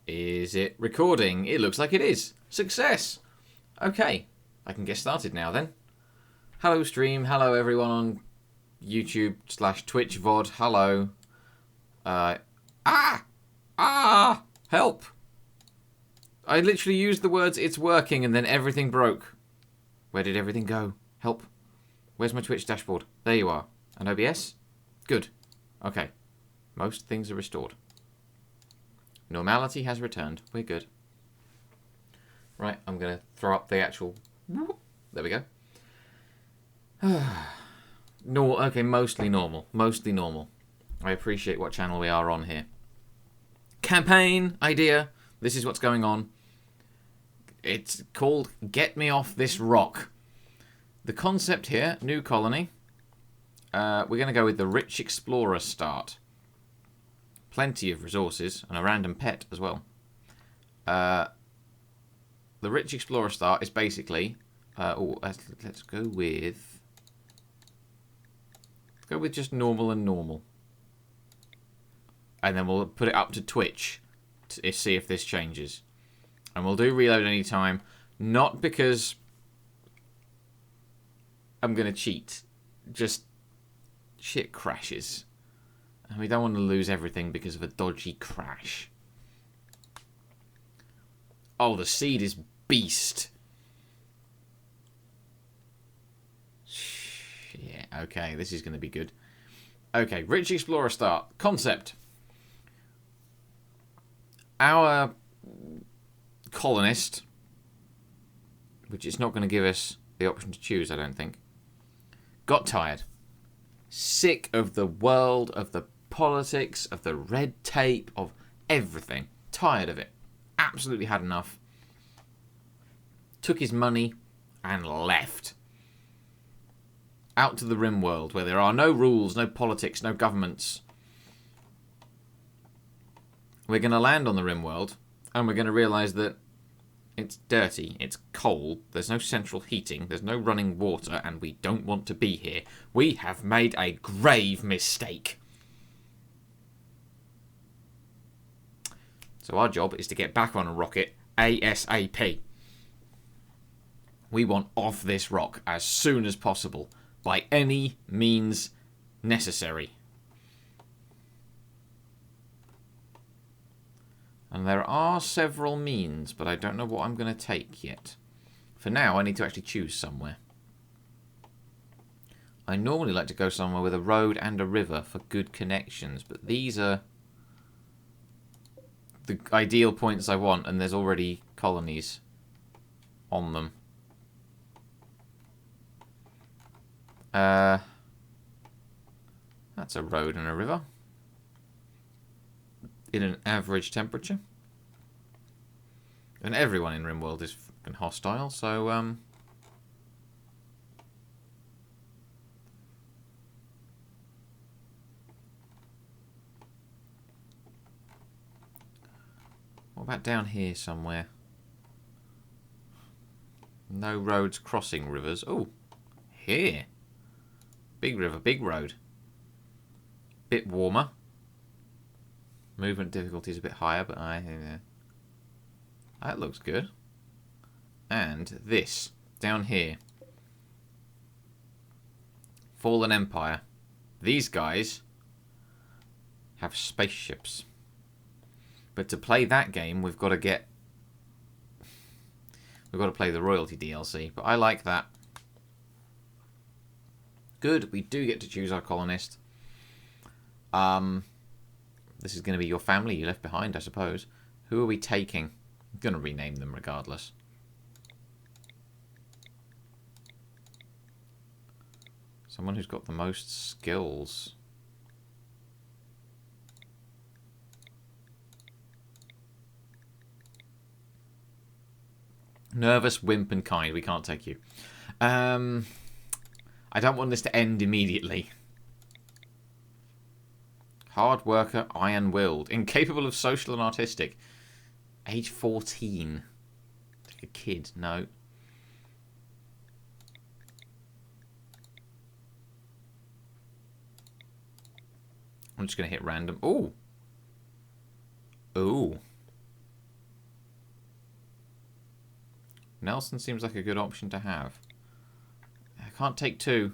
Is it recording? It looks like it is. Success! Okay, I can get started now then. Hello stream, hello everyone on YouTube / Twitch VOD, hello. Help! I literally used the words "it's working" and then everything broke. Where did everything go? Help. Where's my Twitch dashboard? There you are. And OBS? Good. Okay. Most things are restored. Normality has returned. We're good. Right, I'm going to throw up the actual... There we go. No, okay, mostly normal. Mostly normal. I appreciate what channel we are on here. Campaign idea. This is what's going on. It's called Get Me Off This Rock. The concept here, new colony. We're going to go with the Rich Explorer start. Plenty of resources and a random pet as well. The Rich Explorer start is basically... let's go with... Let's go with just normal and normal. And then we'll put it up to Twitch to see if this changes. And we'll do reload anytime. Not because I'm going to cheat. Just shit crashes. And we don't want to lose everything because of a dodgy crash. Oh, the seed is beast. Yeah, okay, this is going to be good. Okay, Rich Explorer start. Concept. Our colonist, which is not going to give us the option to choose, I don't think, got tired. Sick of the world, of the politics, of the red tape, of everything. Tired of it. Absolutely had enough. Took his money and left. Out to the RimWorld, where there are no rules, no politics, no governments. We're going to land on the RimWorld, and we're going to realise that it's dirty, it's cold, there's no central heating, there's no running water, and we don't want to be here. We have made a grave mistake. So our job is to get back on a rocket ASAP. We want off this rock as soon as possible, by any means necessary. And there are several means, but I don't know what I'm going to take yet. For now, I need to actually choose somewhere. I normally like to go somewhere with a road and a river for good connections, but these are the ideal points I want, and there's already colonies on them. That's a road and a river. In an average temperature. And everyone in RimWorld is fucking hostile, so, what about down here somewhere? No roads crossing rivers. Oh, here. Big river, big road. Bit warmer. Movement difficulty is a bit higher, but that looks good. And this, down here. Fallen Empire. These guys have spaceships. But to play that game, we've got to play the royalty DLC. But I like that. Good, we do get to choose our colonist. This is going to be your family you left behind, I suppose. Who are we taking? I'm going to rename them regardless. Someone who's got the most skills. Nervous, wimp, and kind. We can't take you. I don't want this to end immediately. Hard worker, iron-willed. Incapable of social and artistic. Age 14. Like a kid, no. I'm just going to hit random. Ooh. Ooh. Nelson seems like a good option to have. I can't take 2.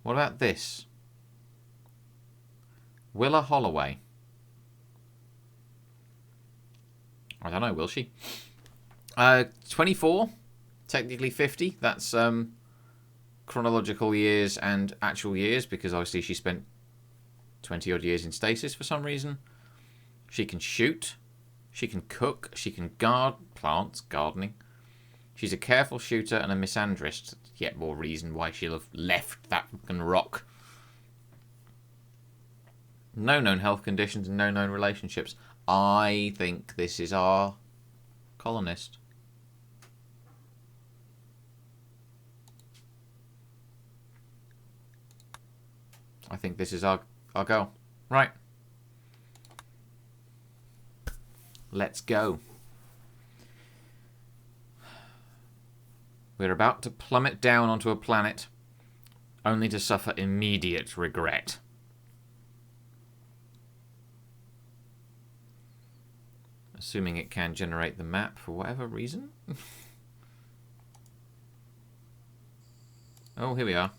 What about this? Willa Holloway. I don't know, will she? 24. Technically 50. That's chronological years and actual years, because obviously she spent 20 odd years in stasis for some reason. She can shoot. She can cook. She can guard plants, gardening. She's a careful shooter and a misandrist. Yet more reason why she'll have left that fucking rock. No known health conditions and no known relationships. I think this is our colonist. I think this is our girl. Right. Let's go. We're about to plummet down onto a planet, only to suffer immediate regret. Assuming it can generate the map for whatever reason. Oh, here we are.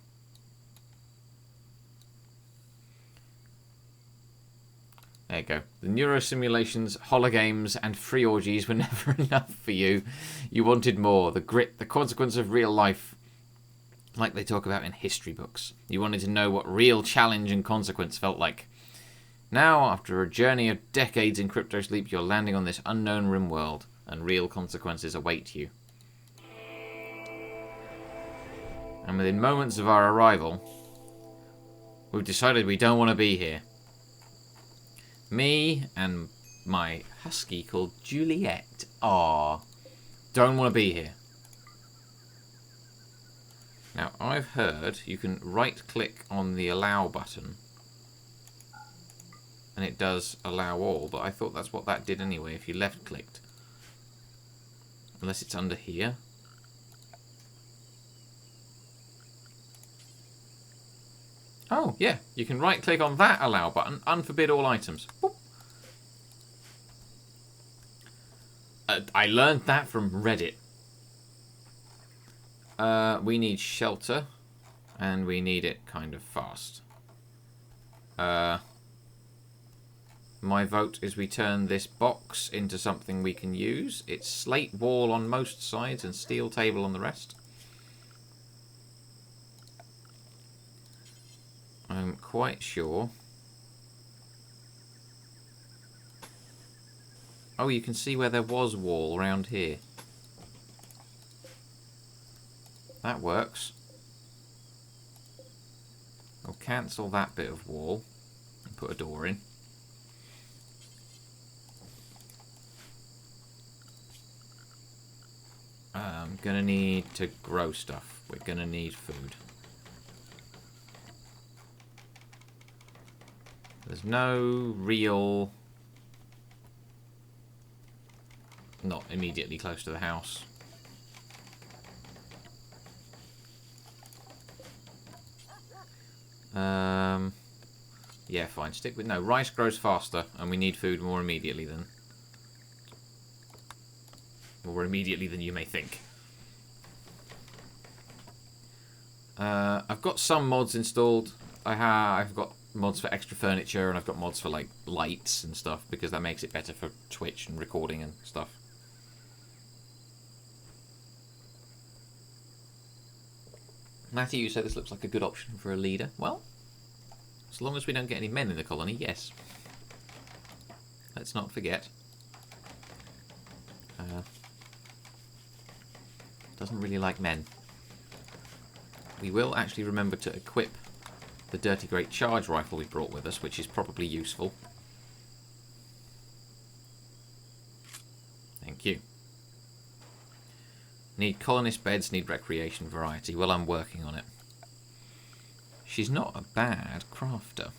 There you go. The neurosimulations, hologames, and free orgies were never enough for you. You wanted more. The grit, the consequence of real life, like they talk about in history books. You wanted to know what real challenge and consequence felt like. Now, after a journey of decades in crypto sleep, you're landing on this unknown RimWorld, and real consequences await you. And within moments of our arrival, we've decided we don't want to be here. Me and my husky called Juliet don't want to be here. Now, I've heard you can right-click on the allow button, and it does allow all, but I thought that's what that did anyway if you left-clicked. Unless it's under here. Oh, yeah, you can right-click on that allow button, unforbid all items. Boop. I learned that from Reddit. We need shelter, and we need it kind of fast. My vote is we turn this box into something we can use. It's slate wall on most sides and steel table on the rest. I'm quite sure. Oh, you can see where there was wall around here. That works. I'll cancel that bit of wall and put a door in. I'm gonna need to grow stuff. We're gonna need food. There's no real... Not immediately close to the house. Yeah, fine. Stick with... No, rice grows faster, and we need food more immediately than... More immediately than you may think. I've got some mods installed. I've got mods for extra furniture, and I've got mods for like lights and stuff, because that makes it better for Twitch and recording and stuff. Matty, you said this looks like a good option for a leader. Well, as long as we don't get any men in the colony, yes. Let's not forget. Doesn't really like men. We will actually remember to equip the Dirty Great Charge Rifle we brought with us, which is probably useful. Thank you. Need colonist beds, need recreation variety. Well, I'm working on it. She's not a bad crafter.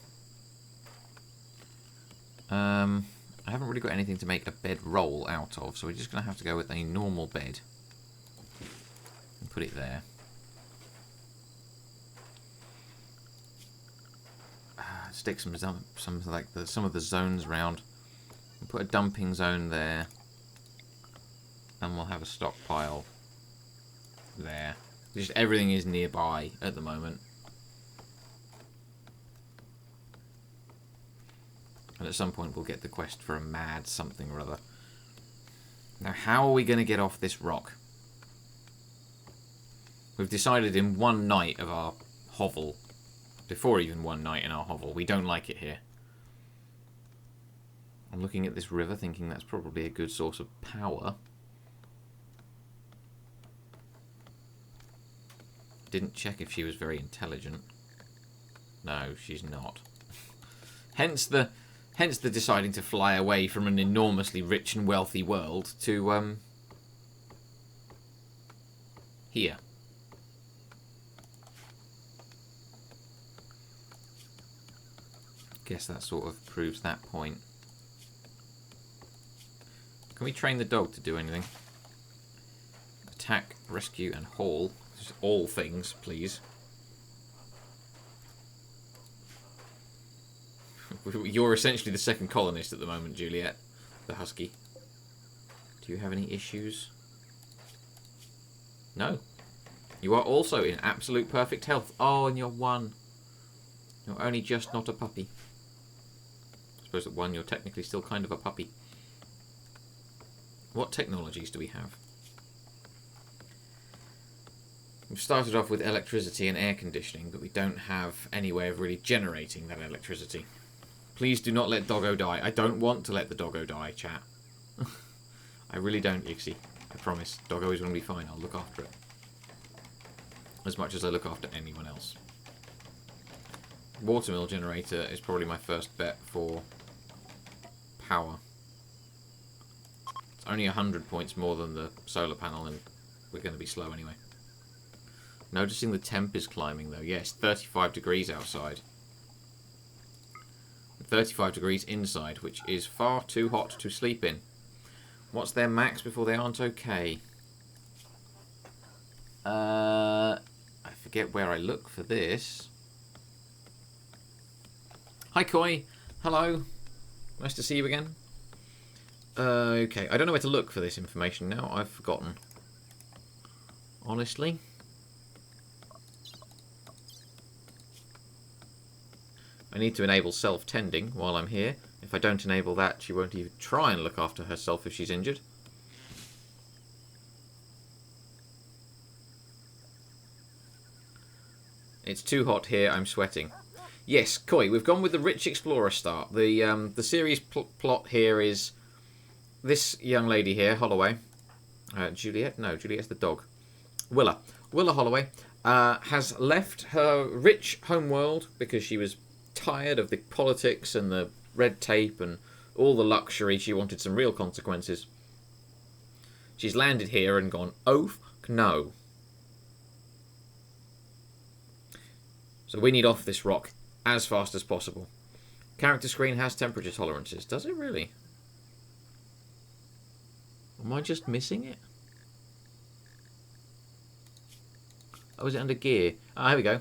I haven't really got anything to make a bed roll out of, so we're just going to have to go with a normal bed. And put it there. Stick some of the zones around. And put a dumping zone there. And we'll have a stockpile there. Just everything is nearby at the moment. And at some point we'll get the quest for a mad something or other. Now, how are we going to get off this rock? We've decided in one night of our hovel, before even one night in our hovel, we don't like it here. I'm looking at this river thinking that's probably a good source of power. Didn't check if she was very intelligent. No, she's not. Hence the deciding to fly away from an enormously rich and wealthy world to here. Guess that sort of proves that point. Can we train the dog to do anything? Attack, rescue, and haul. Just all things, please. You're essentially the second colonist at the moment, Juliet, the husky. Do you have any issues? No. You are also in absolute perfect health. Oh, and you're 1. You're only just not a puppy. I suppose at 1 you're technically still kind of a puppy. What technologies do we have? We've started off with electricity and air conditioning, but we don't have any way of really generating that electricity. Please do not let Doggo die. I don't want to let the Doggo die, chat. I really don't, Ixie. I promise. Doggo is going to be fine. I'll look after it. As much as I look after anyone else. Watermill generator is probably my first bet for power. It's only 100 points more than the solar panel, and we're going to be slow anyway. Noticing the temp is climbing, though. Yes, 35 degrees outside. 35 degrees inside, which is far too hot to sleep in. What's their max before they aren't okay? I forget where I look for this. Hi, Koi. Hello. Nice to see you again. Okay, I don't know where to look for this information now. I've forgotten. Honestly. I need to enable self-tending while I'm here. If I don't enable that, she won't even try and look after herself if she's injured. It's too hot here, I'm sweating. Yes, Koi, we've gone with the Rich Explorer start. The series plot here is this young lady here, Holloway. Juliet? No, Juliet's the dog. Willa Holloway has left her rich homeworld because she was tired of the politics and the red tape and all the luxury. She wanted some real consequences. She's landed here and gone, oh, no. So we need off this rock as fast as possible. Character screen has temperature tolerances. Does it really? Am I just missing it? Oh, is it under gear? Ah, here we go.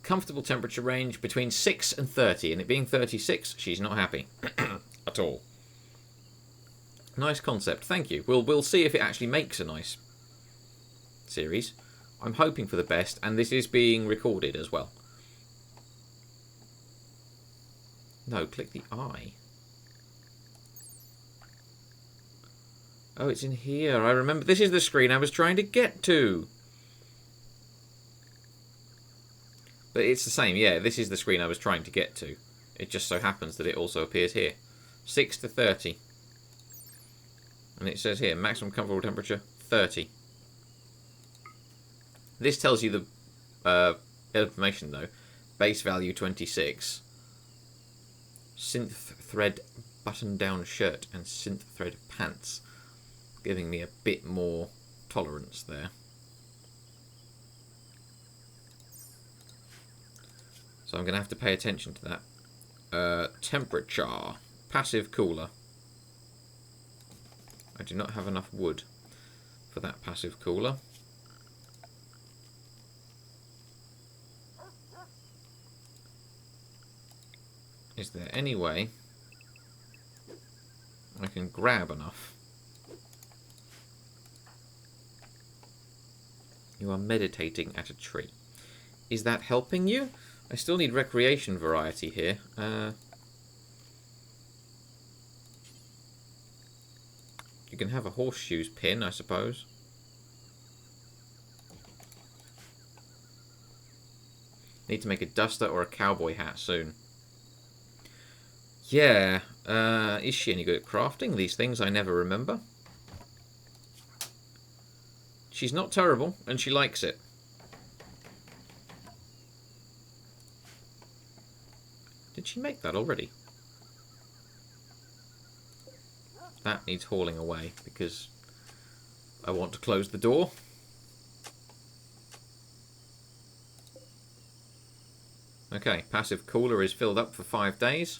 Comfortable temperature range between 6 and 30, and it being 36, she's not happy at all. Nice concept, thank you. We'll see if it actually makes a nice series. I'm hoping for the best, and this is being recorded as well. No, click the eye. Oh, it's in here. I remember. This is the screen I was trying to get to. But it's the same, yeah. This is the screen I was trying to get to. It just so happens that it also appears here. 6 to 30. And it says here, maximum comfortable temperature, 30. This tells you the information, though. Base value, 26. Synth thread button-down shirt and synth thread pants. Giving me a bit more tolerance there. So I'm going to have to pay attention to that. Temperature. Passive cooler. I do not have enough wood for that passive cooler. Is there any way I can grab enough. You are meditating at a tree. Is that helping you? I still need recreation variety here. You can have a horseshoes pin, I suppose. Need to make a duster or a cowboy hat soon. Yeah, is she any good at crafting? These things I never remember. She's not terrible, and she likes it. Did she make that already? That needs hauling away, because I want to close the door. Okay, passive cooler is filled up for 5 days.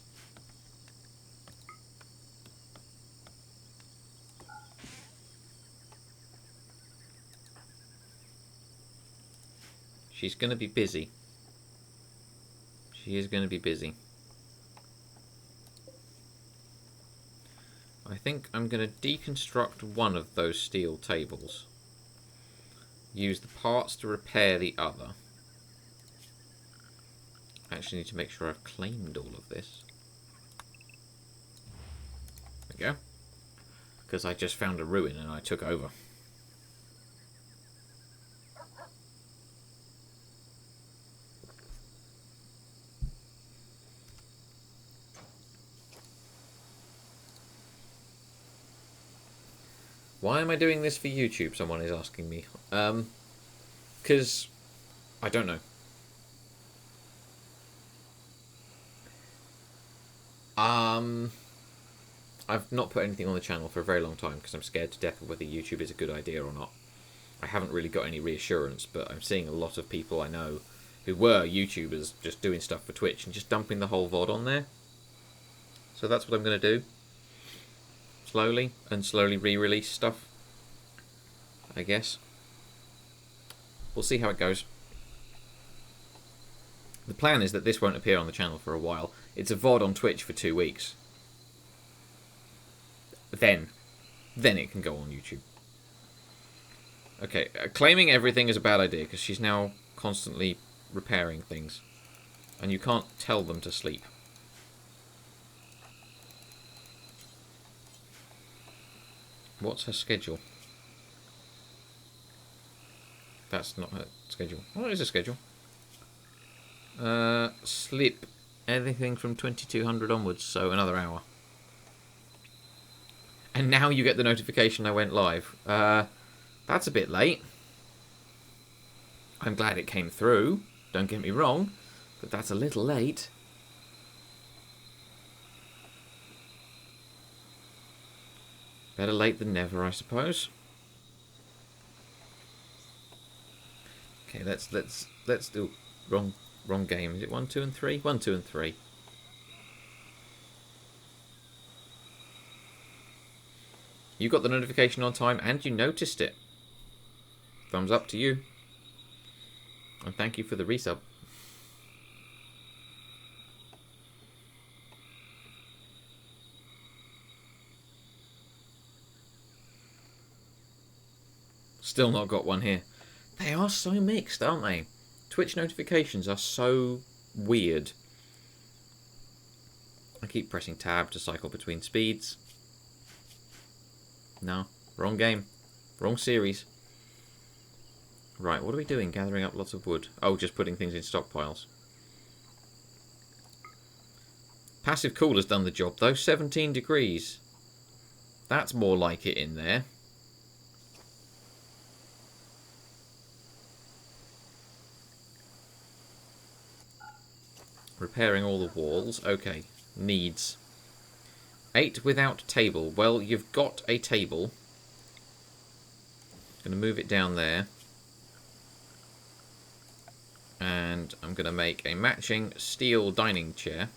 She's going to be busy. She is going to be busy. I think I'm going to deconstruct one of those steel tables. Use the parts to repair the other. I actually need to make sure I've claimed all of this. There we go. Because I just found a ruin and I took over. Why am I doing this for YouTube? Someone is asking me. Because I don't know. I've not put anything on the channel for a very long time because I'm scared to death of whether YouTube is a good idea or not. I haven't really got any reassurance, but I'm seeing a lot of people I know who were YouTubers just doing stuff for Twitch and just dumping the whole VOD on there. So that's what I'm going to do. Slowly re-release stuff, I guess. We'll see how it goes. The plan is that this won't appear on the channel for a while. It's a VOD on Twitch for 2 weeks. Then it can go on YouTube. Okay, claiming everything is a bad idea because she's now constantly repairing things. And you can't tell them to sleep. What's her schedule? That's not her schedule. What is her schedule? Sleep. Anything from 2200 onwards, so another hour. And now you get the notification I went live. That's a bit late. I'm glad it came through, don't get me wrong, but that's a little late. Better late than never, I suppose. Okay, let's do wrong game. Is it 1, 2, and 3? 1, 2, and 3. You got the notification on time and you noticed it. Thumbs up to you. And thank you for the resub. Still not got one here. They are so mixed, aren't they? Twitch notifications are so weird. I keep pressing tab to cycle between speeds. No, wrong game. Wrong series. Right, what are we doing? Gathering up lots of wood. Oh, just putting things in stockpiles. Passive cooler's done the job, though. 17 degrees. That's more like it in there. Repairing all the walls. Okay. Needs. 8 without table. Well, you've got a table. I'm going to move it down there. And I'm going to make a matching steel dining chair.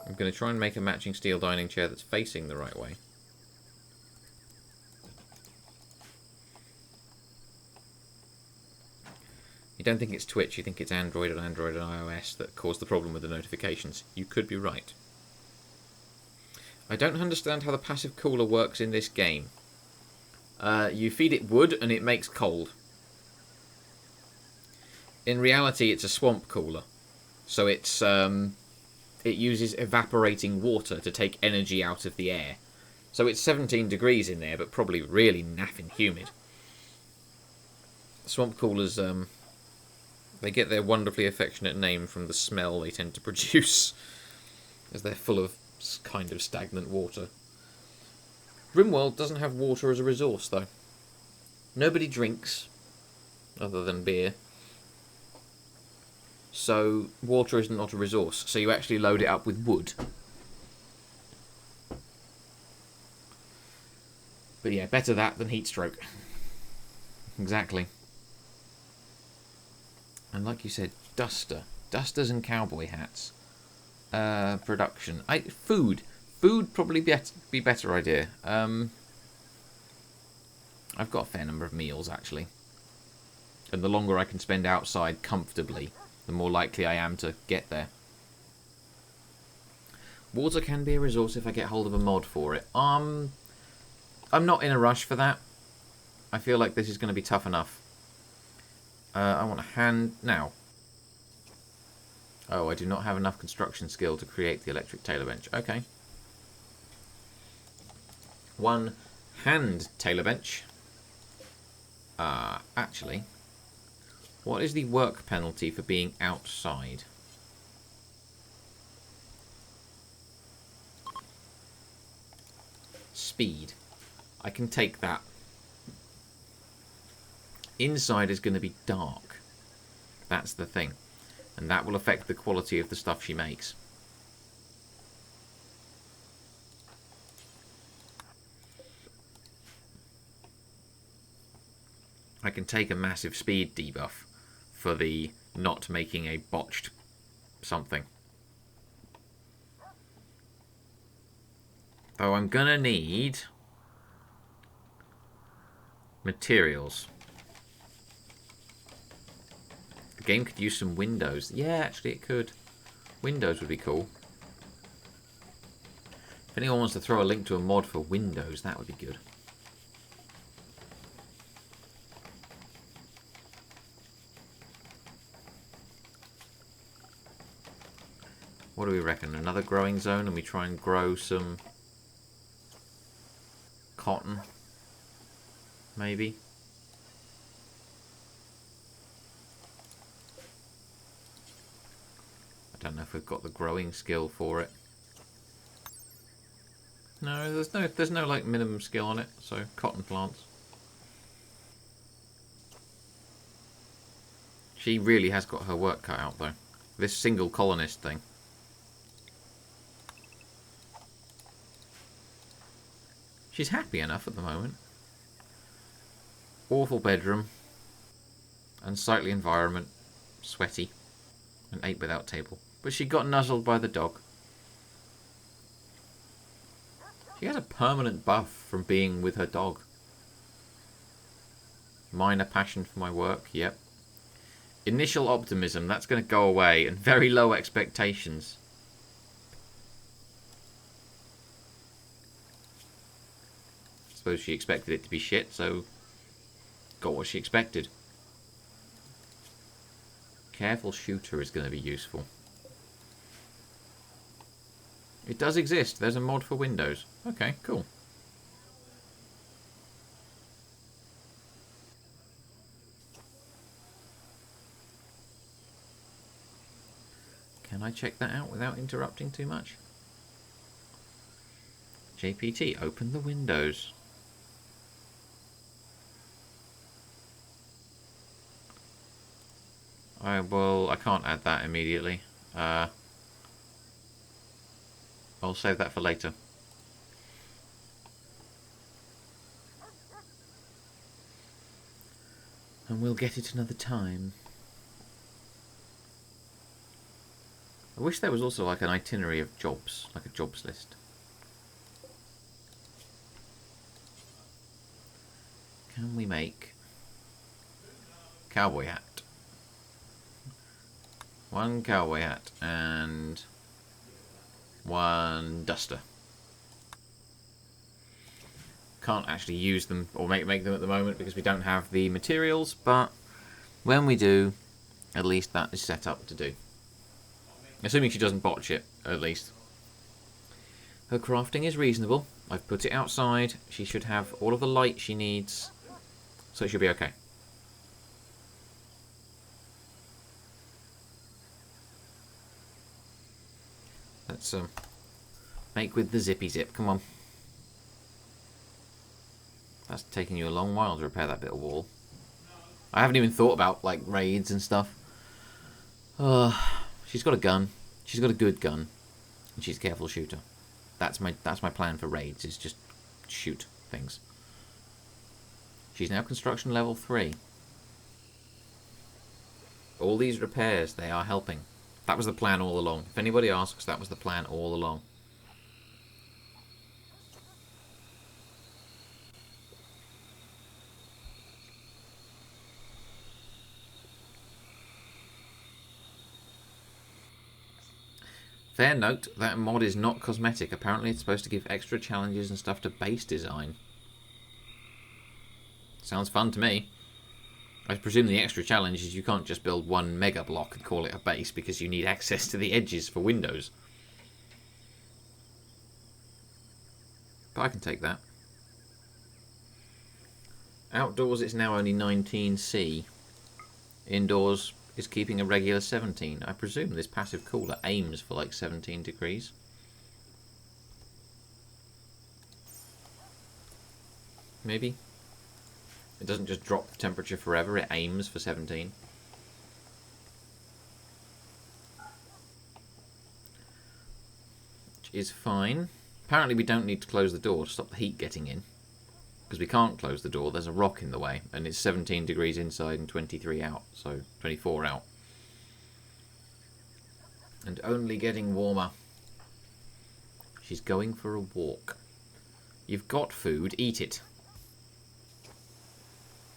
I'm going to try and make a matching steel dining chair that's facing the right way. don't think it's Twitch, you think it's Android and iOS that caused the problem with the notifications. You could be right. I don't understand how the passive cooler works in this game. You feed it wood and it makes cold. In reality, it's a swamp cooler. So it's it uses evaporating water to take energy out of the air. So it's 17 degrees in there, but probably really naffing humid. Swamp coolers, they get their wonderfully affectionate name from the smell they tend to produce, as they're full of kind of stagnant water. RimWorld doesn't have water as a resource, though. Nobody drinks, other than beer. So water is not a resource, so you actually load it up with wood. But yeah, better that than heat stroke. Exactly. And like you said, dusters and cowboy hats. Production. Food probably be better idea. I've got a fair number of meals actually, and the longer I can spend outside comfortably, the more likely I am to get there. Water can be a resource if I get hold of a mod for it. I'm not in a rush for that. I feel like this is going to be tough enough. I want a hand now. Oh, I do not have enough construction skill to create the electric tailor bench. Okay. One hand tailor bench. Actually, what is the work penalty for being outside? Speed. I can take that. Inside is going to be dark. That's the thing. And that will affect the quality of the stuff she makes. I can take a massive speed debuff for the not making a botched something. Though I'm gonna need materials. The game could use some windows. Yeah, actually it could. Windows would be cool. If anyone wants to throw a link to a mod for Windows, that would be good. What do we reckon? Another growing zone and we try and grow some cotton? Maybe? I don't know if we've got the growing skill for it. No, there's no like minimum skill on it, so cotton plants. She really has got her work cut out though. This single colonist thing. She's happy enough at the moment. Awful bedroom. Unsightly environment. Sweaty. And ate without table. But she got nuzzled by the dog. She has a permanent buff from being with her dog. Minor passion for my work, yep. Initial optimism, that's going to go away. And very low expectations. I suppose she expected it to be shit, so got what she expected. Careful shooter is going to be useful. It does exist. There's a mod for Windows. Okay, cool. Can I check that out without interrupting too much? JPT, open the windows. I can't add that immediately. I'll save that for later. And we'll get it another time. I wish there was also like an itinerary of jobs, like a jobs list. Can we make cowboy hat? 1 cowboy hat and 1 duster. Can't actually use them or make them at the moment because we don't have the materials, but when we do, at least that is set up to do. Assuming she doesn't botch it, at least. Her crafting is reasonable. I've put it outside. She should have all of the light she needs, so it should be okay. Let's make with the zippy zip. Come on. That's taking you a long while to repair that bit of wall. I haven't even thought about like raids and stuff. She's got a gun. She's got a good gun, and she's a careful shooter. That's my plan for raids. Is just shoot things. She's now construction level 3. All these repairs, they are helping. That was the plan all along. If anybody asks, that was the plan all along. Fair note, that mod is not cosmetic. Apparently it's supposed to give extra challenges and stuff to base design. Sounds fun to me. I presume the extra challenge is you can't just build 1 mega block and call it a base because you need access to the edges for windows. But I can take that. Outdoors it's now only 19C. Indoors is keeping a regular 17. I presume this passive cooler aims for like 17 degrees. Maybe. It doesn't just drop the temperature forever, it aims for 17. Which is fine. Apparently we don't need to close the door to stop the heat getting in. Because we can't close the door, there's a rock in the way. And it's 17 degrees inside and 23 out. So 24 out. And only getting warmer. She's going for a walk. You've got food, eat it.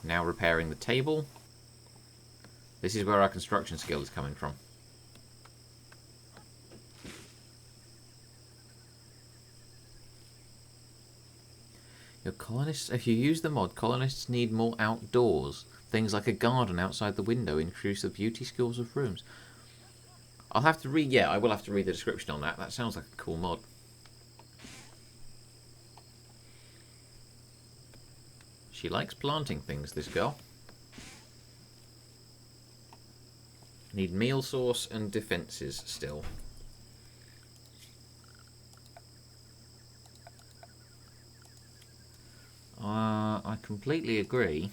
Now repairing the table. This is where our construction skill is coming from. Your colonists, if you use the mod, colonists need more outdoors. Things like a garden outside the window increase the beauty skills of rooms. I'll have to read, yeah, I will have to read the description on that. That sounds like a cool mod. She likes planting things, this girl. Need meal source and defences still. I completely agree.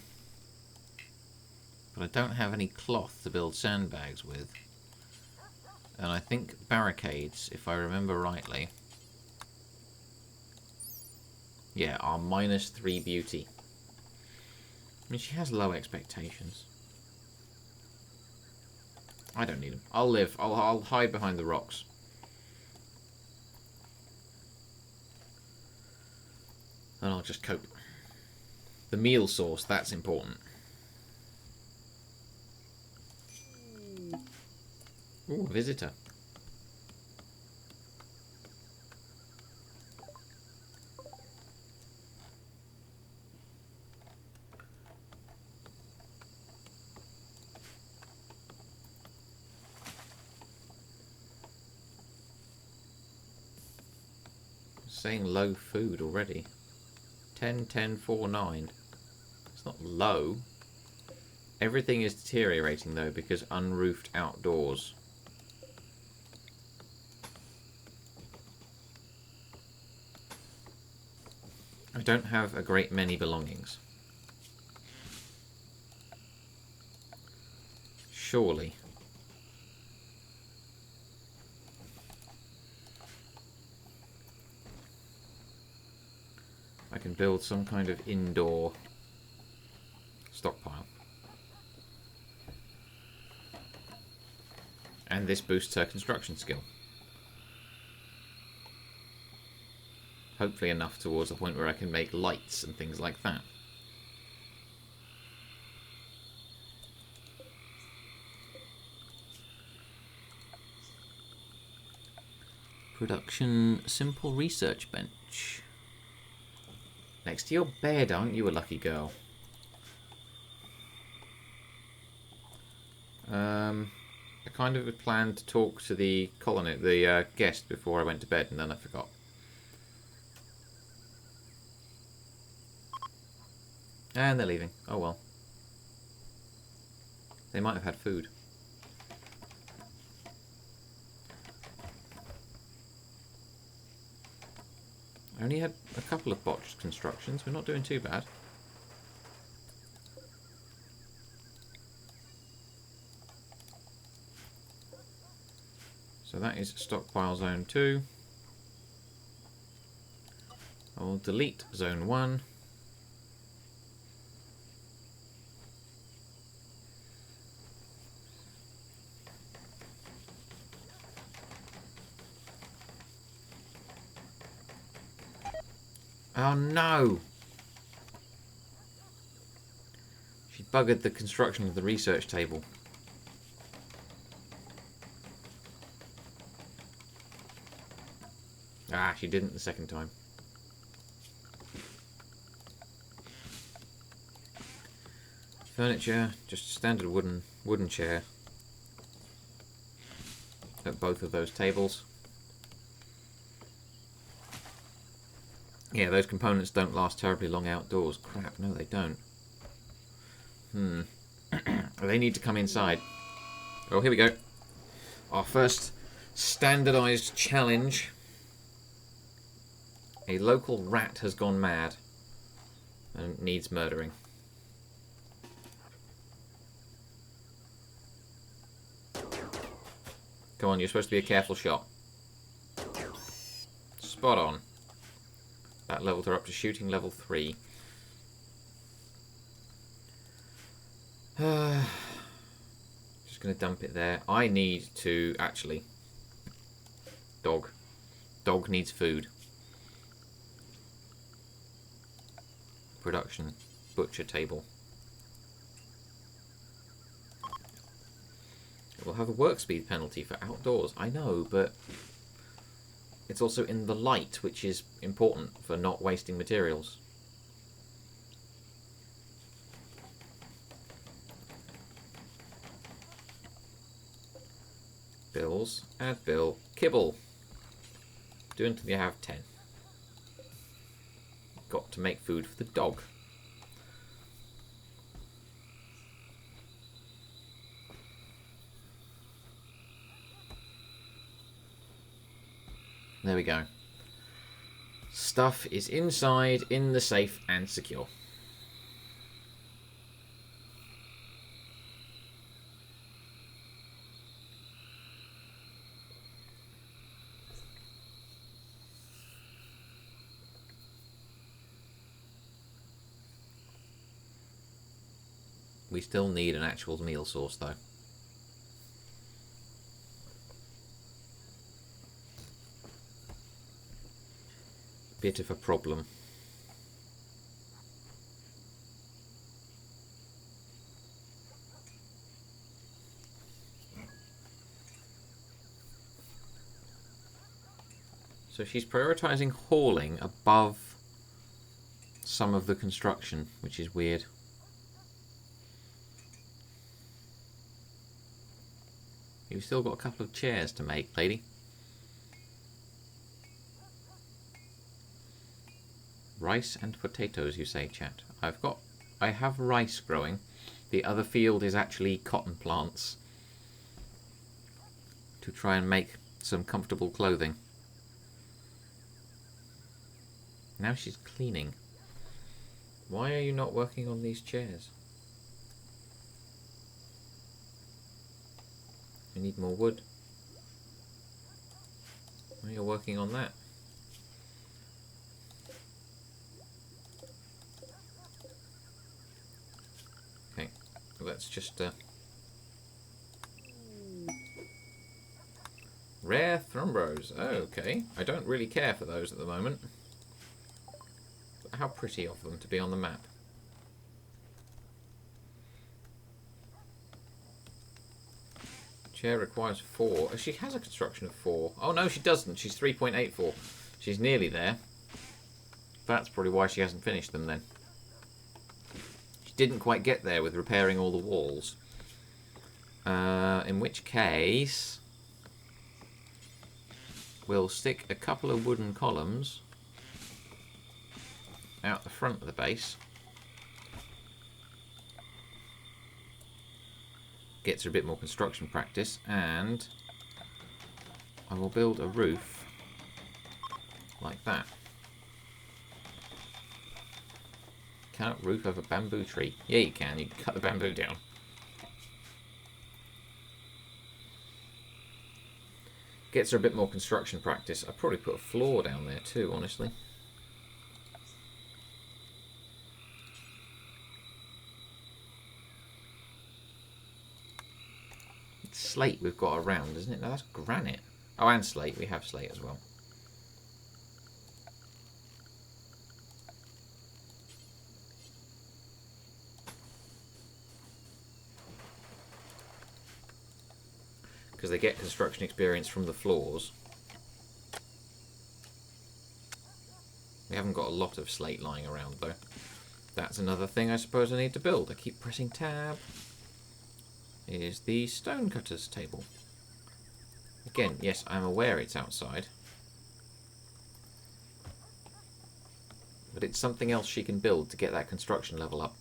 But I don't have any cloth to build sandbags with. And I think barricades, if I remember rightly, yeah, are -3 beauty. I mean, she has low expectations. I don't need them. I'll live. I'll hide behind the rocks. And I'll just cope. The meal source, that's important. Ooh, a visitor. Saying low food already. 10, 10, 4, 9. It's not low. Everything is deteriorating though because unroofed outdoors. I don't have a great many belongings. Surely. I can build some kind of indoor stockpile. And this boosts her construction skill. Hopefully enough towards the point where I can make lights and things like that. Production simple research bench. Next to your bed, aren't you a lucky girl? I kind of had planned to talk to the guest before I went to bed, and then I forgot. And they're leaving. Oh well. They might have had food. I only had a couple of botched constructions. We're not doing too bad. So that is stockpile zone 2. I will delete zone 1. Oh no! She buggered the construction of the research table. Ah, she didn't the second time. Furniture, just a standard wooden chair at both of those tables. Yeah, those components don't last terribly long outdoors. Crap, no they don't. They need to come inside. Oh, here we go. Our first standardized challenge. A local rat has gone mad and needs murdering. Come on, you're supposed to be a careful shot. Spot on. That leveled her up to shooting level 3. Just going to dump it there. I need to actually... Dog. Dog needs food. Production. Butcher table. It will have a work speed penalty for outdoors. I know, but... it's also in the light, which is important for not wasting materials. Bills. Add bill. Kibble. Do until you have 10. Got to make food for the dog. There we go. Stuff is inside, in the safe, and secure. We still need an actual meal source, though. Bit of a problem. So she's prioritizing hauling above some of the construction, which is weird. You've still got a couple of chairs to make, lady. Rice and potatoes, you say, chat. I have rice growing. The other field is actually cotton plants to try and make some comfortable clothing. Now she's cleaning. Why are you not working on these chairs? I need more wood. Well, you're working on that. Okay, let's just rare thrumbros. Oh, okay. I don't really care for those at the moment. But how pretty of them to be on the map. Chair requires 4. She has a construction of 4. Oh no, she doesn't. She's 3.84. She's nearly there. That's probably why she hasn't finished them then. She didn't quite get there with repairing all the walls. In which case, we'll stick a couple of wooden columns out the front of the base. Gets her a bit more construction practice, and I will build a roof like that. Cannot roof over bamboo tree. Yeah, you can. You can cut the bamboo down. Gets her a bit more construction practice. I'd probably put a floor down there too, honestly. It's slate we've got around, isn't it? No, that's granite. Oh, and slate. We have slate as well. Because they get construction experience from the floors. We haven't got a lot of slate lying around though. That's another thing I suppose I need to build. I keep pressing tab. Is the stonecutters table. Again, yes, I'm aware it's outside. But it's something else she can build to get that construction level up.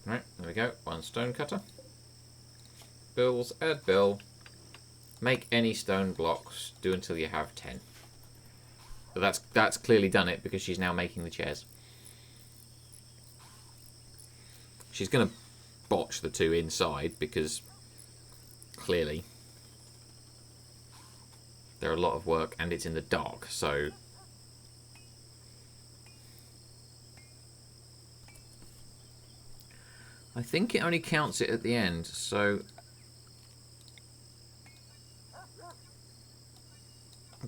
Right, there we go. One stone cutter. Bills, add bill. Make any stone blocks. Do until you have 10. But that's clearly done it because she's now making the chairs. She's going to botch the 2 inside because clearly they're a lot of work and it's in the dark, so I think it only counts it at the end, so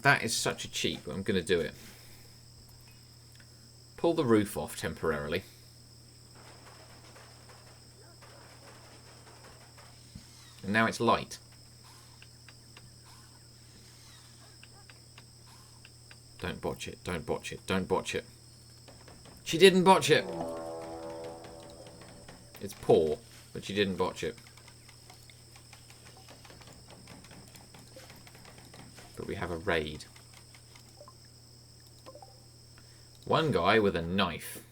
that is such a cheat, but I'm going to do it. Pull the roof off temporarily. And now it's light. Don't botch it, don't botch it, don't botch it. She didn't botch it! It's poor, but she didn't botch it. But we have a raid. One guy with a knife.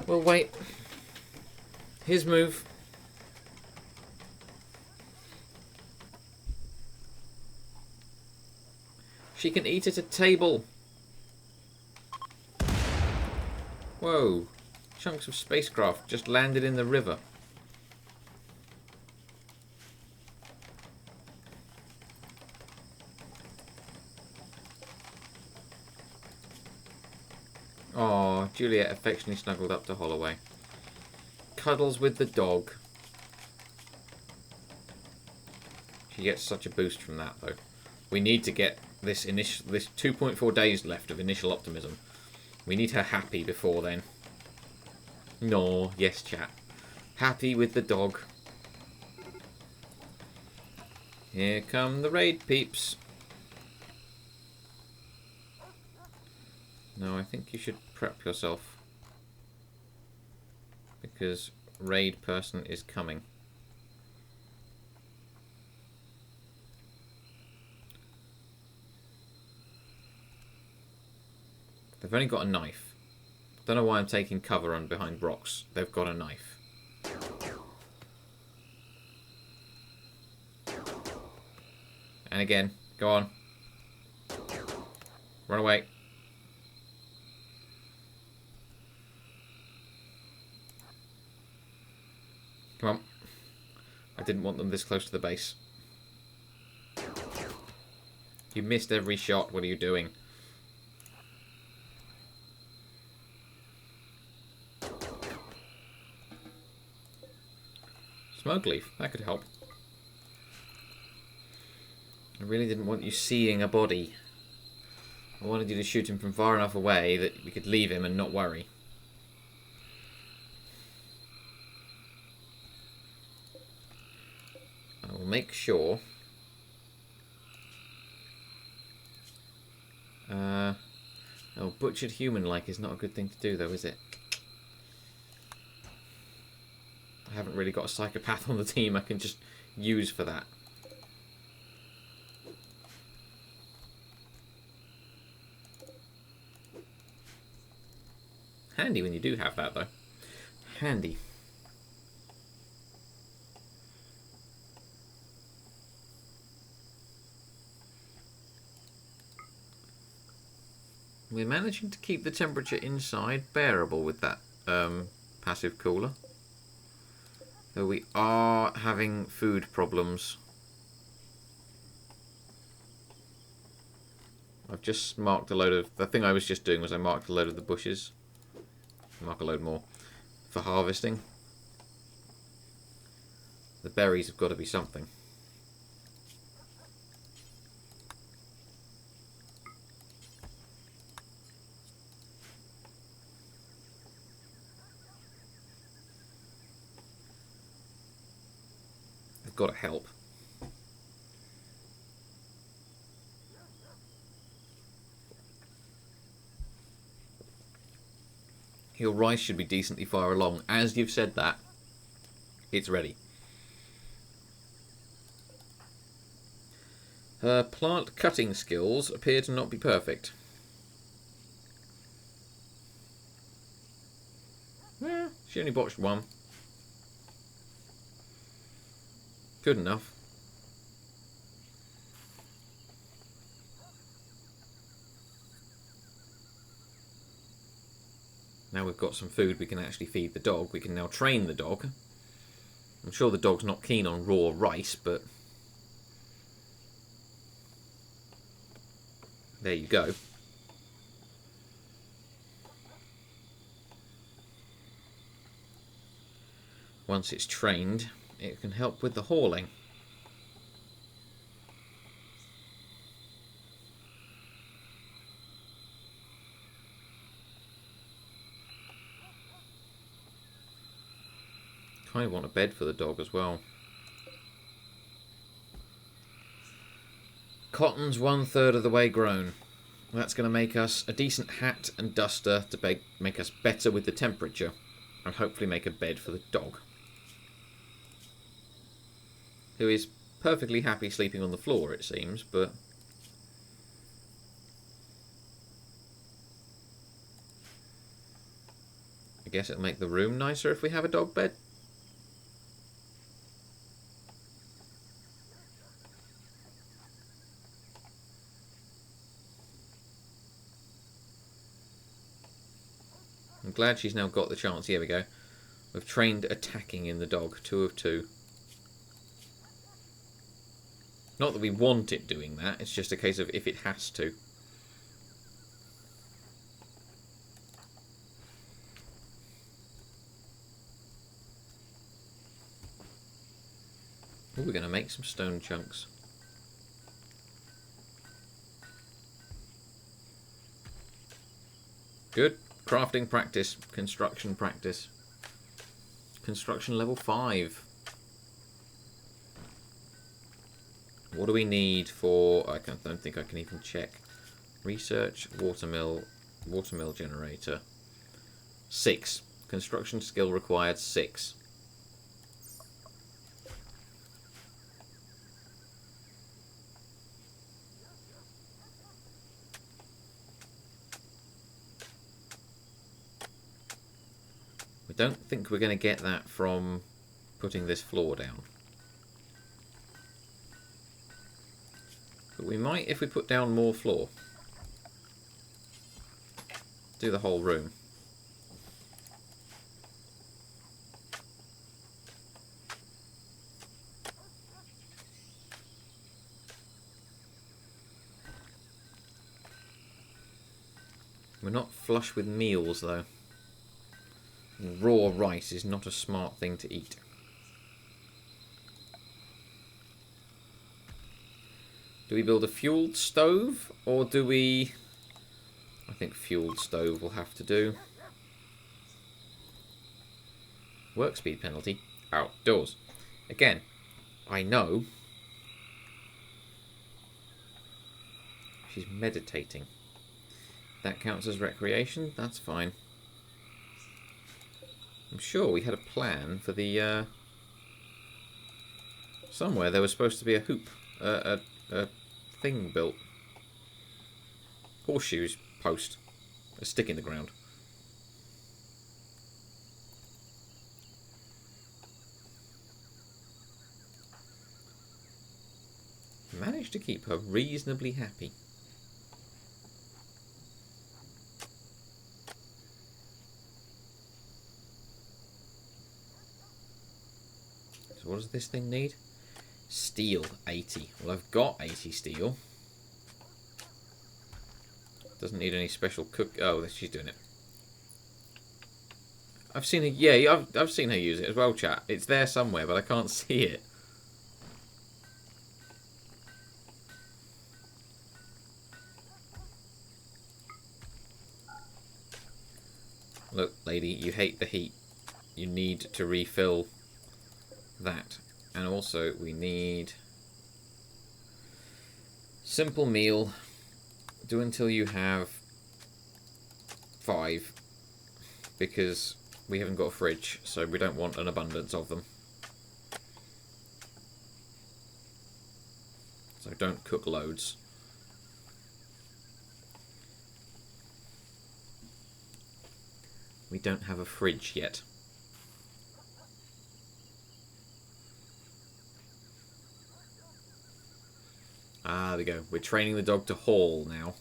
Well, wait. His move. She can eat at a table. Whoa. Chunks of spacecraft just landed in the river. Oh, Juliet affectionately snuggled up to Holloway. Cuddles with the dog. She gets such a boost from that, though. We need to get this 2.4 days left of initial optimism. We need her happy before then. No, yes, chat. Happy with the dog. Here come the raid peeps. No, I think you should prep yourself. Because raid person is coming. They've only got a knife. Don't know why I'm taking cover on behind rocks. They've got a knife. And again, go on. Run away. Come on. I didn't want them this close to the base. You missed every shot. What are you doing? Smoke leaf. That could help. I really didn't want you seeing a body. I wanted you to shoot him from far enough away that we could leave him and not worry. I will make sure... Oh, butchered human-like is not a good thing to do, though, is it? I haven't really got a psychopath on the team I can just use for that. Handy when you do have that, though. Handy. We're managing to keep the temperature inside bearable with that passive cooler. Though we are having food problems. I've just marked a load of... The thing I was just doing was I marked a load of the bushes. Mark a load more. For harvesting. The berries have got to be something. They've got to help. Your rice should be decently far along. As you've said that, it's ready. Her plant cutting skills appear to not be perfect. She only botched one. Good enough. Now we've got some food we can actually feed the dog. We can now train the dog. I'm sure the dog's not keen on raw rice, but... There you go. Once it's trained, it can help with the hauling. Kind of want a bed for the dog as well. Cotton's 1/3 of the way grown. That's going to make us a decent hat and duster to make us better with the temperature. And hopefully make a bed for the dog. Who is perfectly happy sleeping on the floor, it seems, but... I guess it'll make the room nicer if we have a dog bed. I'm glad she's now got the chance. Here we go. We've trained attacking in the dog. 2 of 2. Not that we want it doing that. It's just a case of if it has to. Ooh, we're going to make some stone chunks. Good. Crafting practice. Construction practice. Construction level 5. What do we need for... I don't think I can even check. Research, watermill generator. 6. Construction skill required 6. We don't think we're going to get that from putting this floor down. But we might if we put down more floor. Do the whole room. We're not flush with meals though. Raw rice is not a smart thing to eat. Do we build a fueled stove, or do we... I think fueled stove will have to do. Work speed penalty. Outdoors. Again, I know. She's meditating. That counts as recreation? That's fine. I'm sure we had a plan for the, somewhere there was supposed to be a hoop. A thing built. Horseshoes post. A stick in the ground. Managed to keep her reasonably happy. So what does this thing need? Steel, 80. Well, I've got 80 steel. Doesn't need any special cook... Oh, she's doing it. I've seen her... Yeah, I've seen her use it as well, chat. It's there somewhere, but I can't see it. Look, lady, you hate the heat. You need to refill that. And also, we need... Simple meal... Do until you have 5, because we haven't got a fridge, so we don't want an abundance of them. So don't cook loads. We don't have a fridge yet. Ah, there we go. We're training the dog to haul now.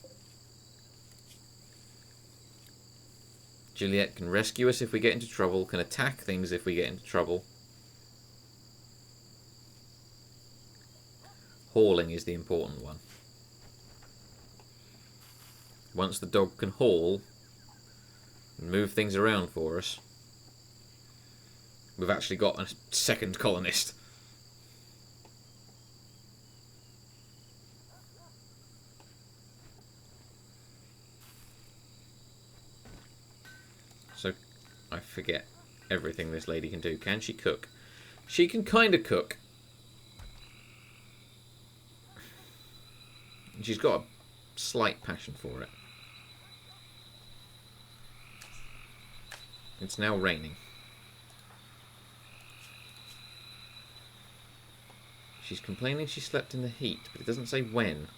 Juliet can rescue us if we get into trouble, can attack things if we get into trouble. Hauling is the important one. Once the dog can haul and move things around for us, we've actually got a second colonist. So, I forget everything this lady can do. Can she cook? She can kind of cook. And she's got a slight passion for it. It's now raining. She's complaining she slept in the heat, but it doesn't say when.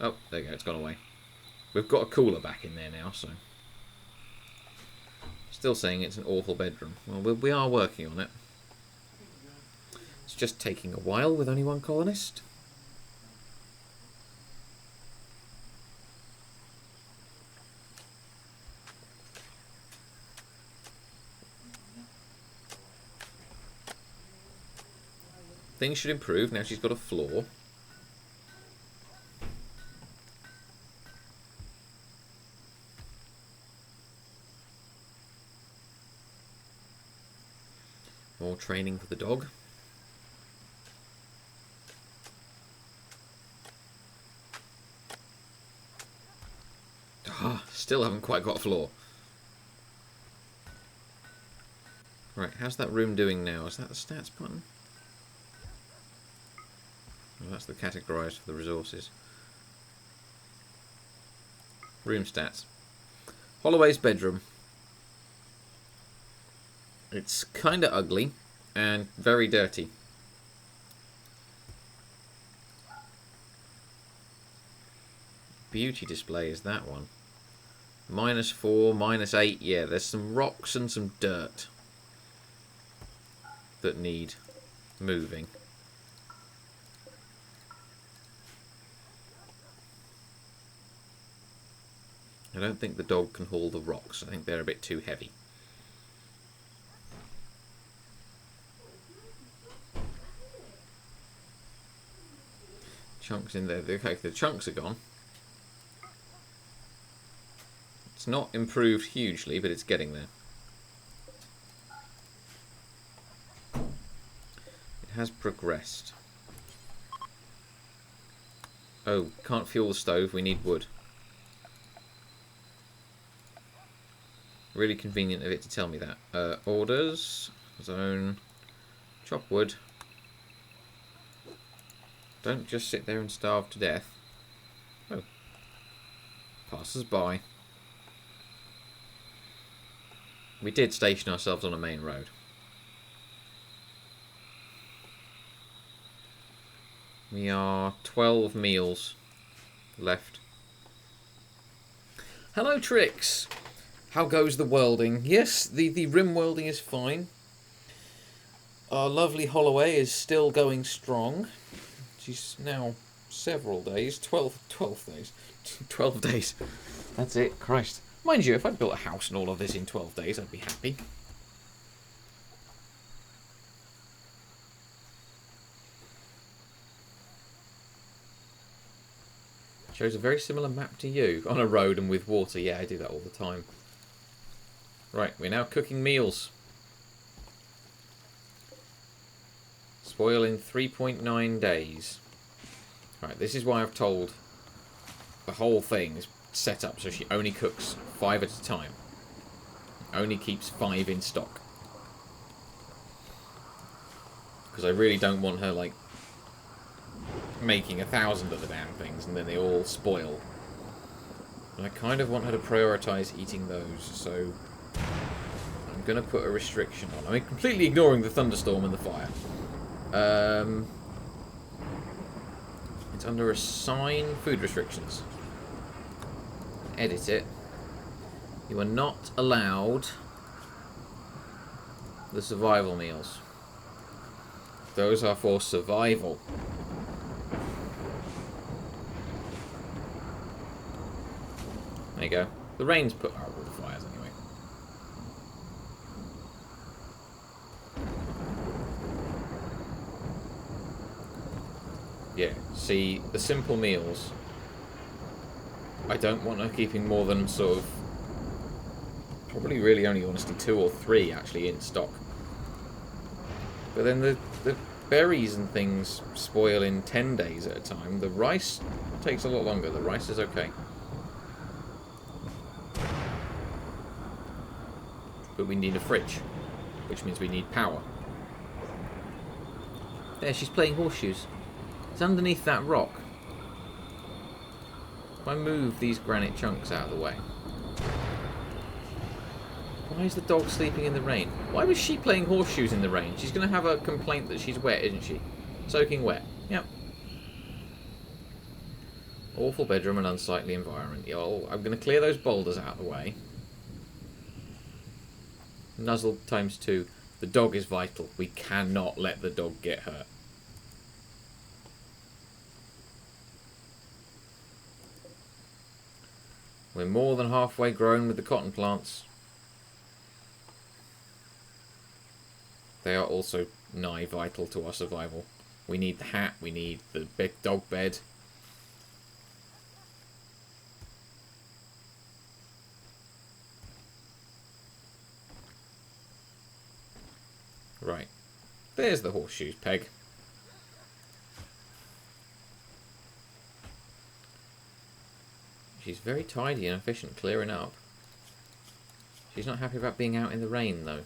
Oh, there you go, it's gone away. We've got a cooler back in there now, so... Still saying it's an awful bedroom. Well, we are working on it. It's just taking a while with only one colonist. Things should improve now she's got a floor. More training for the dog. Ah, still haven't quite got a floor. Right, how's that room doing now? Is that the stats button? Oh, that's the categorized for the resources. Room stats. Holloway's bedroom. It's kind of ugly and very dirty. Beauty display is that one. -4, -8. Yeah, there's some rocks and some dirt that need moving. I don't think the dog can haul the rocks. I think they're a bit too heavy. Chunks in there. Okay, the chunks are gone. It's not improved hugely, but it's getting there. It has progressed. Oh, can't fuel the stove. We need wood. Really convenient of it to tell me that. Orders. Zone. Chop wood. Don't just sit there and starve to death. Oh. Passers by. We did station ourselves on a main road. We are 12 meals left. Hello, Trix. How goes the worlding? Yes, the RimWorlding is fine. Our lovely Holloway is still going strong. She's now several days. 12 days. 12 days. That's it. Christ. Mind you, if I'd built a house and all of this in 12 days, I'd be happy. Shows a very similar map to you. On a road and with water. Yeah, I do that all the time. Right, we're now cooking meals. Spoil in 3.9 days. Right, this is why I've told the whole thing is set up so she only cooks 5 at a time. Only keeps 5 in stock. Because I really don't want her, like, making 1,000 of the damn things and then they all spoil. And I kind of want her to prioritise eating those, so I'm going to put a restriction on. I mean, completely ignoring the thunderstorm and the fire. It's under assign food restrictions. Edit it. You are not allowed the survival meals. Those are for survival. There you go. The rain's put out all the fires anyway. Yeah, see, the simple meals, I don't want her keeping more than sort of, probably really only honestly 2 or 3 actually in stock. But then the berries and things spoil in 10 days at a time. The rice takes a lot longer. The rice is okay. But we need a fridge, which means we need power. There, she's playing horseshoes. It's underneath that rock. If I move these granite chunks out of the way. Why is the dog sleeping in the rain? Why was she playing horseshoes in the rain? She's going to have a complaint that she's wet, isn't she? Soaking wet. Yep. Awful bedroom and unsightly environment. Yo, I'm going to clear those boulders out of the way. Nuzzle times 2. The dog is vital. We cannot let the dog get hurt. We're more than halfway grown with the cotton plants. They are also nigh vital to our survival. We need the hat. We need the big dog bed. Right. There's the horseshoes peg. She's very tidy and efficient clearing up. She's not happy about being out in the rain, though.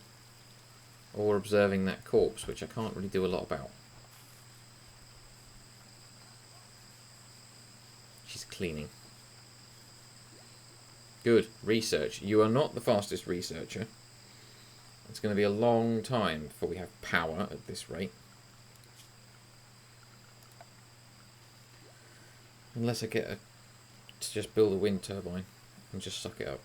Or observing that corpse, which I can't really do a lot about. She's cleaning. Good. Research. You are not the fastest researcher. It's going to be a long time before we have power at this rate. Unless I get to just build a wind turbine and just suck it up.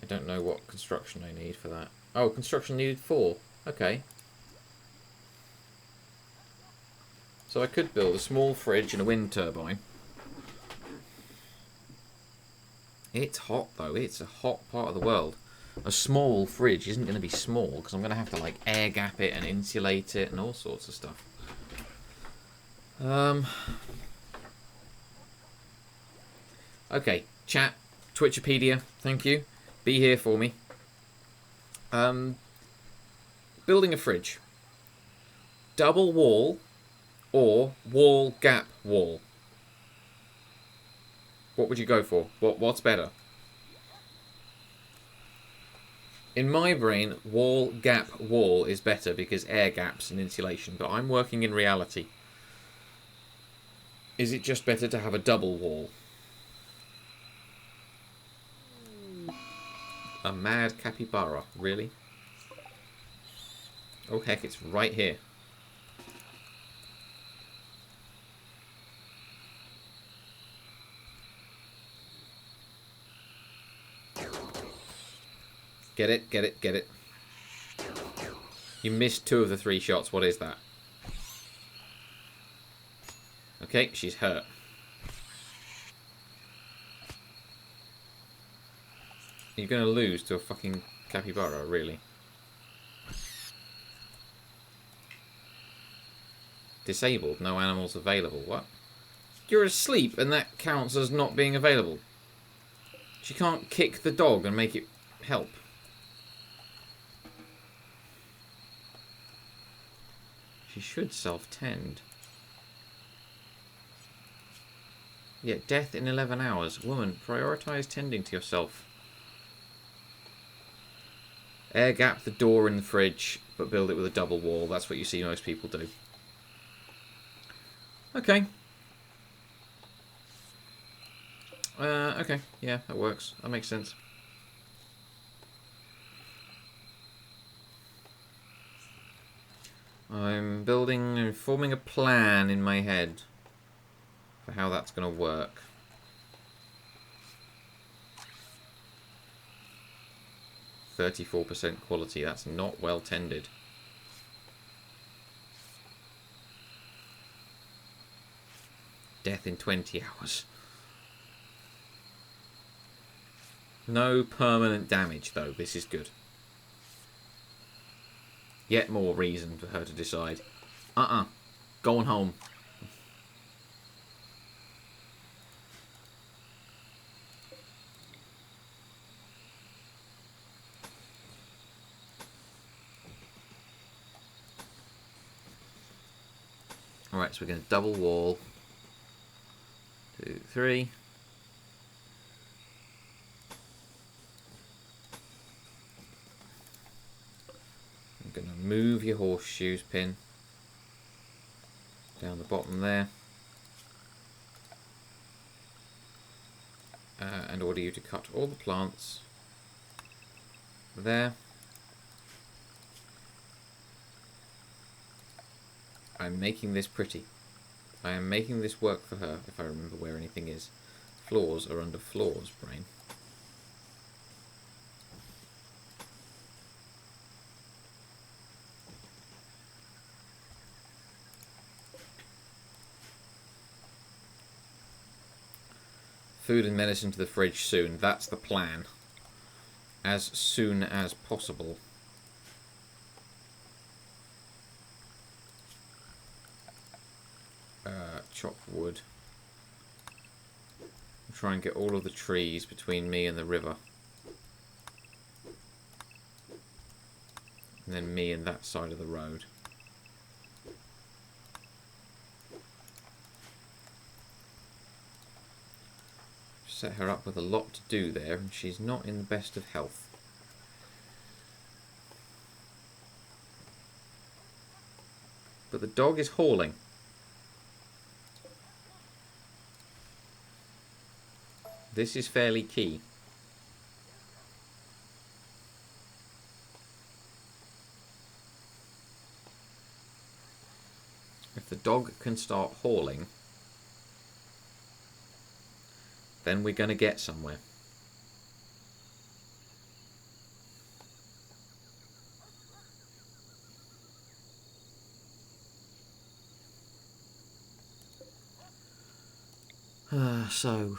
I don't know what construction I need for that. Oh, construction needed 4. Okay. So I could build a small fridge and a wind turbine. It's hot though. It's a hot part of the world. A small fridge isn't going to be small because I'm going to have to like air gap it and insulate it and all sorts of stuff. Okay, chat, Twitchipedia, thank you. Be here for me. Building a fridge. Double wall or wall, gap, wall? What would you go for? What's better? In my brain, wall, gap, wall is better because air gaps and insulation, but I'm working in reality. Is it just better to have a double wall? A mad capybara, really? Oh heck, it's right here. Get it, get it, get it. You missed 2 of the 3 shots. What is that? Okay, she's hurt. You're going to lose to a fucking capybara, really? Disabled. No animals available. What? You're asleep and that counts as not being available. She can't kick the dog and make it help. She should self-tend. Yet death in 11 hours. Woman, prioritise tending to yourself. Air gap the door in the fridge, but build it with a double wall. That's what you see most people do. Okay. Okay. Yeah, that works. That makes sense. I'm building and forming a plan in my head for how that's going to work. %34% quality. That's not well tended. Death in 20 hours. No permanent damage, though. This is good. Yet more reason for her to decide. Going home. Alright, so we're going to double wall. 2, 3. I'm going to move your horseshoes pin down the bottom there. And order you to cut all the plants there. I'm making this pretty. I am making this work for her, if I remember where anything is. Floors are under floors, brain. Food and medicine to the fridge soon. That's the plan. As soon as possible. Chop wood. Try and get all of the trees between me and the river. And then me and that side of the road. Set her up with a lot to do there, and she's not in the best of health. But the dog is hauling. This is fairly key. If the dog can start hauling, then we're going to get somewhere. So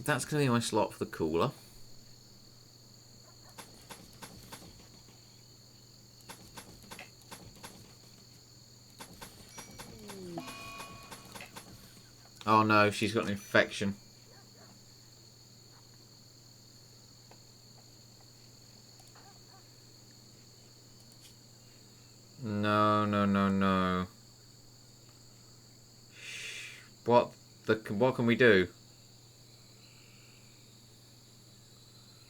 that's going to be my slot for the cooler. Oh no, she's got an infection. No, no, no, no. What can we do?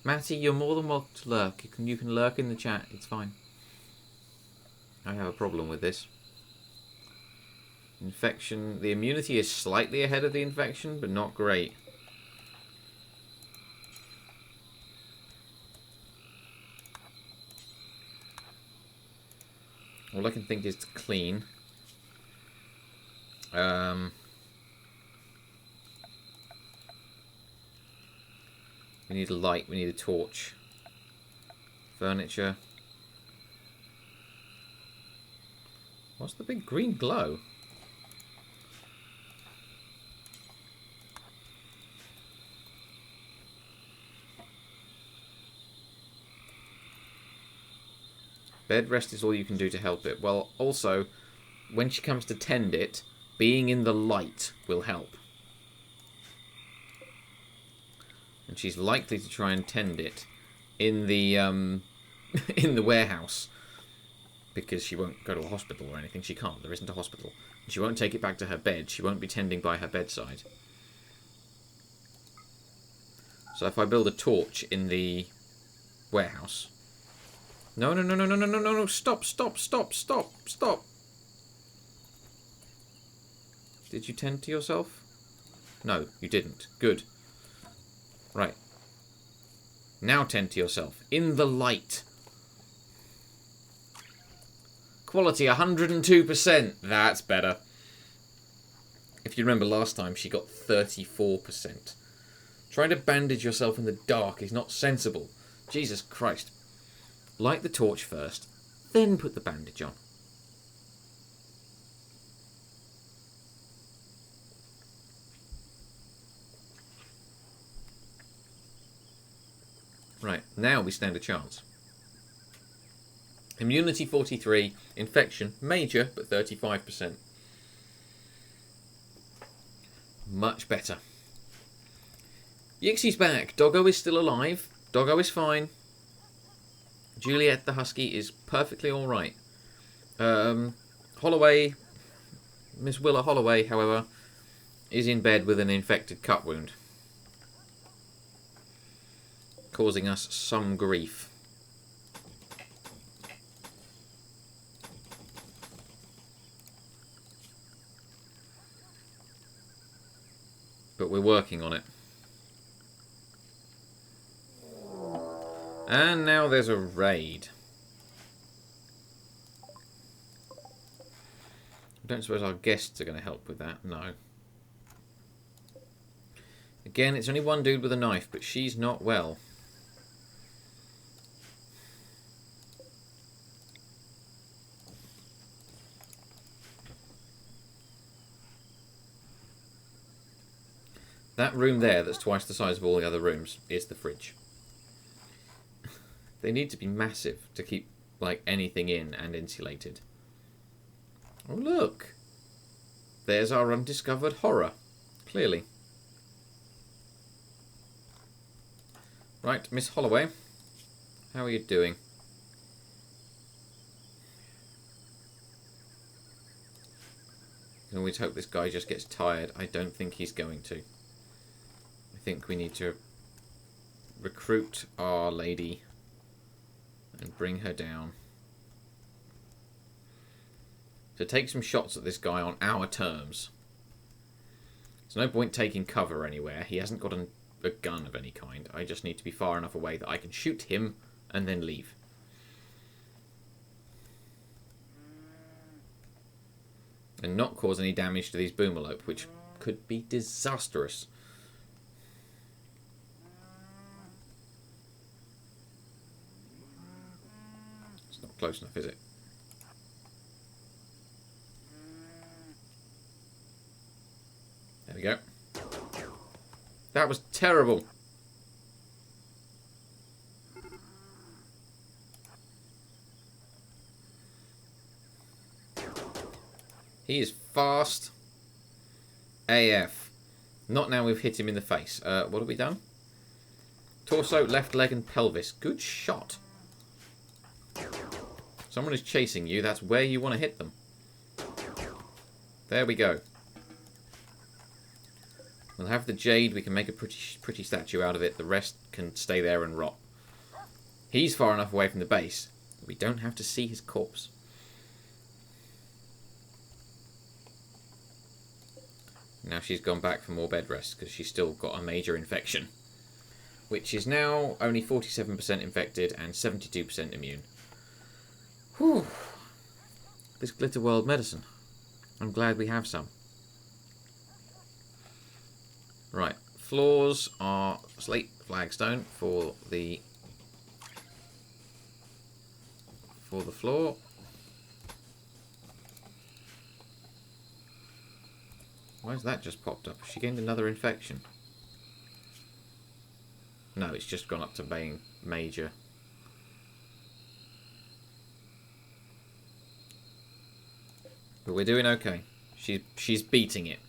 Matty, you're more than welcome to lurk. You can lurk in the chat. It's fine. I have a problem with this. Infection. The immunity is slightly ahead of the infection, but not great. All I can think is to clean. We need a light. We need a torch. Furniture. What's the big green glow? Bed rest is all you can do to help it. Well, also, when she comes to tend it, being in the light will help. And she's likely to try and tend it in the in the warehouse, because she won't go to a hospital or anything. She can't. There isn't a hospital. And she won't take it back to her bed. She won't be tending by her bedside. So if I build a torch in the warehouse... No, no, no, no, no, no, no, no, no. Stop, stop, stop, stop, stop. Did you tend to yourself? No, you didn't. Good. Right. Now tend to yourself. In the light. Quality 102%. That's better. If you remember last time, she got 34%. Trying to bandage yourself in the dark is not sensible. Jesus Christ. Light the torch first, then put the bandage on. Right, now we stand a chance. Immunity 43, infection major, but 35%. Much better. Yixie's back. Doggo is still alive. Doggo is fine. Juliet the Husky is perfectly alright. Holloway, Miss Willa Holloway, however, is in bed with an infected cut wound, causing us some grief. But we're working on it. And now there's a raid. I don't suppose our guests are going to help with that. No. Again, it's only one dude with a knife, but she's not well. That room there, that's twice the size of all the other rooms, is the fridge. They need to be massive to keep, like, anything in and insulated. Oh, look. There's our undiscovered horror. Clearly. Right, Miss Holloway. How are you doing? Can we hope this guy just gets tired? I don't think he's going to. I think we need to recruit our lady and bring her down. So take some shots at this guy on our terms. There's no point taking cover anywhere. He hasn't got a gun of any kind. I just need to be far enough away that I can shoot him and then leave. And not cause any damage to these boomalope, which could be disastrous. It's not close enough, is it? There we go. That was terrible. He is fast AF. Not now we've hit him in the face. What have we done? Torso, left leg and pelvis. Good shot. Someone is chasing you. That's where you want to hit them. There we go. We'll have the jade. We can make a pretty statue out of it. The rest can stay there and rot. He's far enough away from the base that we don't have to see his corpse. Now she's gone back for more bed rest because she's still got a major infection, which is now only 47% infected and 72% immune. Whew. This glitterworld medicine. I'm glad we have some. Right, floors are slate flagstone for the floor. Why has that just popped up? She gained another infection. No, it's just gone up to being major. But we're doing okay. She's beating it.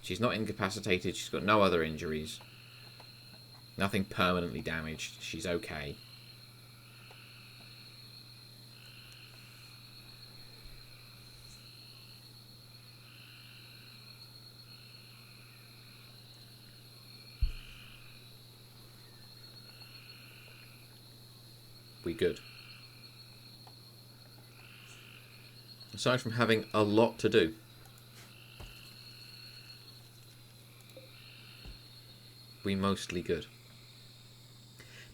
She's not incapacitated. She's got no other injuries. Nothing permanently damaged. She's okay. We good. Aside from having a lot to do. We mostly good.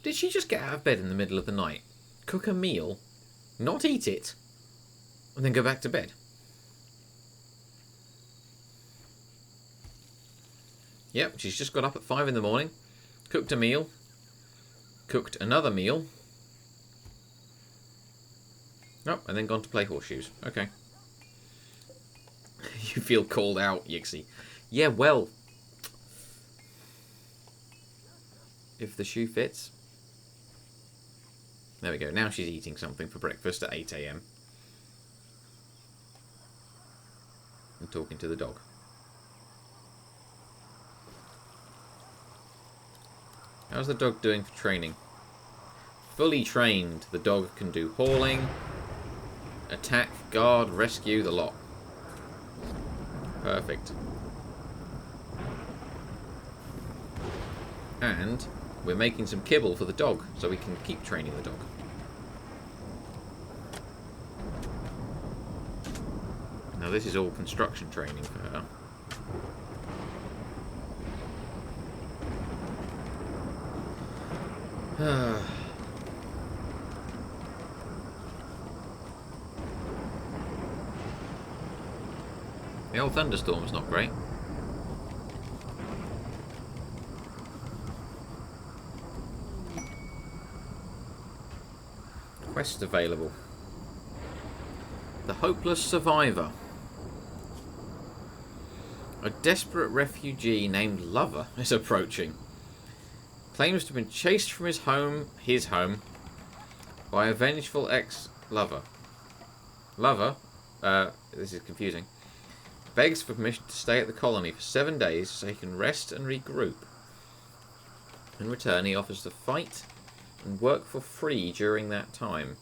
Did she just get out of bed in the middle of the night, cook a meal, not eat it, and then go back to bed? Yep, she's just got up at 5 in the morning, cooked a meal, cooked another meal, oh, and then gone to play horseshoes. Okay. You feel called out, Yixie. Yeah, well, if the shoe fits. There we go. Now she's eating something for breakfast at 8 AM. And talking to the dog. How's the dog doing for training? Fully trained. The dog can do hauling, attack, guard, rescue, the lot. Perfect. And we're making some kibble for the dog, so we can keep training the dog. Now this is all construction training for her. The old thunderstorm's not great. Quest available. The Hopeless Survivor. A desperate refugee named Lover is approaching. Claims to have been chased from his home, by a vengeful ex-lover. Lover, this is confusing, begs for permission to stay at the colony for 7 days so he can rest and regroup. In return, he offers to fight and work for free during that time.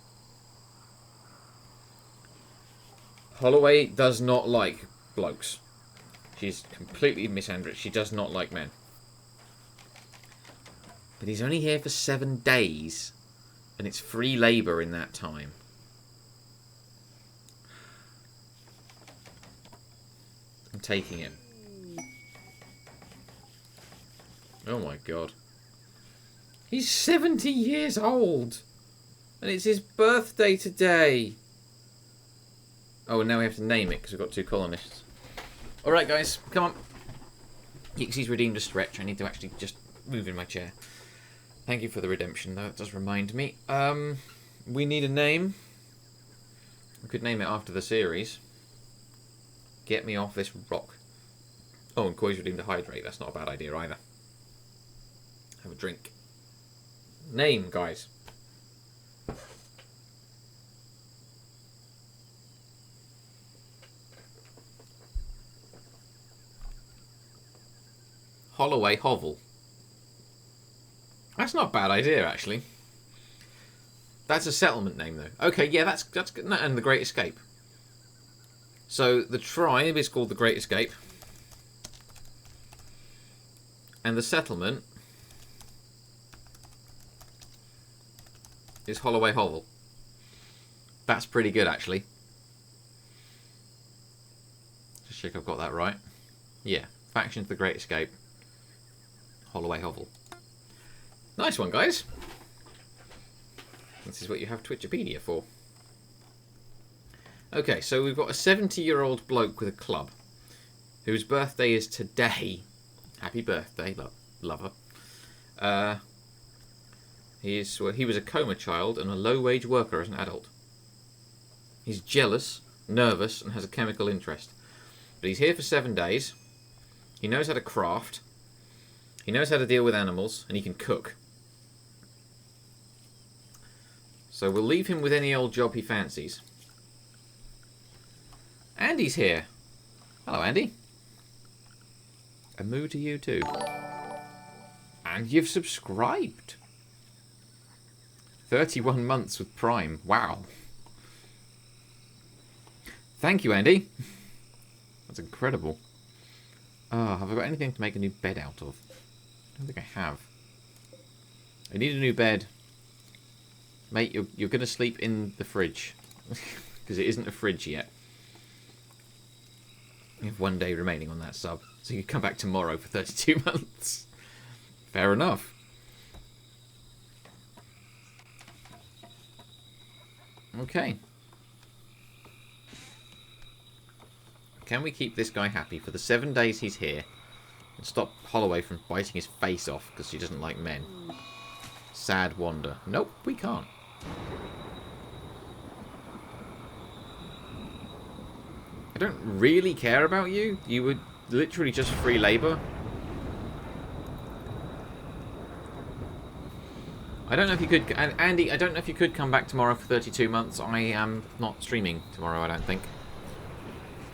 Holloway does not like blokes. She's completely misandrous. She does not like men. But he's only here for 7 days, and it's free labour in that time. I'm taking it. Oh my god. He's 70 years old! And it's his birthday today! Oh, and now we have to name it because we've got 2 colonists. Alright guys, come on. Yixie's redeemed a stretch. I need to actually just move in my chair. Thank you for the redemption, though. It does remind me. We need a name. We could name it after the series. Get me off this rock. Oh, and Koi's redeemed a hydrate. That's not a bad idea either. Have a drink. Name, guys. Holloway Hovel. That's not a bad idea, actually. That's a settlement name, though. Okay, yeah, that's good. And The Great Escape. So the tribe is called the Great Escape. And the settlement is Holloway Hovel. That's pretty good, actually. Just check I've got that right. Yeah, Factions the Great Escape. Holloway Hovel. Nice one, guys. This is what you have Twitchipedia for. Okay, so we've got a 70-year-old bloke with a club whose birthday is today. Happy birthday, lover. He was a coma child and a low-wage worker as an adult. He's jealous, nervous, and has a chemical interest. But he's here for 7 days. He knows how to craft. He knows how to deal with animals, and he can cook. So we'll leave him with any old job he fancies. Andy's here. Hello, Andy. A moo to you too. And you've subscribed. 31 months with Prime. Wow. Thank you, Andy. That's incredible. Oh, have I got anything to make a new bed out of? I don't think I have. I need a new bed. Mate, you're going to sleep in the fridge. Because it isn't a fridge yet. You have 1 day remaining on that sub. So you can come back tomorrow for 32 months. Fair enough. Okay. Can we keep this guy happy for the 7 days he's here? And stop Holloway from biting his face off because she doesn't like men. Sad wander. Nope, we can't. I don't really care about you. You were literally just free labour. I don't know if you could... Andy, I don't know if you could come back tomorrow for 32 months. I am not streaming tomorrow, I don't think.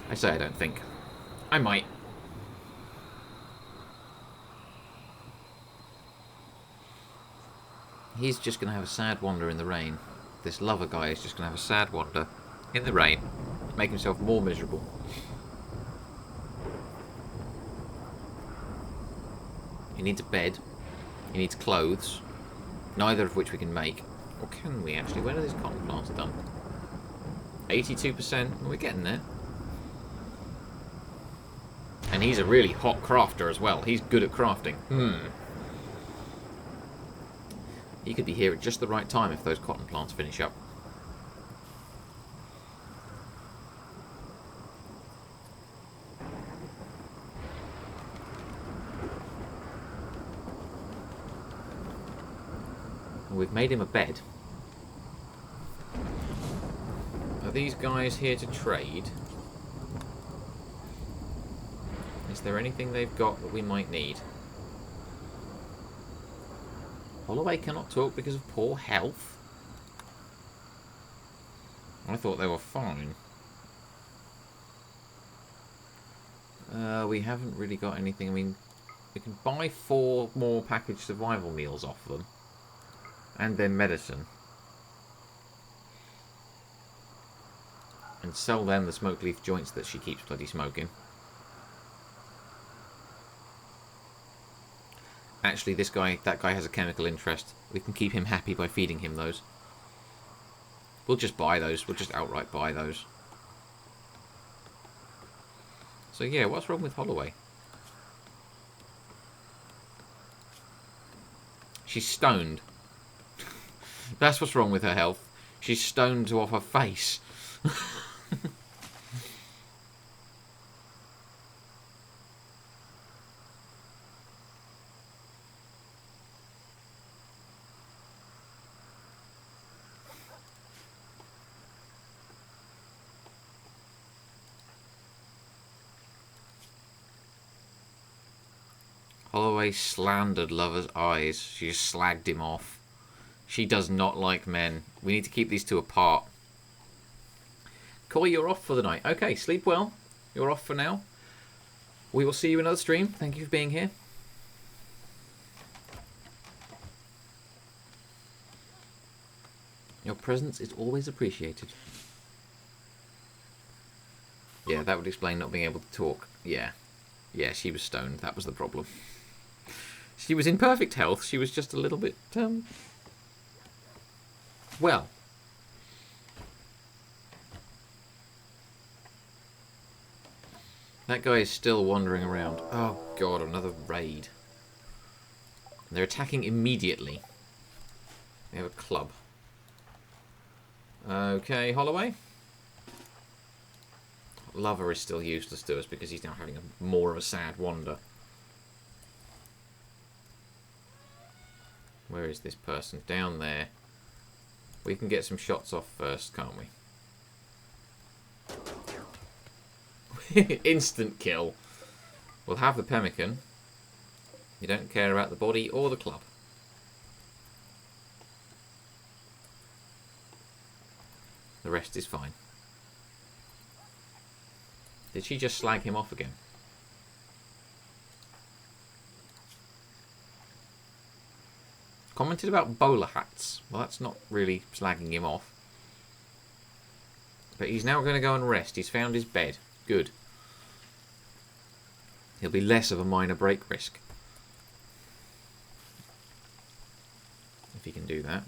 I say I don't think. I might. He's just going to have a sad wander in the rain. This lover guy is just going to have a sad wander in the rain. Make himself more miserable. He needs a bed. He needs clothes. Neither of which we can make. Or can we actually? When are these cotton plants done? 82%. Well, we're getting there. And he's a really hot crafter as well. He's good at crafting. He could be here at just the right time if those cotton plants finish up. We've made him a bed. Are these guys here to trade? Is there anything they've got that we might need? Holloway cannot talk because of poor health. I thought they were fine. We haven't really got anything. I mean, we can buy 4 more packaged survival meals off them. And their medicine. And sell them the smoke leaf joints that she keeps bloody smoking. Actually, that guy has a chemical interest. We can keep him happy by feeding him those. We'll just buy those. We'll just outright buy those. So yeah, what's wrong with Holloway? She's stoned. That's what's wrong with her health. She's stoned off her face. Holloway slandered Lover's eyes. She just slagged him off. She does not like men. We need to keep these two apart. Coy, you're off for the night. Okay, sleep well. You're off for now. We will see you in another stream. Thank you for being here. Your presence is always appreciated. Yeah, that would explain not being able to talk. Yeah. Yeah, she was stoned. That was the problem. She was in perfect health. She was just a little bit, well. That guy is still wandering around. Oh, God, another raid. They're attacking immediately. They have a club. Okay, Holloway. Lover is still useless to us because he's now having more of a sad wander. Where is this person? Down there. We can get some shots off first, can't we? Instant kill. We'll have the pemmican. You don't care about the body or the club. The rest is fine. Did she just slag him off again? Commented about bowler hats. Well, that's not really slagging him off. But he's now going to go and rest. He's found his bed. Good. He'll be less of a minor break risk. If he can do that.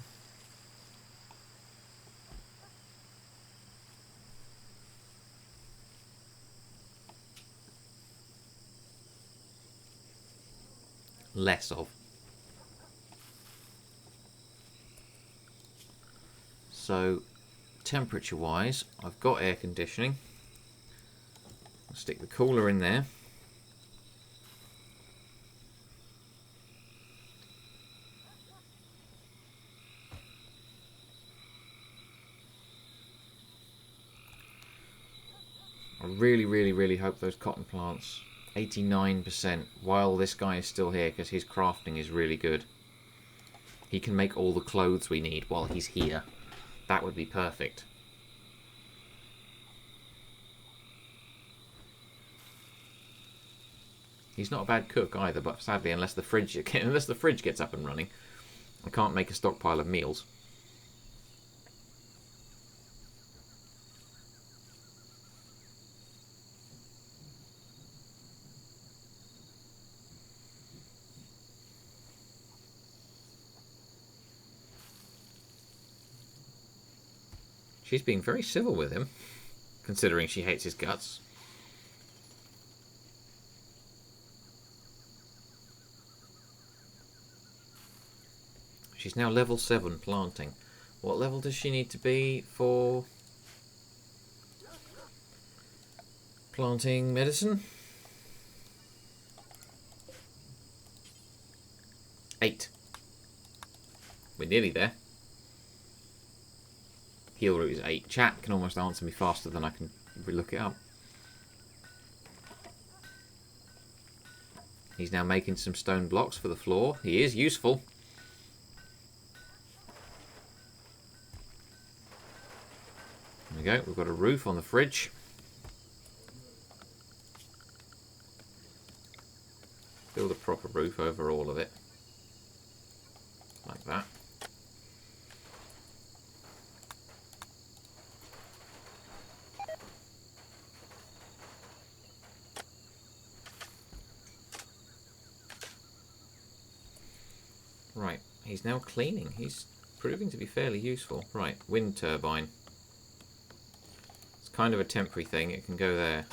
Less of. So, temperature-wise, I've got air conditioning. I'll stick the cooler in there. I really, really, really hope those cotton plants... 89% while this guy is still here, because his crafting is really good. He can make all the clothes we need while he's here. That would be perfect. He's not a bad cook either, but sadly, unless the fridge gets up and running, I can't make a stockpile of meals. She's being very civil with him, considering she hates his guts. She's now level 7 planting. What level does she need to be for planting medicine? 8. We're nearly there. Heal root is 8. Chat can almost answer me faster than I can look it up. He's now making some stone blocks for the floor. He is useful. There we go. We've got a roof on the fridge. Build a proper roof over all of it. Like that. Right, he's now cleaning. He's proving to be fairly useful. Right, wind turbine. It's kind of a temporary thing. It can go there.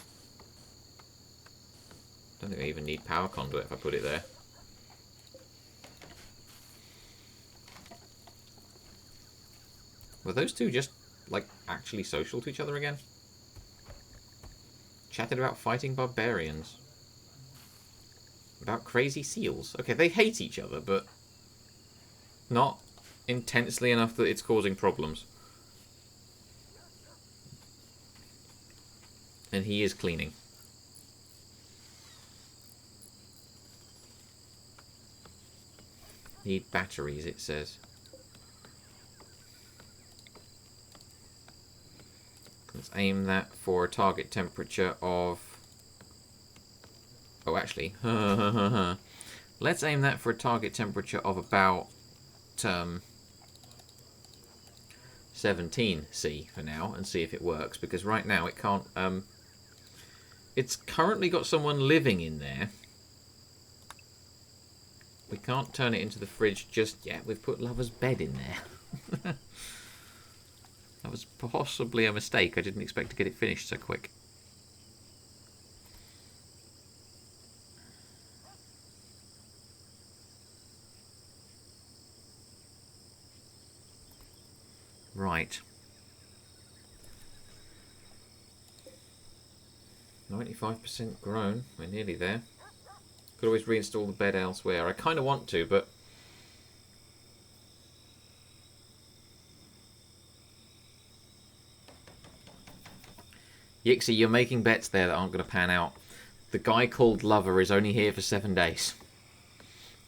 Don't think I even need power conduit if I put it there. Were those two just, like, actually social to each other again? Chatted about fighting barbarians. About crazy seals. Okay, they hate each other, but not intensely enough that it's causing problems. And he is cleaning. Need batteries, it says. Let's aim that for a target temperature of... Oh, actually. Let's aim that for a target temperature of about 17 C for now and see if it works, because right now it can't It's currently got someone living in there. We can't turn it into the fridge just yet. We've put Lover's bed in there. That was possibly a mistake. I didn't expect to get it finished so quick. Right. 95% grown. We're nearly there. Could always reinstall the bed elsewhere. I kind of want to, but... Yixie, you're making bets there that aren't going to pan out. The guy called Lover is only here for 7 days.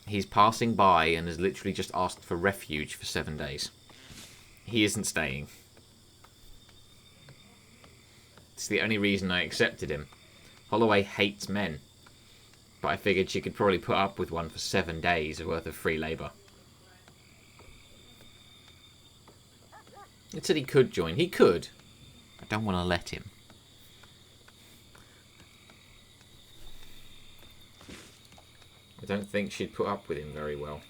He's passing by and has literally just asked for refuge for 7 days. He isn't staying. It's the only reason I accepted him. Holloway hates men. But I figured she could probably put up with one for 7 days worth of free labour. It said he could join. He could. I don't want to let him. I don't think she'd put up with him very well.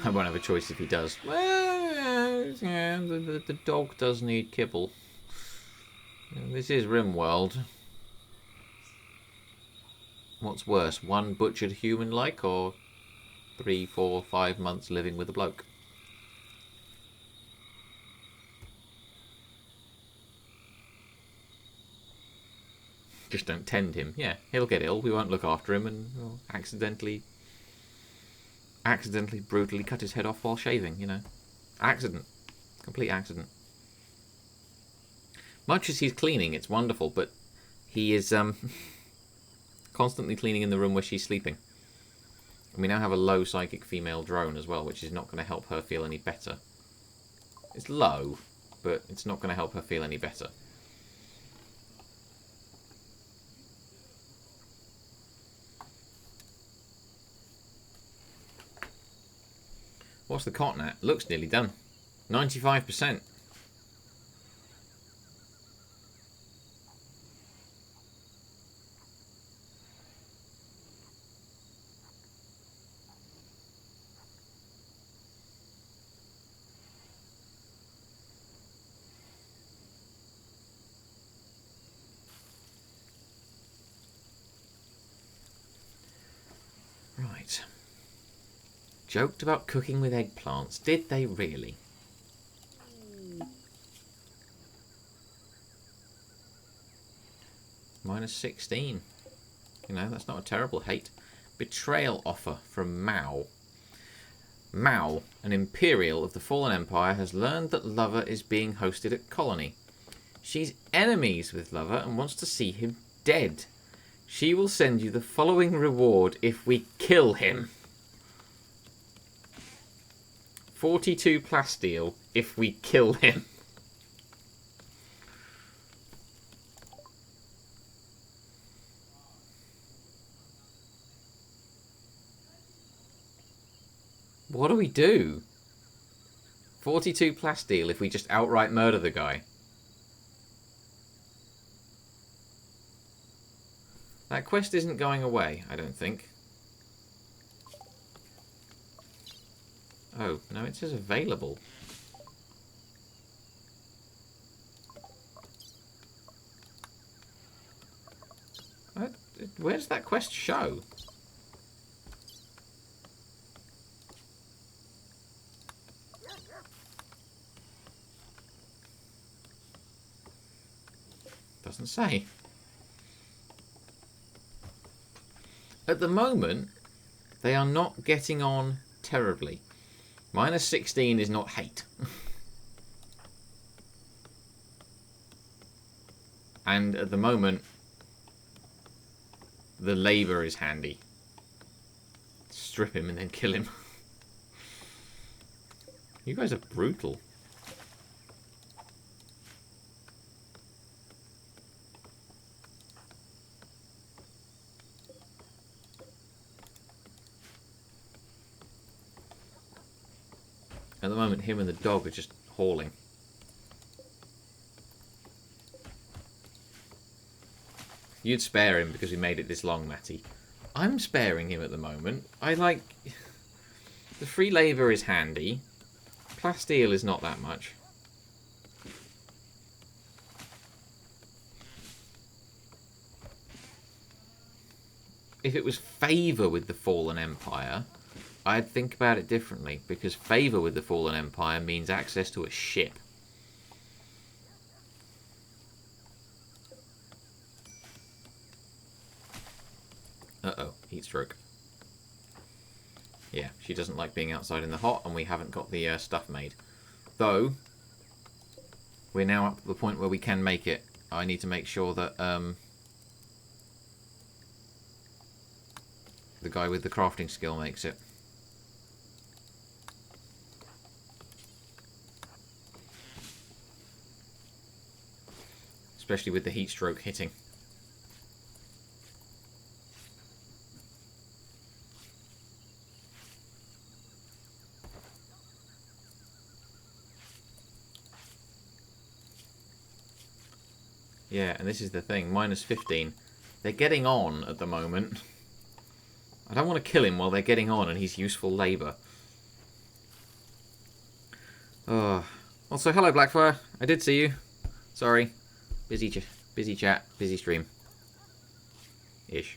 I won't have a choice if he does. Well, yeah, the dog does need kibble. This is RimWorld. What's worse, one butchered human-like, or 3, 4, 5 months living with a bloke? Just don't tend him. Yeah, he'll get ill. We won't look after him, and we'll accidentally brutally cut his head off while shaving, you know. Accident. Complete accident. Much as he's cleaning, it's wonderful, but he is constantly cleaning in the room where she's sleeping. And we now have a low psychic female drone as well, which is not going to help her feel any better. It's low, but it's not going to help her feel any better. What's the cotton at? Looks nearly done. 95%. Right. Joked about cooking with eggplants. Did they really? -16. You know, that's not a terrible hate. Betrayal offer from Mao. Mao, an Imperial of the Fallen Empire, has learned that Lover is being hosted at Colony. She's enemies with Lover and wants to see him dead. She will send you the following reward if we kill him. 42 plasteel if we kill him. What do we do? 42 plasteel if we just outright murder the guy. That quest isn't going away, I don't think. Oh, no, it says available. Where does that quest show? Doesn't say. At the moment, they are not getting on terribly. -16 is not hate. And at the moment, the labour is handy. Strip him and then kill him. You guys are brutal. At the moment, him and the dog are just hauling. You'd spare him because we made it this long, Matty. I'm sparing him at the moment. I like... The free labour is handy. Plasteel is not that much. If it was favour with the Fallen Empire, I'd think about it differently, because favour with the Fallen Empire means access to a ship. Uh-oh, heat stroke. Yeah, she doesn't like being outside in the hot, and we haven't got the stuff made. Though, we're now up to the point where we can make it. I need to make sure that the guy with the crafting skill makes it. Especially with the heat stroke hitting. Yeah, and this is the thing. Minus 15. They're getting on at the moment. I don't want to kill him while they're getting on and he's useful labour. Oh. Also, hello Blackfire. I did see you. Sorry. Busy chat. Busy stream. Ish.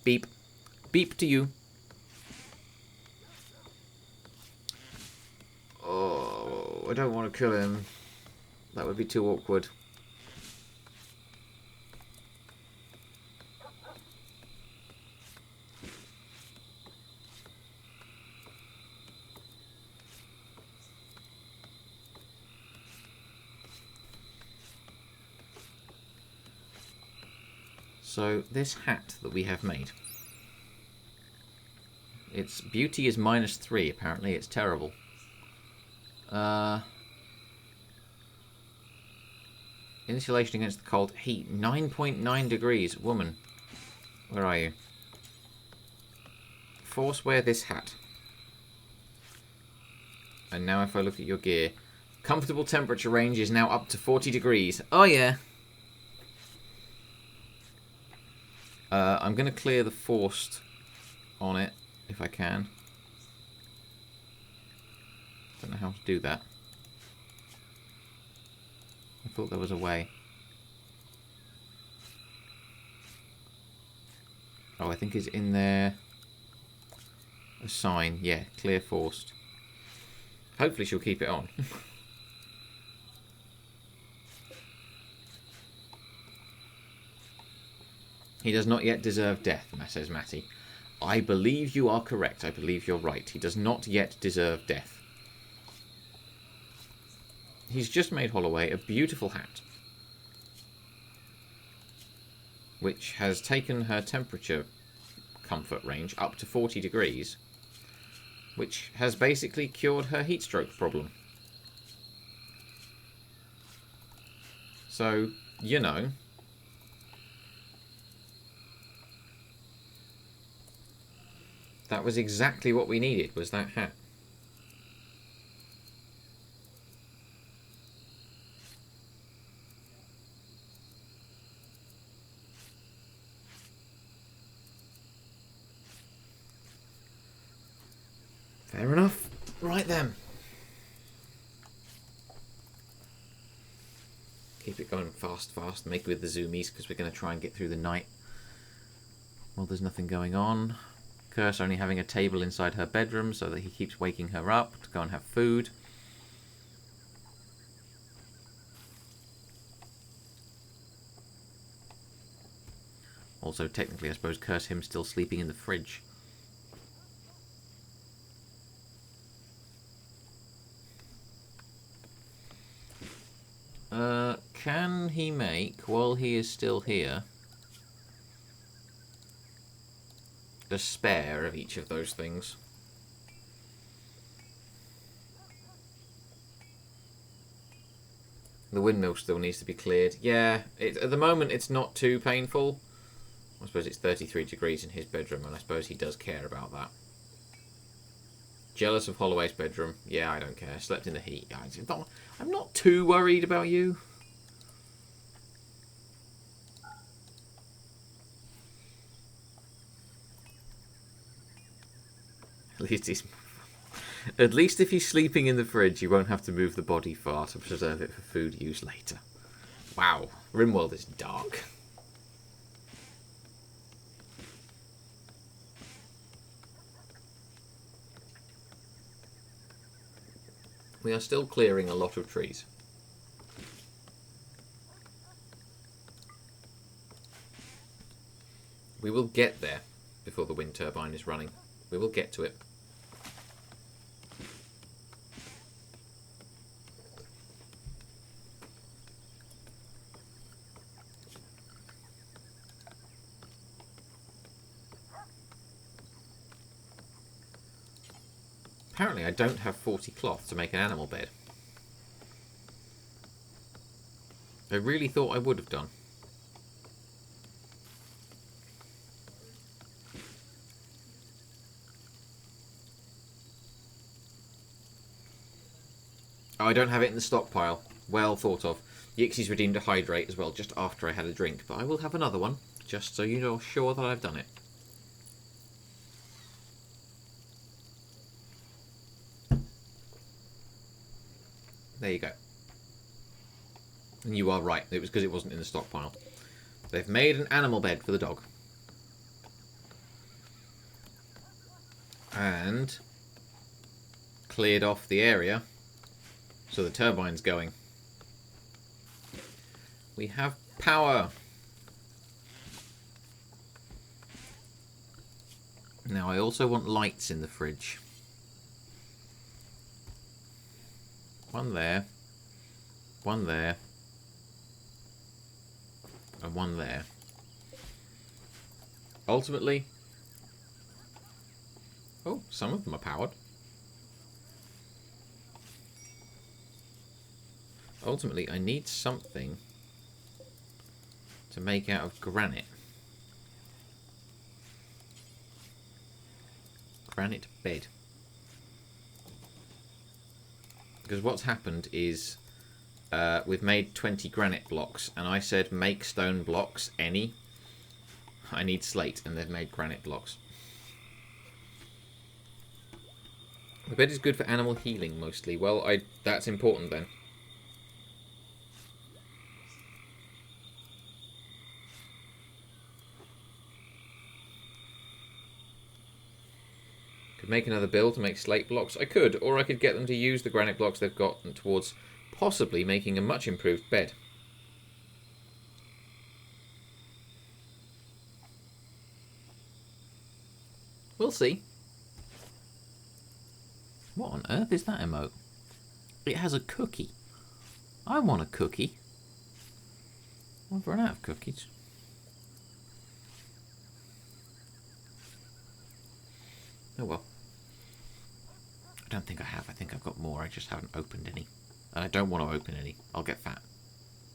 Beep. Beep to you. Oh, I don't want to kill him. That would be too awkward. So, this hat that we have made. Its beauty is minus 3, apparently. It's terrible. Insulation against the cold. Heat. 9.9 degrees. Woman. Where are you? Force wear this hat. And now if I look at your gear. Comfortable temperature range is now up to 40 degrees. Oh yeah. I'm going to clear the forced on it, if I can. Don't know how to do that. I thought there was a way. Oh, I think it's in there. A sign, yeah, clear forced. Hopefully she'll keep it on. He does not yet deserve death, says Matty. I believe you are correct. I believe you're right. He does not yet deserve death. He's just made Holloway a beautiful hat, which has taken her temperature comfort range up to 40 degrees, which has basically cured her heat stroke problem. So, you know... That was exactly what we needed, was that hat. Fair enough. Right then. Keep it going fast, make with the zoomies, because we're going to try and get through the night. Well, there's nothing going on. Curse only having a table inside her bedroom so that he keeps waking her up to go and have food. Also, technically, I suppose, curse him still sleeping in the fridge. Can he make, while he is still here, a spare of each of those things? The windmill still needs to be cleared. Yeah, at the moment it's not too painful. I suppose it's 33 degrees in his bedroom, and I suppose he does care about that. Jealous of Holloway's bedroom. Yeah, I don't care. Slept in the heat. I'm not too worried about you. At least if he's sleeping in the fridge, you won't have to move the body far to preserve it for food use later. Wow, RimWorld is dark. We are still clearing a lot of trees. We will get there before the wind turbine is running. We will get to it. Apparently I don't have 40 cloth to make an animal bed. I really thought I would have done. Oh, I don't have it in the stockpile. Well thought of. Yixie's redeemed a hydrate as well just after I had a drink, but I will have another one, just so you're sure that I've done it. There you go. And you are right. It was because it wasn't in the stockpile. They've made an animal bed for the dog. And cleared off the area so the turbine's going. We have power. Now I also want lights in the fridge. One there, and one there. Ultimately, oh, some of them are powered. Ultimately, I need something to make out of granite. Granite bed. Because what's happened is we've made 20 granite blocks, and I said make stone blocks, any. I need slate, and they've made granite blocks. The bed is good for animal healing, mostly. Well, that's important then. Could make another build to make slate blocks. I could, or I could get them to use the granite blocks they've got towards possibly making a much improved bed. We'll see. What on earth is that emote? It has a cookie. I want a cookie. I've run out of cookies. Oh well. I don't think I have. I think I've got more. I just haven't opened any. And I don't want to open any. I'll get fat.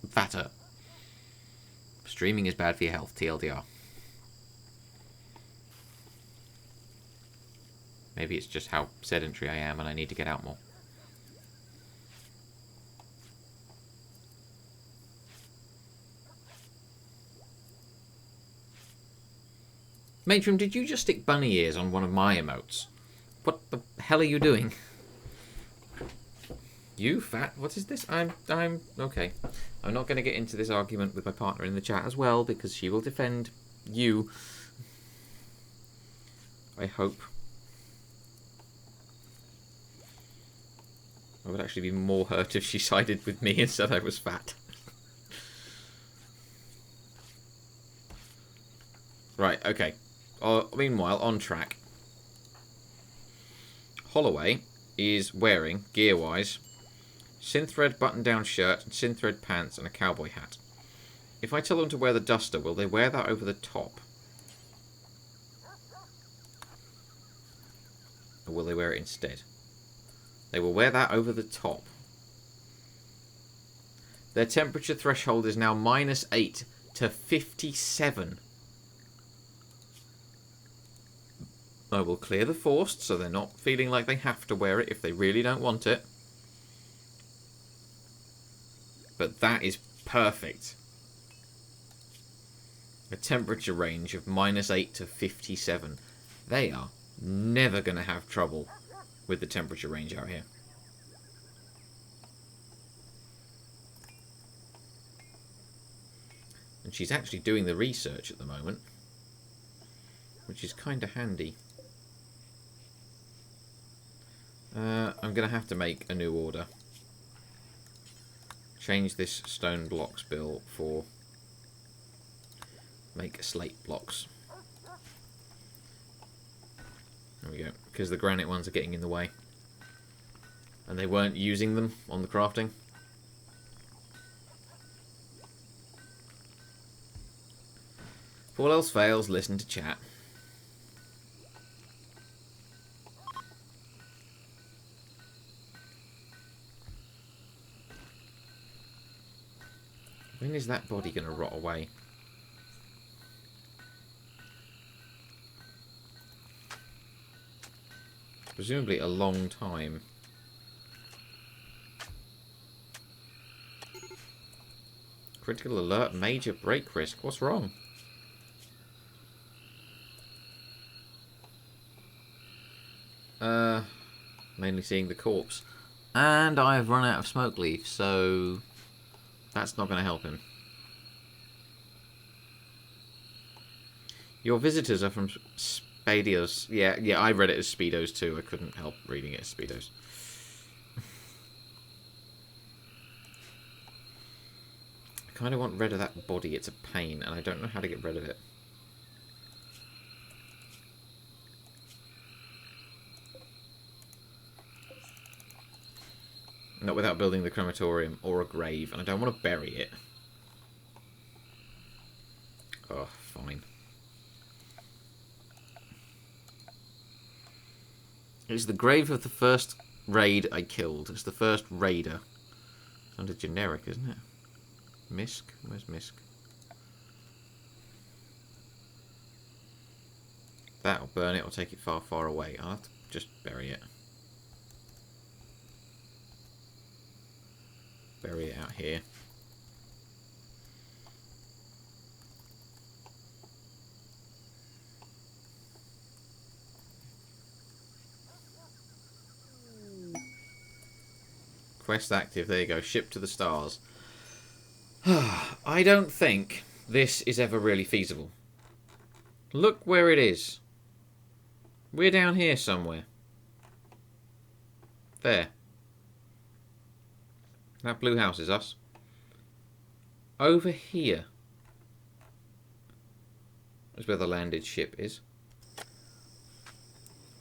Fatter. Streaming is bad for your health, TLDR. Maybe it's just how sedentary I am and I need to get out more. Matron, did you just stick bunny ears on one of my emotes? What the hell are you doing? You fat? What is this? I'm okay. I'm not going to get into this argument with my partner in the chat as well, because she will defend you. I hope. I would actually be more hurt if she sided with me and said I was fat. Right, okay. Meanwhile, on track. Holloway is wearing, gear-wise, synthread button-down shirt and synthread pants and a cowboy hat. If I tell them to wear the duster, will they wear that over the top? Or will they wear it instead? They will wear that over the top. Their temperature threshold is now -8 to 57. I will clear the forced so they're not feeling like they have to wear it if they really don't want it. But that is perfect. A temperature range of -8 to 57. They are never going to have trouble with the temperature range out here. And she's actually doing the research at the moment, which is kind of handy. I'm going to have to make a new order. Change this stone blocks bill for make slate blocks. There we go. Because the granite ones are getting in the way. And they weren't using them on the crafting. If all else fails, listen to chat. When is that body going to rot away? Presumably a long time. Critical alert, major break risk. What's wrong? Mainly seeing the corpse. And I've run out of smoke leaf, so that's not going to help him. Your visitors are from Spadios. Yeah, I read it as Speedos too. I couldn't help reading it as Speedos. I kind of want rid of that body. It's a pain, and I don't know how to get rid of it. Not without building the crematorium or a grave, and I don't want to bury it. Oh, fine. It's the grave of the first raid I killed. It's the first raider. Sounded generic, isn't it? Misk? Where's Misk? That'll burn it or take it far, far away. I'll have to just bury it. Bury it out here. Quest active. There you go. Ship to the stars. I don't think this is ever really feasible. Look where it is. We're down here somewhere. There. That blue house is us. Over here is where the landed ship is.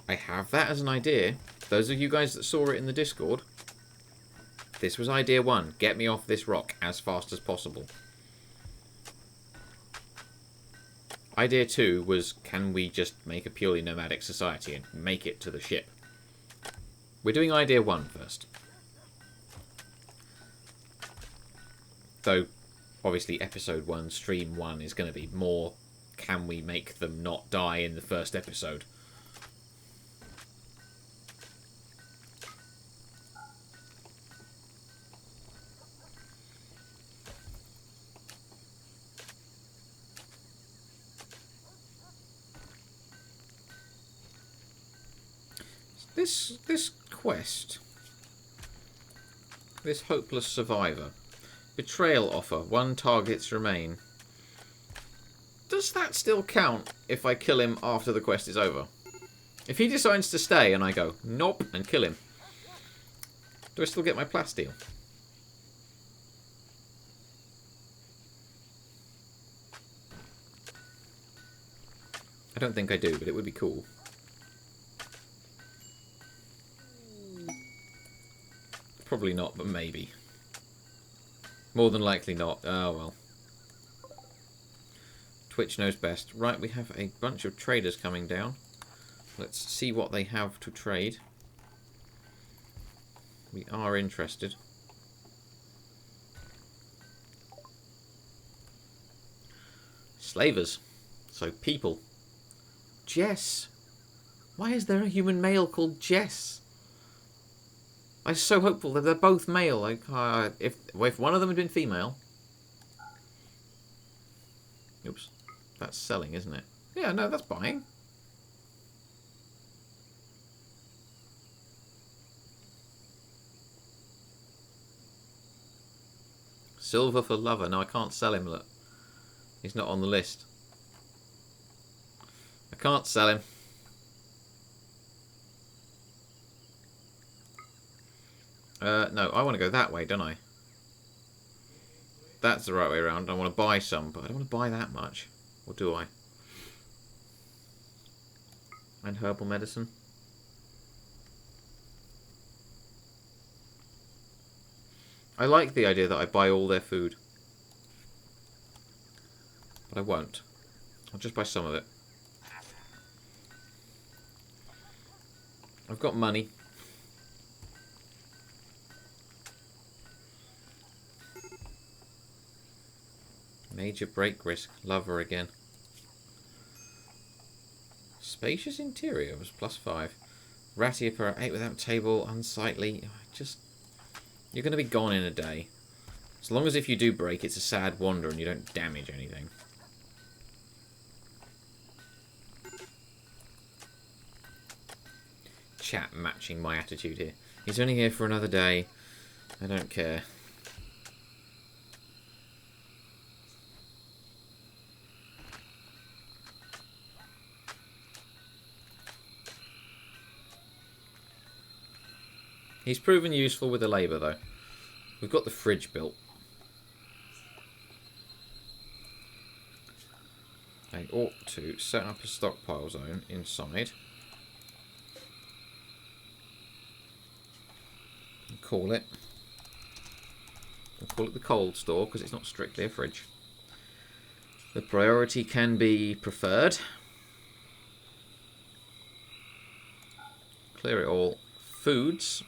I have that as an idea. Those of you guys that saw it in the Discord, this was idea 1. Get me off this rock as fast as possible. Idea 2 was, can we just make a purely nomadic society and make it to the ship? We're doing idea 1 first. Though, obviously, episode 1, stream 1 is going to be more, can we make them not die in the first episode? This quest, this hopeless survivor, betrayal offer, 1 targets remain. Does that still count if I kill him after the quest is over? If he decides to stay and I go, nope, and kill him, do I still get my plasteel? I don't think I do, but it would be cool. Probably not, but maybe. More than likely not. Oh, well. Twitch knows best. Right, we have a bunch of traders coming down. Let's see what they have to trade. We are interested. Slavers. So, people. Jess. Why is there a human male called Jess? I'm so hopeful that they're both male. Like, if one of them had been female... Oops. That's selling, isn't it? Yeah, no, that's buying. Silver for lover. No, I can't sell him, look. He's not on the list. I can't sell him. No, I want to go that way, don't I? That's the right way around. I want to buy some, but I don't want to buy that much. Or do I? And herbal medicine. I like the idea that I buy all their food. But I won't. I'll just buy some of it. I've got money. Major break risk. Lover again. Spacious interior was +5. Ratty per 8 without table. Unsightly. Just... You're going to be gone in a day. As long as if you do break, it's a sad wander and you don't damage anything. Chat matching my attitude here. He's only here for another day. I don't care. He's proven useful with the labour, though. We've got the fridge built. I ought to set up a stockpile zone inside. And call it. We'll call it the cold store, because it's not strictly a fridge. The priority can be preferred. Clear it all. Foods.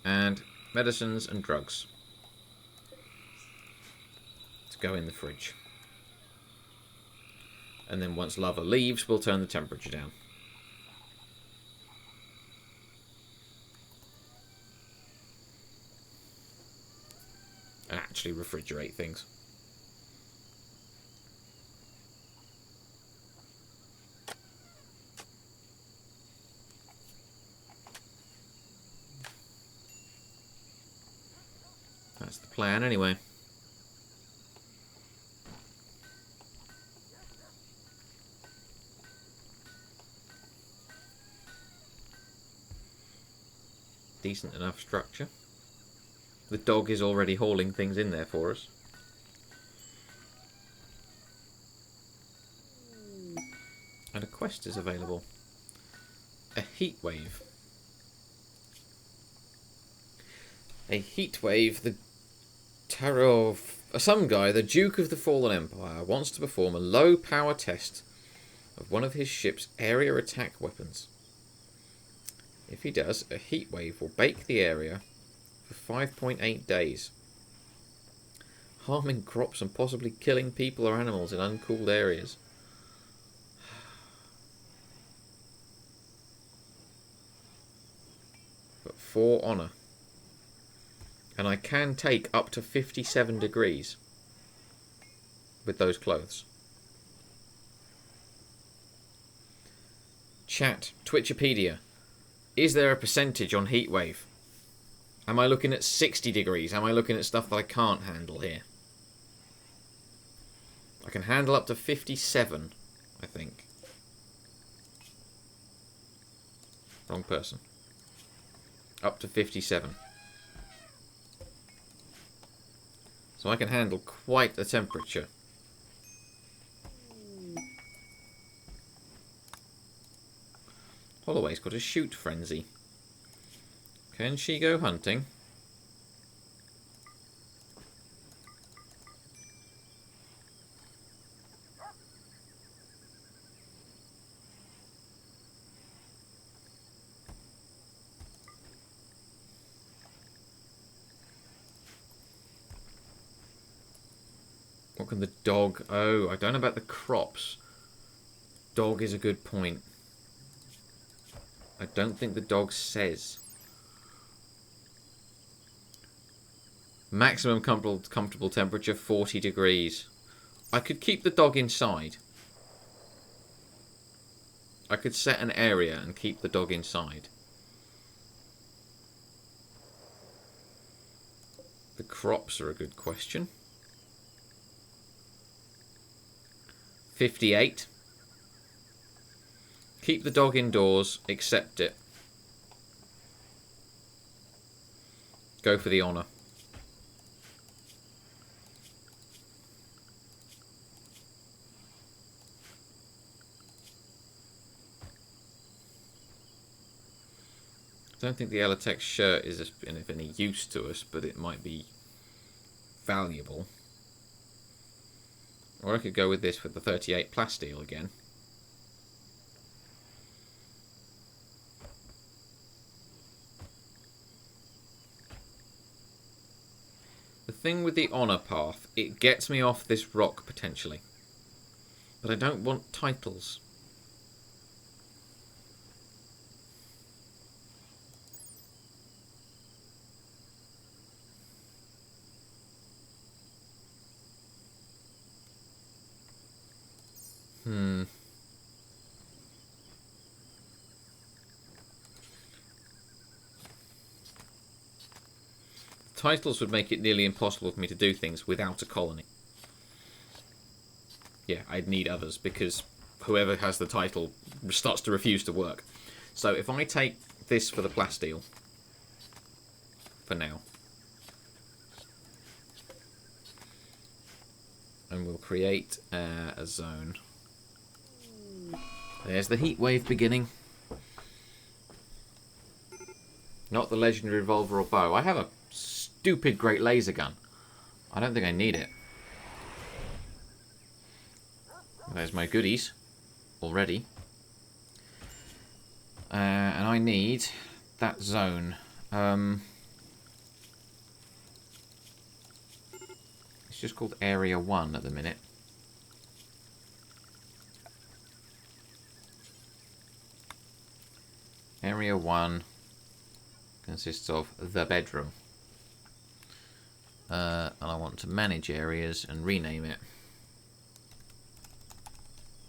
And medicines and drugs to go in the fridge. And then once lava leaves, we'll turn the temperature down. And actually refrigerate things. That's the plan, anyway. Decent enough structure. The dog is already hauling things in there for us. And a quest is available. A heat wave. A heat wave. The Tarot of some guy, the Duke of the Fallen Empire, wants to perform a low power test of one of his ship's area attack weapons. If he does, a heat wave will bake the area for 5.8 days, harming crops and possibly killing people or animals in uncooled areas. But for honour. And I can take up to 57 degrees with those clothes. Chat, Twitchipedia. Is there a percentage on heatwave? Am I looking at 60 degrees? Am I looking at stuff that I can't handle here? I can handle up to 57, I think. Wrong person. Up to 57. So I can handle quite the temperature. Holloway's got a shoot frenzy. Can she go hunting? What can the dog... Oh, I don't know about the crops. Dog is a good point. I don't think the dog says. Maximum comfortable temperature, 40 degrees. I could keep the dog inside. I could set an area and keep the dog inside. The crops are a good question. 58. Keep the dog indoors, accept it. Go for the honour. I don't think the Elatex shirt is of any use to us, but it might be valuable. Or I could go with this with the 38 plasteel again. The thing with the honour path, it gets me off this rock potentially. But I don't want titles. Titles would make it nearly impossible for me to do things without a colony. Yeah, I'd need others because whoever has the title starts to refuse to work. So if I take this for the plasteel, for now, and we'll create a zone. There's the heat wave beginning. Not the legendary revolver or bow. I have a stupid great laser gun. I don't think I need it. There's my goodies already. And I need that zone. It's just called Area 1 at the minute. Area 1 consists of the bedroom. And I want to manage areas and rename it.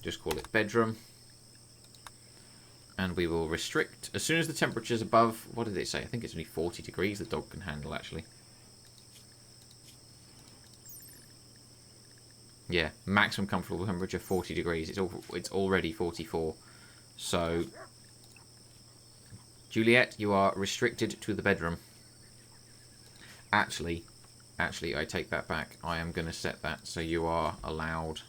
Just call it bedroom. And we will restrict, as soon as the temperature is above, what did it say? I think it's only 40 degrees the dog can handle, actually. Yeah, maximum comfortable temperature, 40 degrees. It's already 44. So, Juliet, you are restricted to the bedroom. Actually, I take that back. I am going to set that so you are allowed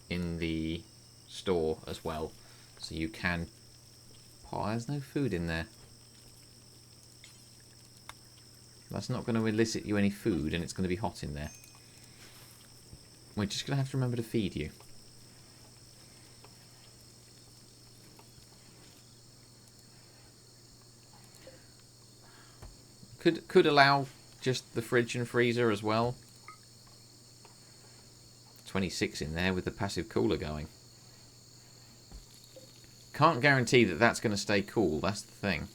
in the store as well. So you can... Oh, there's no food in there. That's not going to elicit you any food, and it's going to be hot in there. We're just going to have to remember to feed you. Could allow just the fridge and freezer as well. 26 in there with the passive cooler going. Can't guarantee that that's going to stay cool. That's the thing.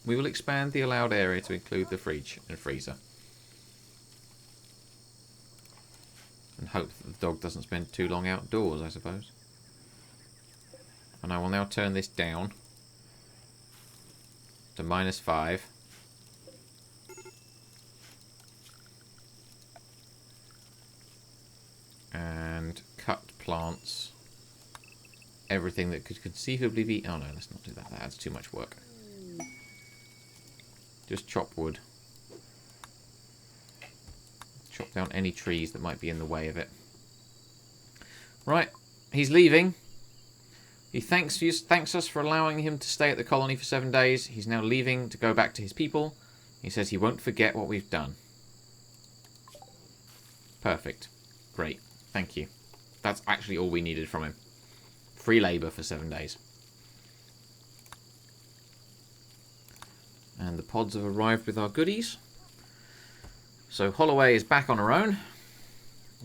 We will expand the allowed area to include the fridge and freezer. And hope that the dog doesn't spend too long outdoors, I suppose. And I will now turn this down to -5. And cut plants. Everything that could conceivably be... Oh no, let's not do that. That adds too much work. Just chop wood. Chop down any trees that might be in the way of it. Right, he's leaving. He thanks us for allowing him to stay at the colony for 7 days. He's now leaving to go back to his people. He says he won't forget what we've done. Perfect. Great. Thank you. That's actually all we needed from him. Free labour for 7 days. And the pods have arrived with our goodies. So Holloway is back on her own.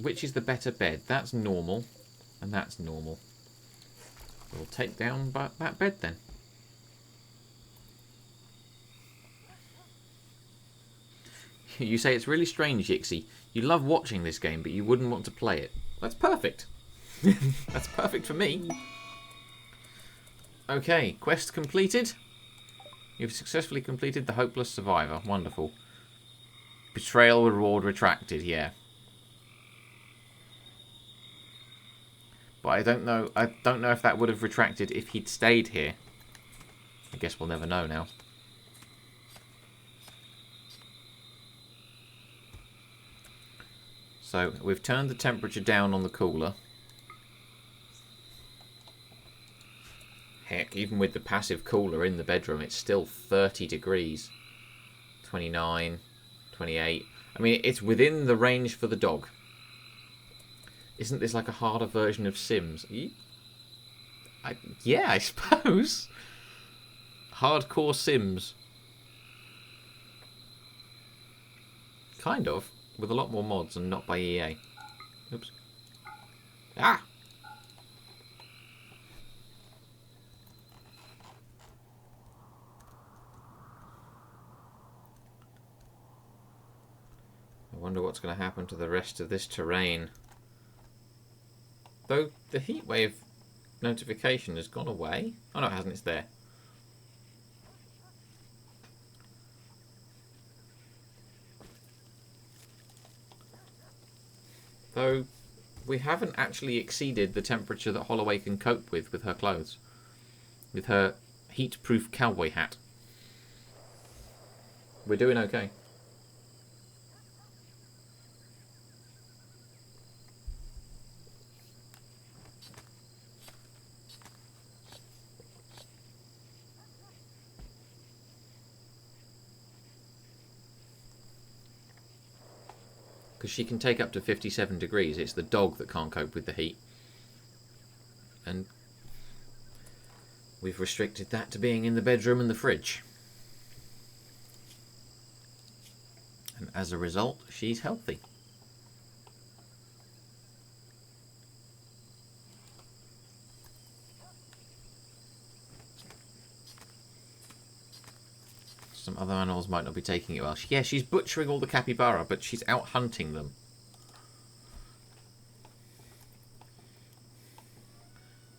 Which is the better bed? That's normal, and that's normal. We'll take down that bed then. You say it's really strange, Yixie. You love watching this game, but you wouldn't want to play it. That's perfect. That's perfect for me. Okay, quest completed. You've successfully completed the Hopeless Survivor. Wonderful. Betrayal reward retracted, yeah. But I don't know if that would have retracted if he'd stayed here. I guess we'll never know now. So we've turned the temperature down on the cooler. Heck, even with the passive cooler in the bedroom, it's still 30 degrees. 29, 28. I mean, it's within the range for the dog. Isn't this like a harder version of Sims? Yeah, I suppose. Hardcore Sims. Kind of. With a lot more mods and not by EA. Oops. Ah! I wonder what's going to happen to the rest of this terrain. Though the heatwave notification has gone away. Oh no, it hasn't, it's there. Though we haven't actually exceeded the temperature that Holloway can cope with her clothes. With her heat-proof cowboy hat. We're doing okay. Because she can take up to 57 degrees. It's the dog that can't cope with the heat. And we've restricted that to being in the bedroom and the fridge. And as a result, she's healthy. Some other animals might not be taking it well. Yeah, she's butchering all the capybara, but she's out hunting them.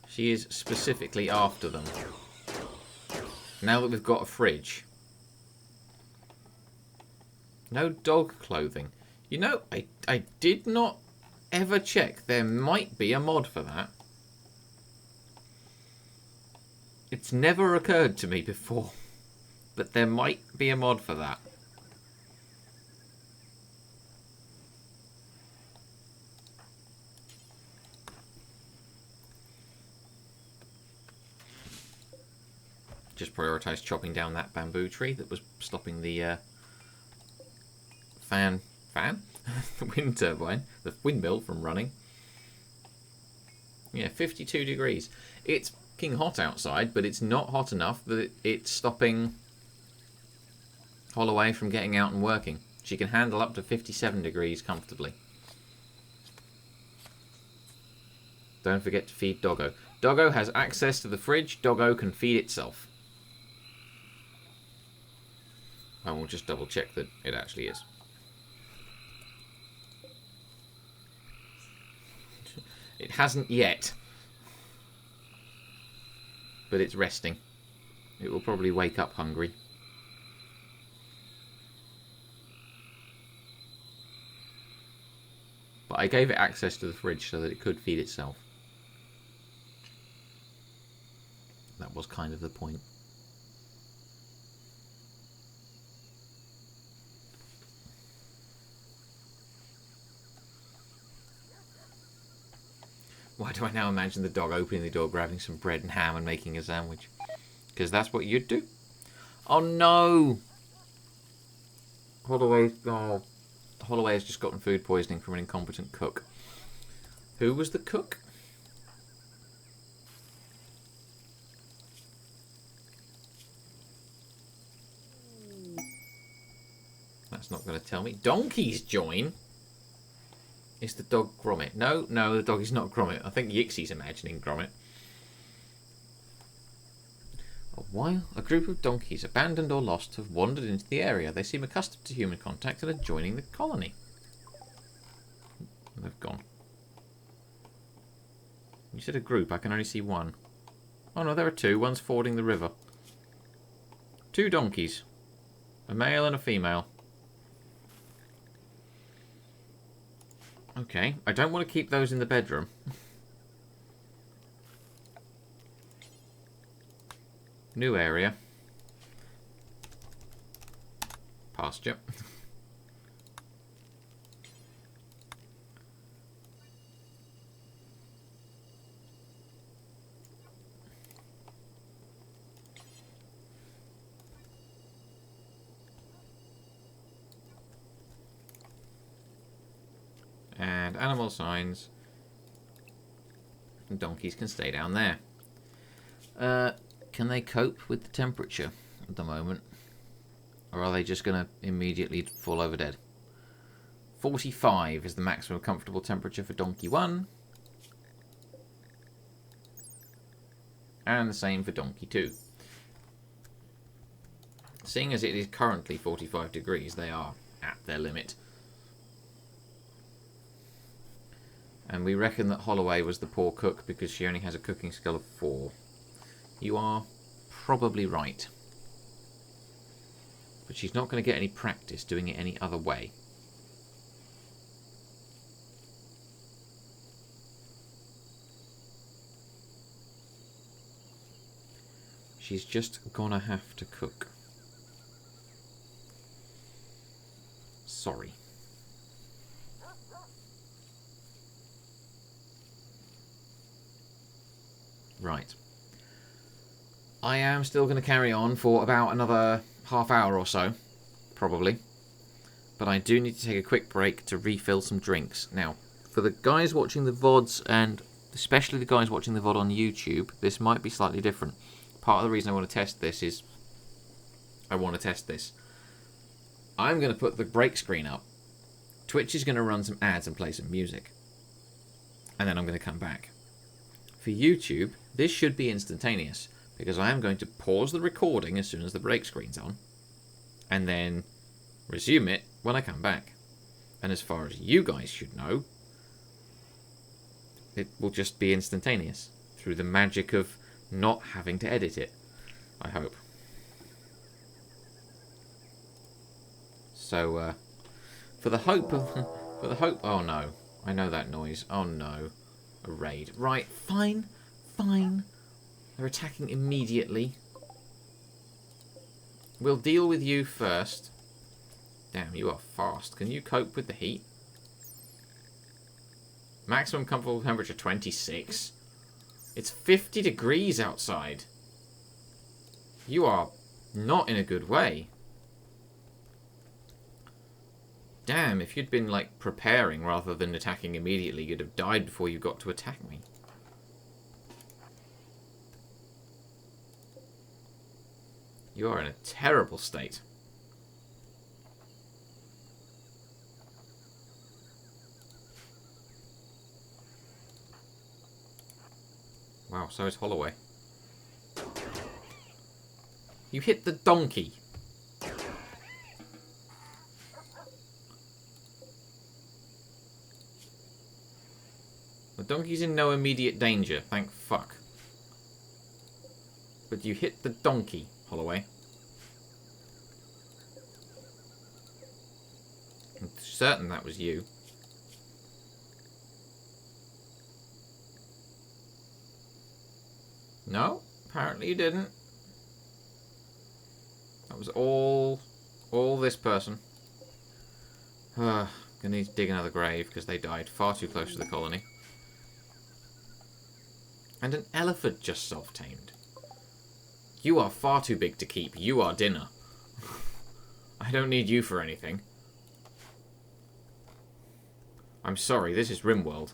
She is specifically after them. Now that we've got a fridge. No dog clothing. You know, I did not ever check. There might be a mod for that. It's never occurred to me before. But there might be a mod for that. Just prioritise chopping down that bamboo tree that was stopping the the wind turbine, the windmill from running. Yeah, 52 degrees. It's fucking hot outside, but it's not hot enough that it's stopping Holloway from getting out and working. She can handle up to 57 degrees comfortably. Don't forget to feed Doggo. Doggo has access to the fridge. Doggo can feed itself. I will just double check that it actually is. It hasn't yet. But it's resting. It will probably wake up hungry. But I gave it access to the fridge so that it could feed itself. That was kind of the point. Why do I now imagine the dog opening the door, grabbing some bread and ham and making a sandwich? Because that's what you'd do. Oh no! Holloway has just gotten food poisoning from an incompetent cook. Who was the cook? That's not going to tell me. Donkeys join? Is the dog Gromit? No, no, the dog is not Gromit. I think Yixie's imagining Gromit. A group of donkeys, abandoned or lost, have wandered into the area. They seem accustomed to human contact and are joining the colony. They've gone. You said a group. I can only see one. Oh no, there are two. One's fording the river. 2 donkeys. A male and a female. Okay. I don't want to keep those in the bedroom. New area. Pasture. And animal signs. And donkeys can stay down there. Can they cope with the temperature at the moment? Or are they just going to immediately fall over dead? 45 is the maximum comfortable temperature for Donkey 1. And the same for Donkey 2. Seeing as it is currently 45 degrees, they are at their limit. And we reckon that Holloway was the poor cook because she only has a cooking skill of 4. You are probably right. But she's not going to get any practice doing it any other way. She's just gonna have to cook. Sorry. Right. I am still going to carry on for about another half hour or so, probably. But I do need to take a quick break to refill some drinks. Now, for the guys watching the VODs, and especially the guys watching the VOD on YouTube, this might be slightly different. Part of the reason I want to test this is I'm going to put the break screen up. Twitch is going to run some ads and play some music. And then I'm going to come back. For YouTube, this should be instantaneous, because I am going to pause the recording as soon as the break screen's on, and then resume it when I come back. And as far as you guys should know, it will just be instantaneous, through the magic of not having to edit it, I hope. So, for the hope, oh no, I know that noise, oh no. A raid. Right, fine. They're attacking immediately. We'll deal with you first. Damn, you are fast. Can you cope with the heat? Maximum comfortable temperature 26. It's 50 degrees outside. You are not in a good way. Damn, if you'd been, like, preparing rather than attacking immediately, you'd have died before you got to attack me. You are in a terrible state. Wow, so is Holloway. You hit the donkey. The donkey's in no immediate danger, thank fuck. But you hit the donkey, Holloway. I'm certain that was you. No, apparently you didn't. That was all this person. Gonna need to dig another grave because they died far too close to the colony. And an elephant just self-tamed. You are far too big to keep. You are dinner. I don't need you for anything. I'm sorry, this is RimWorld.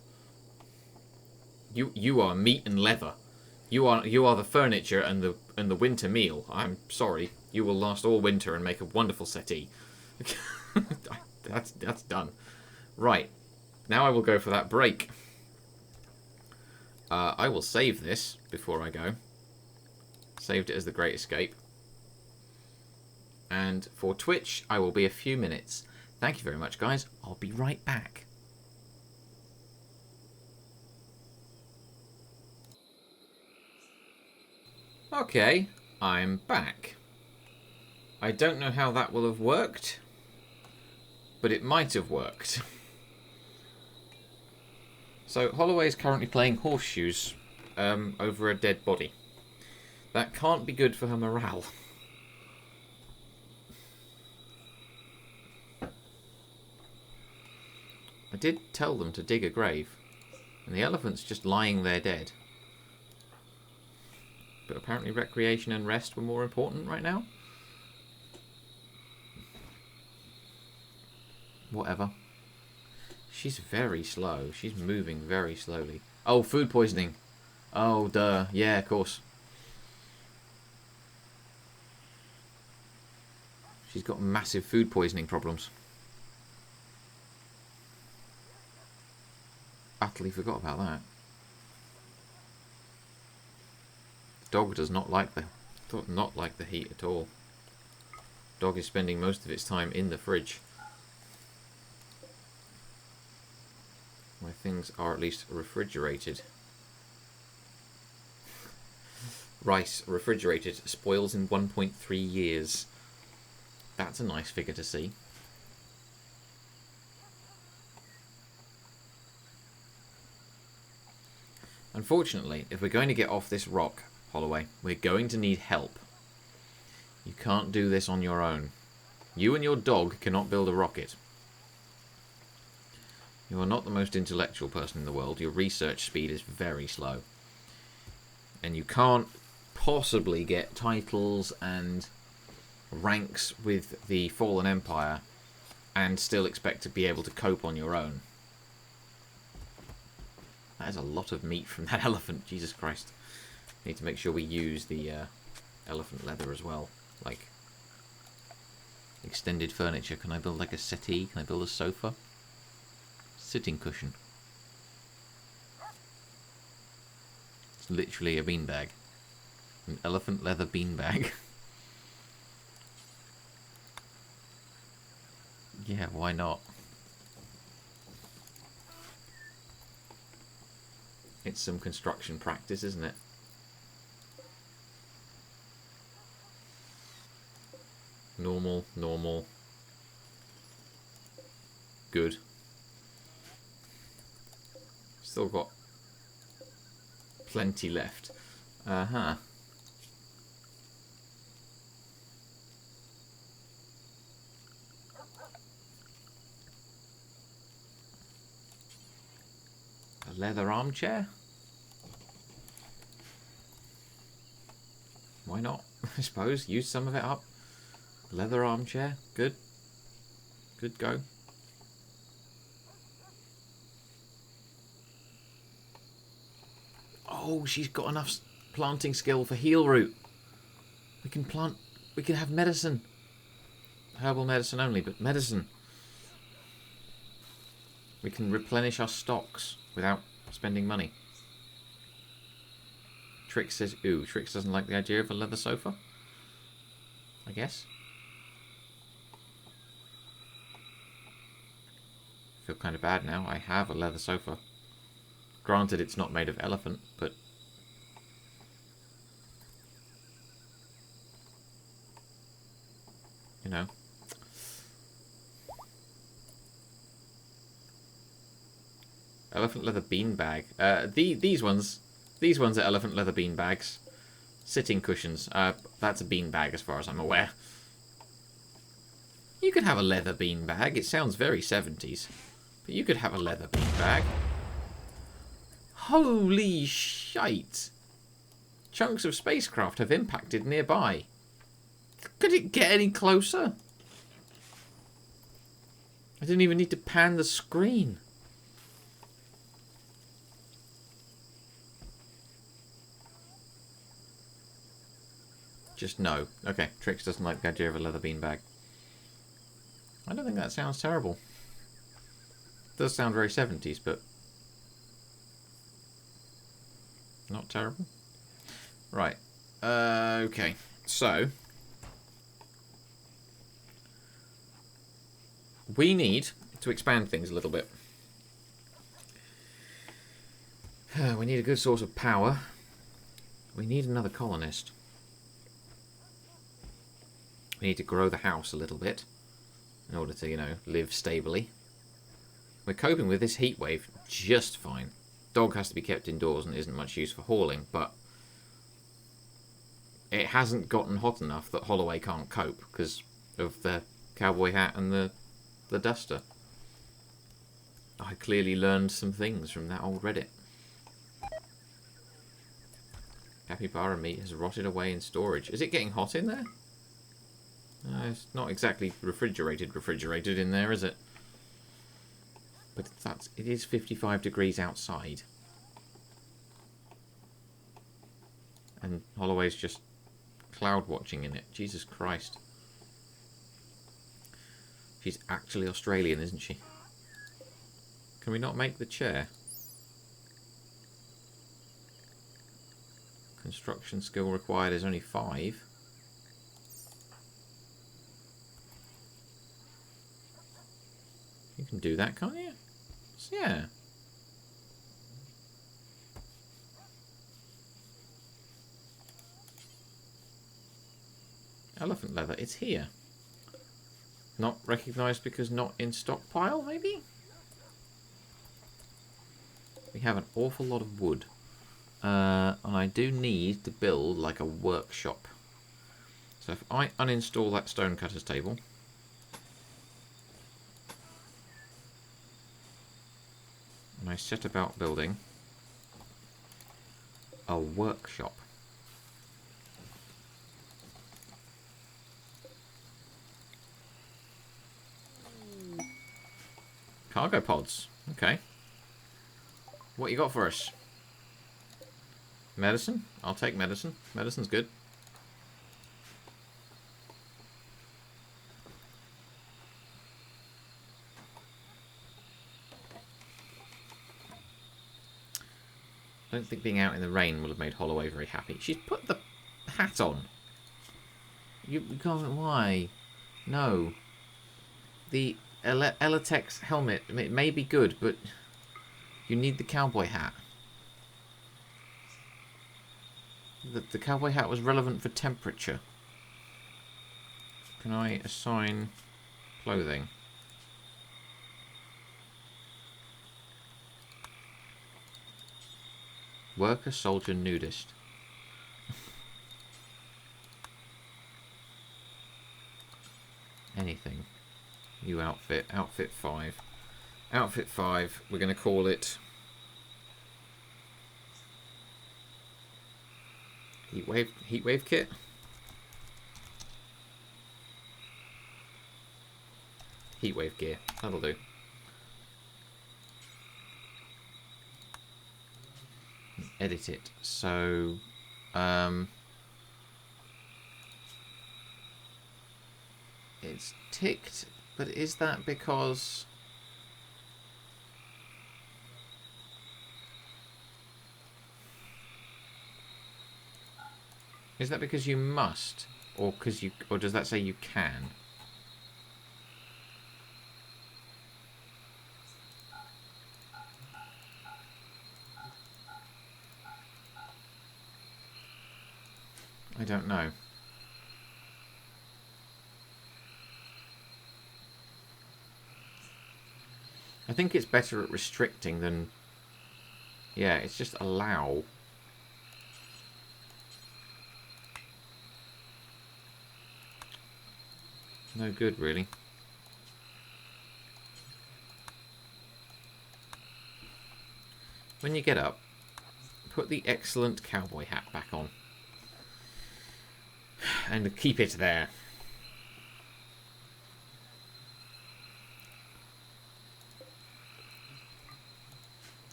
You are meat and leather. You are the furniture and the winter meal. I'm sorry. You will last all winter and make a wonderful settee. That's done. Right. Now I will go for that break. I will save this before I go. Saved it as the Great Escape. And for Twitch, I will be a few minutes. Thank you very much, guys. I'll be right back. Okay, I'm back. I don't know how that will have worked, but it might have worked. So, Holloway is currently playing horseshoes over a dead body. That can't be good for her morale. I did tell them to dig a grave, and the elephant's just lying there dead. But apparently recreation and rest were more important right now. Whatever. She's very slow. She's moving very slowly. Oh, food poisoning. Oh, duh. Yeah, of course. She's got massive food poisoning problems. Utterly forgot about that. The dog does not like the heat at all. Dog is spending most of its time in the fridge. My things are at least refrigerated. Rice refrigerated spoils in 1.3 years. That's a nice figure to see. Unfortunately, if we're going to get off this rock, Holloway, we're going to need help. You can't do this on your own. You and your dog cannot build a rocket. You are not the most intellectual person in the world. Your research speed is very slow. And you can't possibly get titles and ranks with the Fallen Empire and still expect to be able to cope on your own. That is a lot of meat from that elephant. Jesus Christ. Need to make sure we use the elephant leather as well. Like extended furniture. Can I build like a settee? Can I build a sofa? Sitting cushion. It's literally a beanbag. An elephant leather beanbag. Yeah, why not? It's some construction practice, isn't it? Normal, normal. Good. Still got plenty left. Uh-huh. A leather armchair? Why not? I suppose. Use some of it up. Leather armchair. Good. Good go. Oh, she's got enough planting skill for heal root. We can plant... We can have medicine. Herbal medicine only, but medicine. We can replenish our stocks without spending money. Trix says, ooh, Trix doesn't like the idea of a leather sofa. I guess. I feel kind of bad now. I have a leather sofa. Granted, it's not made of elephant, but... You know. Elephant leather beanbag. These ones are elephant leather beanbags. Sitting cushions. That's a beanbag as far as I'm aware. You could have a leather beanbag. It sounds very 70s. But you could have a leather beanbag. Holy shite! Chunks of spacecraft have impacted nearby. Could it get any closer? I didn't even need to pan the screen. Just no. Okay, Trix doesn't like the idea of a leather beanbag. I don't think that sounds terrible. It does sound very 70s, but not terrible. Right. Okay. So we need to expand things a little bit. We need a good source of power. We need another colonist. We need to grow the house a little bit in order to, you know, live stably. We're coping with this heat wave just fine. Dog has to be kept indoors and isn't much use for hauling, but it hasn't gotten hot enough that Holloway can't cope because of the cowboy hat and the duster. I clearly learned some things from that old Reddit. Capybara meat has rotted away in storage. Is it getting hot in there? It's not exactly refrigerated in there, is it? But it is 55 degrees outside. And Holloway's just cloud watching in it. Jesus Christ. She's actually Australian, isn't she? Can we not make the chair? Construction skill required is only 5. You can do that, can't you? Yeah. Elephant leather, it's here. Not recognised because not in stockpile, maybe? We have an awful lot of wood. And I do need to build like a workshop. So if I uninstall that stonecutter's table, and I set about building a workshop. Cargo pods. Okay. What you got for us? Medicine? I'll take medicine. Medicine's good. I don't think being out in the rain would have made Holloway very happy. She's put the hat on. You can't... Why? No. The Elatex helmet, it may be good, but you need the cowboy hat. The cowboy hat was relevant for temperature. Can I assign clothing? Worker, soldier, nudist. Anything. You outfit. Outfit 5. Outfit 5. We're going to call it... Heatwave kit? Heatwave gear. That'll do. Edit it. So... it's ticked, but is that because... Is that because you must, or because you, or does that say you can? I don't know. I think it's better at restricting than... Yeah, it's just allow. No good, really. When you get up, put the excellent cowboy hat back on. And keep it there.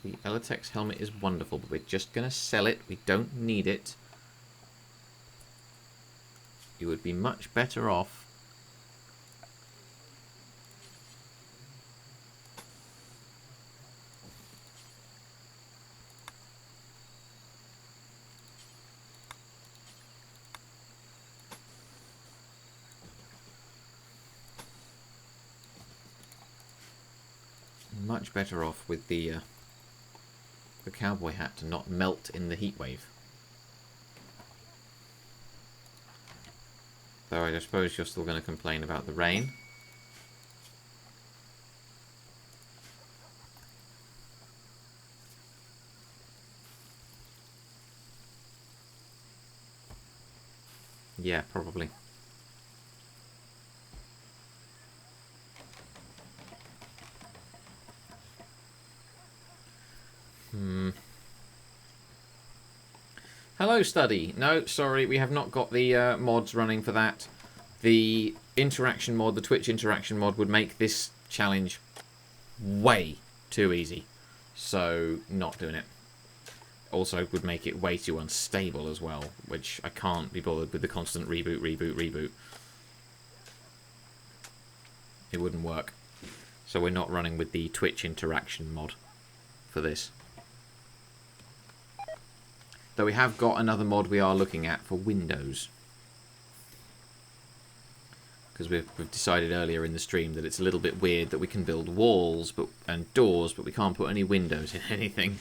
The Elatex helmet is wonderful, but we're just going to sell it. We don't need it. You would be much better off Much better off with the cowboy hat to not melt in the heat wave. Though I suppose you're still going to complain about the rain. Yeah, probably. Hello, Study. No, sorry, we have not got the mods running for that. The interaction mod, the Twitch interaction mod, would make this challenge way too easy. So, not doing it. Also, would make it way too unstable as well, which I can't be bothered with the constant reboot, reboot, reboot. It wouldn't work. So we're not running with the Twitch interaction mod for this. Though we have got another mod we are looking at for Windows. Because we've decided earlier in the stream that it's a little bit weird that we can build walls and doors, but we can't put any windows in anything.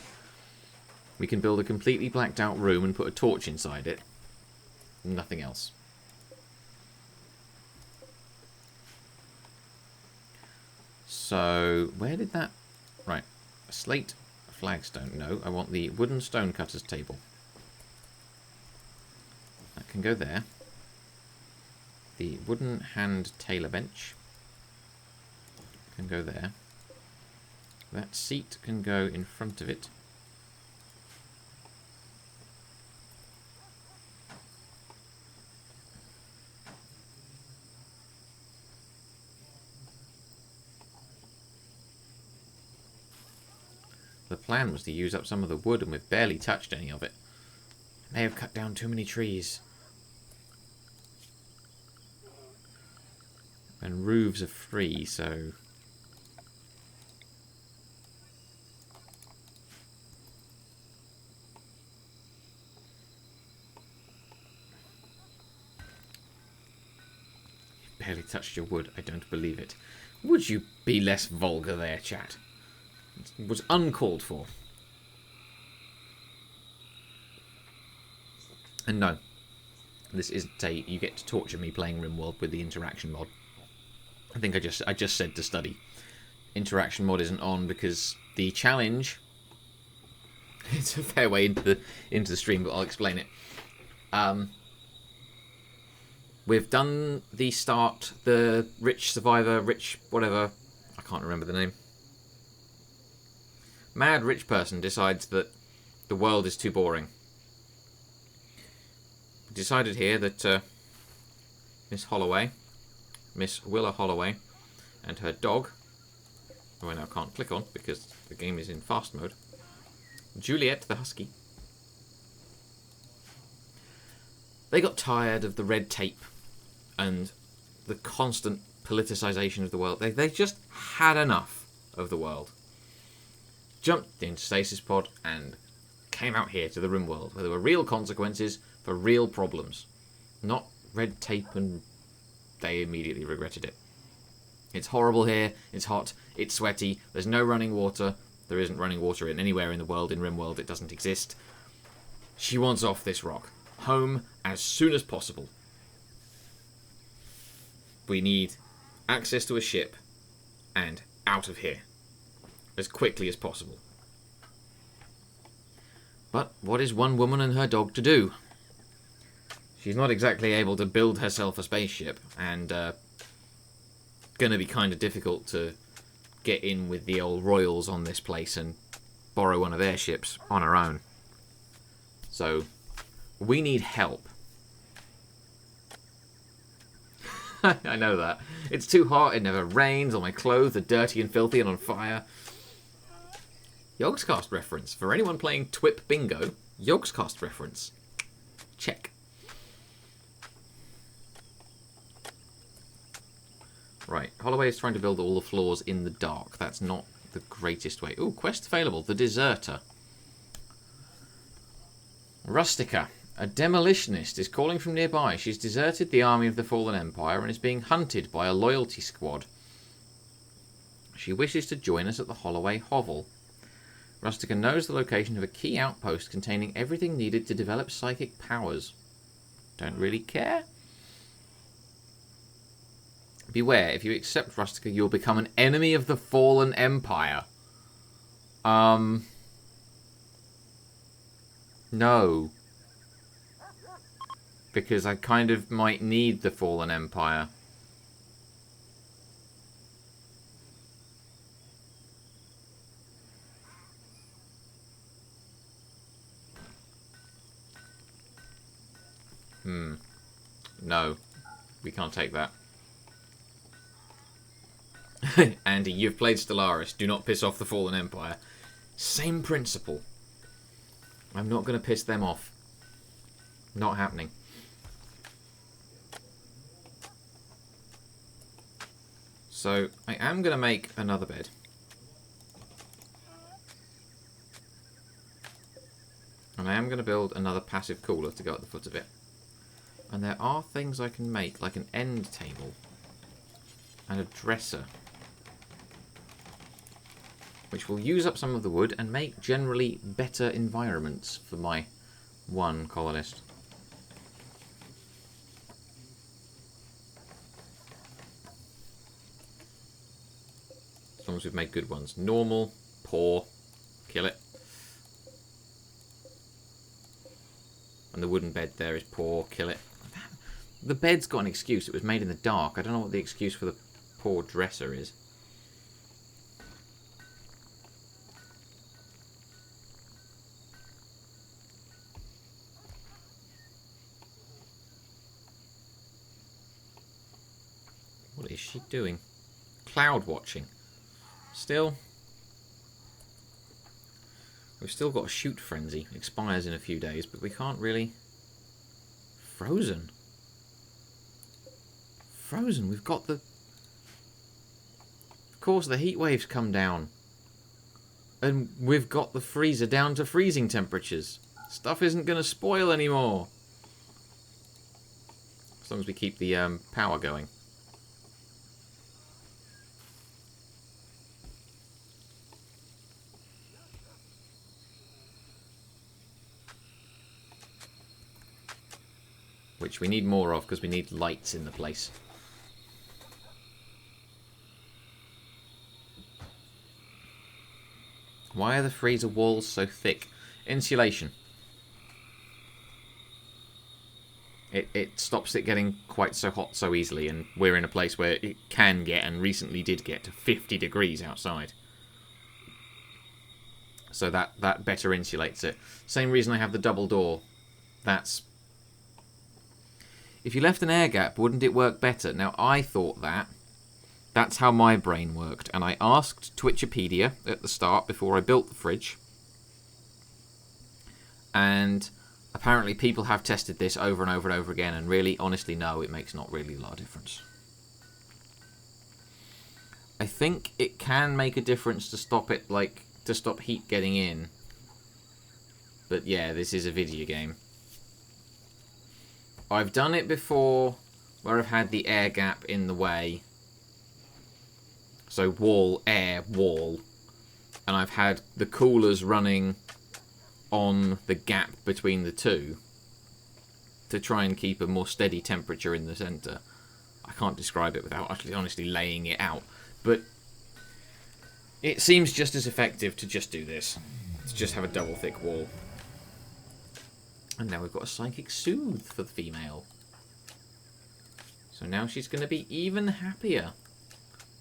We can build a completely blacked out room and put a torch inside it. Nothing else. So, where did that... Right. A slate, a flagstone. No, I want the wooden stonecutter's table. That can go there. The wooden hand tailor bench can go there. That seat can go in front of it. The plan was to use up some of the wood, and we've barely touched any of it. May have cut down too many trees. And roofs are free, so... You barely touched your wood. I don't believe it. Would you be less vulgar there, chat? It was uncalled for. And no, this isn't a you get to torture me playing RimWorld with the interaction mod. I think I just said to Study. Interaction mod isn't on because the challenge. It's a fair way into the stream, but I'll explain it. We've done the start, the rich survivor, rich whatever. I can't remember the name. Mad rich person decides that the world is too boring. We decided here that Miss Willa Holloway, and her dog, who I now can't click on because the game is in fast mode, Juliet the husky, they got tired of the red tape and the constant politicization of the world. They just had enough of the world. Jumped into Stasis Pod and came out here to the RimWorld, where there were real consequences for real problems. Not red tape, and they immediately regretted it. It's horrible here, it's hot, it's sweaty, there's no running water. There isn't running water anywhere in the world. In RimWorld it doesn't exist. She wants off this rock. Home as soon as possible. We need access to a ship and out of here as quickly as possible. But what is one woman and her dog to do? She's not exactly able to build herself a spaceship, and gonna be kind of difficult to get in with the old royals on this place and borrow one of their ships on her own. So we need help. I know that. It's too hot, it never rains, all my clothes are dirty and filthy and on fire. Yogscast reference. For anyone playing Twip Bingo, Yogscast reference. Check. Right, Holloway is trying to build all the floors in the dark. That's not the greatest way. Ooh, quest available. The Deserter. Rustica. A demolitionist is calling from nearby. She's deserted the army of the Fallen Empire and is being hunted by a loyalty squad. She wishes to join us at the Holloway Hovel. Rustica knows the location of a key outpost containing everything needed to develop psychic powers. Don't really care. Beware, if you accept Rustica, you'll become an enemy of the fallen empire. No. Because I kind of might need the fallen empire. No. We can't take that. Andy, you've played Stellaris. Do not piss off the Fallen Empire. Same principle. I'm not going to piss them off. Not happening. So, I am going to make another bed. And I am going to build another passive cooler to go at the foot of it. And there are things I can make, like an end table. And a dresser. Which will use up some of the wood and make generally better environments for my one colonist. As long as we've made good ones. Normal, poor, kill it. And the wooden bed there is poor, kill it. The bed's got an excuse. It was made in the dark. I don't know what the excuse for the poor dresser is. What is she doing? Cloud watching. Still. We've still got a shoot frenzy. Expires in a few days, but we can't really... Frozen. Frozen. We've got the... Of course, the heat waves come down. And we've got the freezer down to freezing temperatures. Stuff isn't going to spoil anymore. As long as we keep the power going. Which we need more of, because we need lights in the place. Why are the freezer walls so thick? Insulation. It stops it getting quite so hot so easily, and we're in a place where it can get, and recently did get, to 50 degrees outside. So that better insulates it. Same reason I have the double door. That's... If you left an air gap, wouldn't it work better? Now, I thought that. That's how my brain worked. And I asked Twitchipedia at the start, before I built the fridge. And apparently people have tested this over and over and over again. And really, honestly, no, it makes not really a lot of difference. I think it can make a difference to stop it, like, to stop heat getting in. But yeah, this is a video game. I've done it before where I've had the air gap in the way. So wall, air, wall. And I've had the coolers running on the gap between the two to try and keep a more steady temperature in the centre. I can't describe it without actually honestly laying it out. But it seems just as effective to just do this. To just have a double thick wall. And now we've got a psychic soothe for the female. So now she's going to be even happier.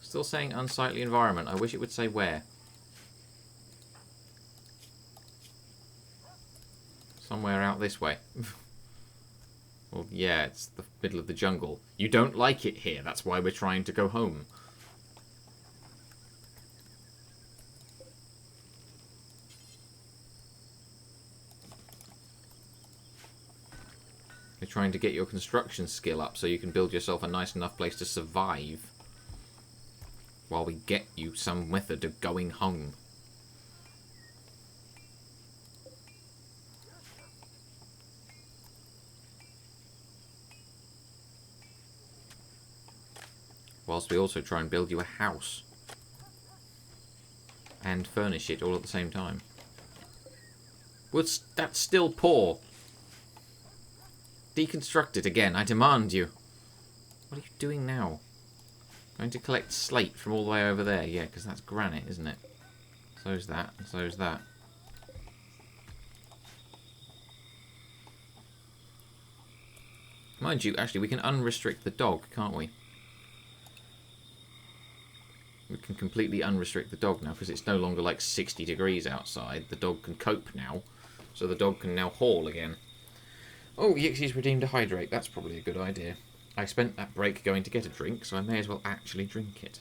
Still saying unsightly environment. I wish it would say where. Somewhere out this way. Well, yeah, it's the middle of the jungle. You don't like it here. That's why we're trying to go home. You're trying to get your construction skill up so you can build yourself a nice enough place to survive while we get you some method of going home. Whilst we also try and build you a house. and furnish it all at the same time. That's still poor. Deconstruct it again, I demand you. What are you doing now? Going to collect slate from all the way over there? Yeah, because that's granite, isn't it? So's that, and so's that. Mind you, actually, we can unrestrict the dog, can't we? We can completely unrestrict the dog now, because it's no longer like 60 degrees outside. The dog can cope now, so the dog can now haul again. Oh, Yixie's redeemed a hydrate. That's probably a good idea. I spent that break going to get a drink, so I may as well actually drink it.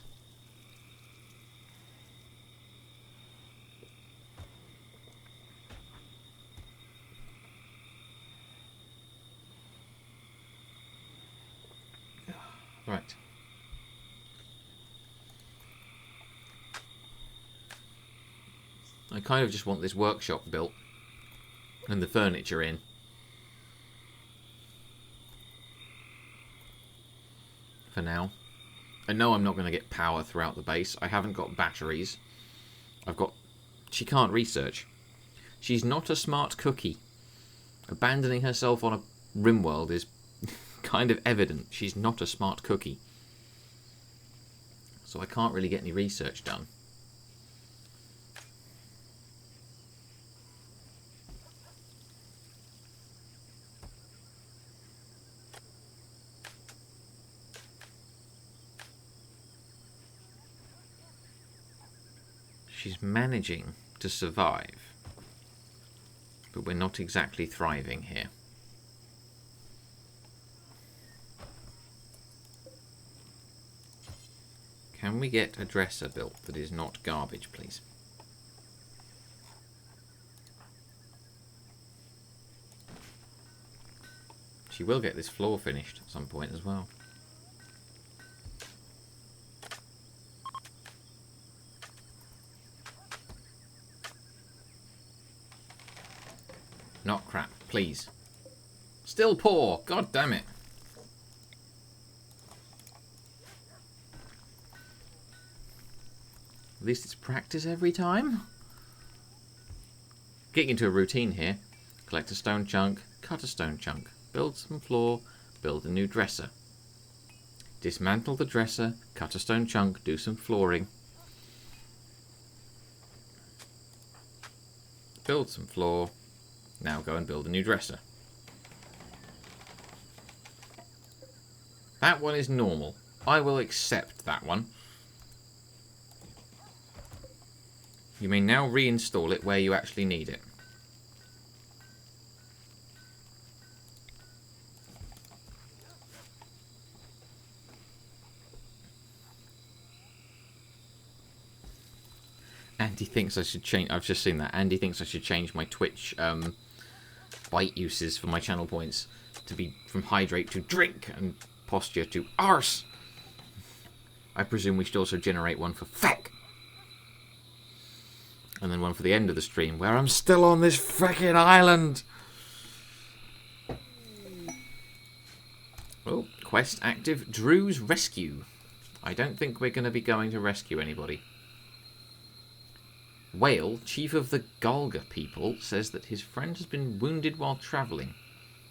Right. I kind of just want this workshop built and the furniture in. For now. I know I'm not going to get power throughout the base. I haven't got batteries. She can't research. She's not a smart cookie. Abandoning herself on a RimWorld is kind of evident. She's not a smart cookie. So I can't really get any research done. She's managing to survive, but we're not exactly thriving here. Can we get a dresser built that is not garbage, please? She will get this floor finished at some point as well. Not crap, please. Still poor. God damn it. At least it's practice every time. Getting into a routine here. Collect a stone chunk, cut a stone chunk, build some floor, build a new dresser. Dismantle the dresser, cut a stone chunk, do some flooring. Build some floor. Now go and build a new dresser. That one is normal. I will accept that one. You may now reinstall it where you actually need it. Andy thinks I should change... I've just seen that. Andy thinks I should change my Twitch bite uses for my channel points to be from hydrate to drink and posture to arse. I presume we should also generate one for feck. And then one for the end of the stream where I'm still on this frickin' island. Oh, quest active. Drew's rescue. I don't think we're going to be going to rescue anybody. Whale, chief of the Galga people, says that his friend has been wounded while travelling.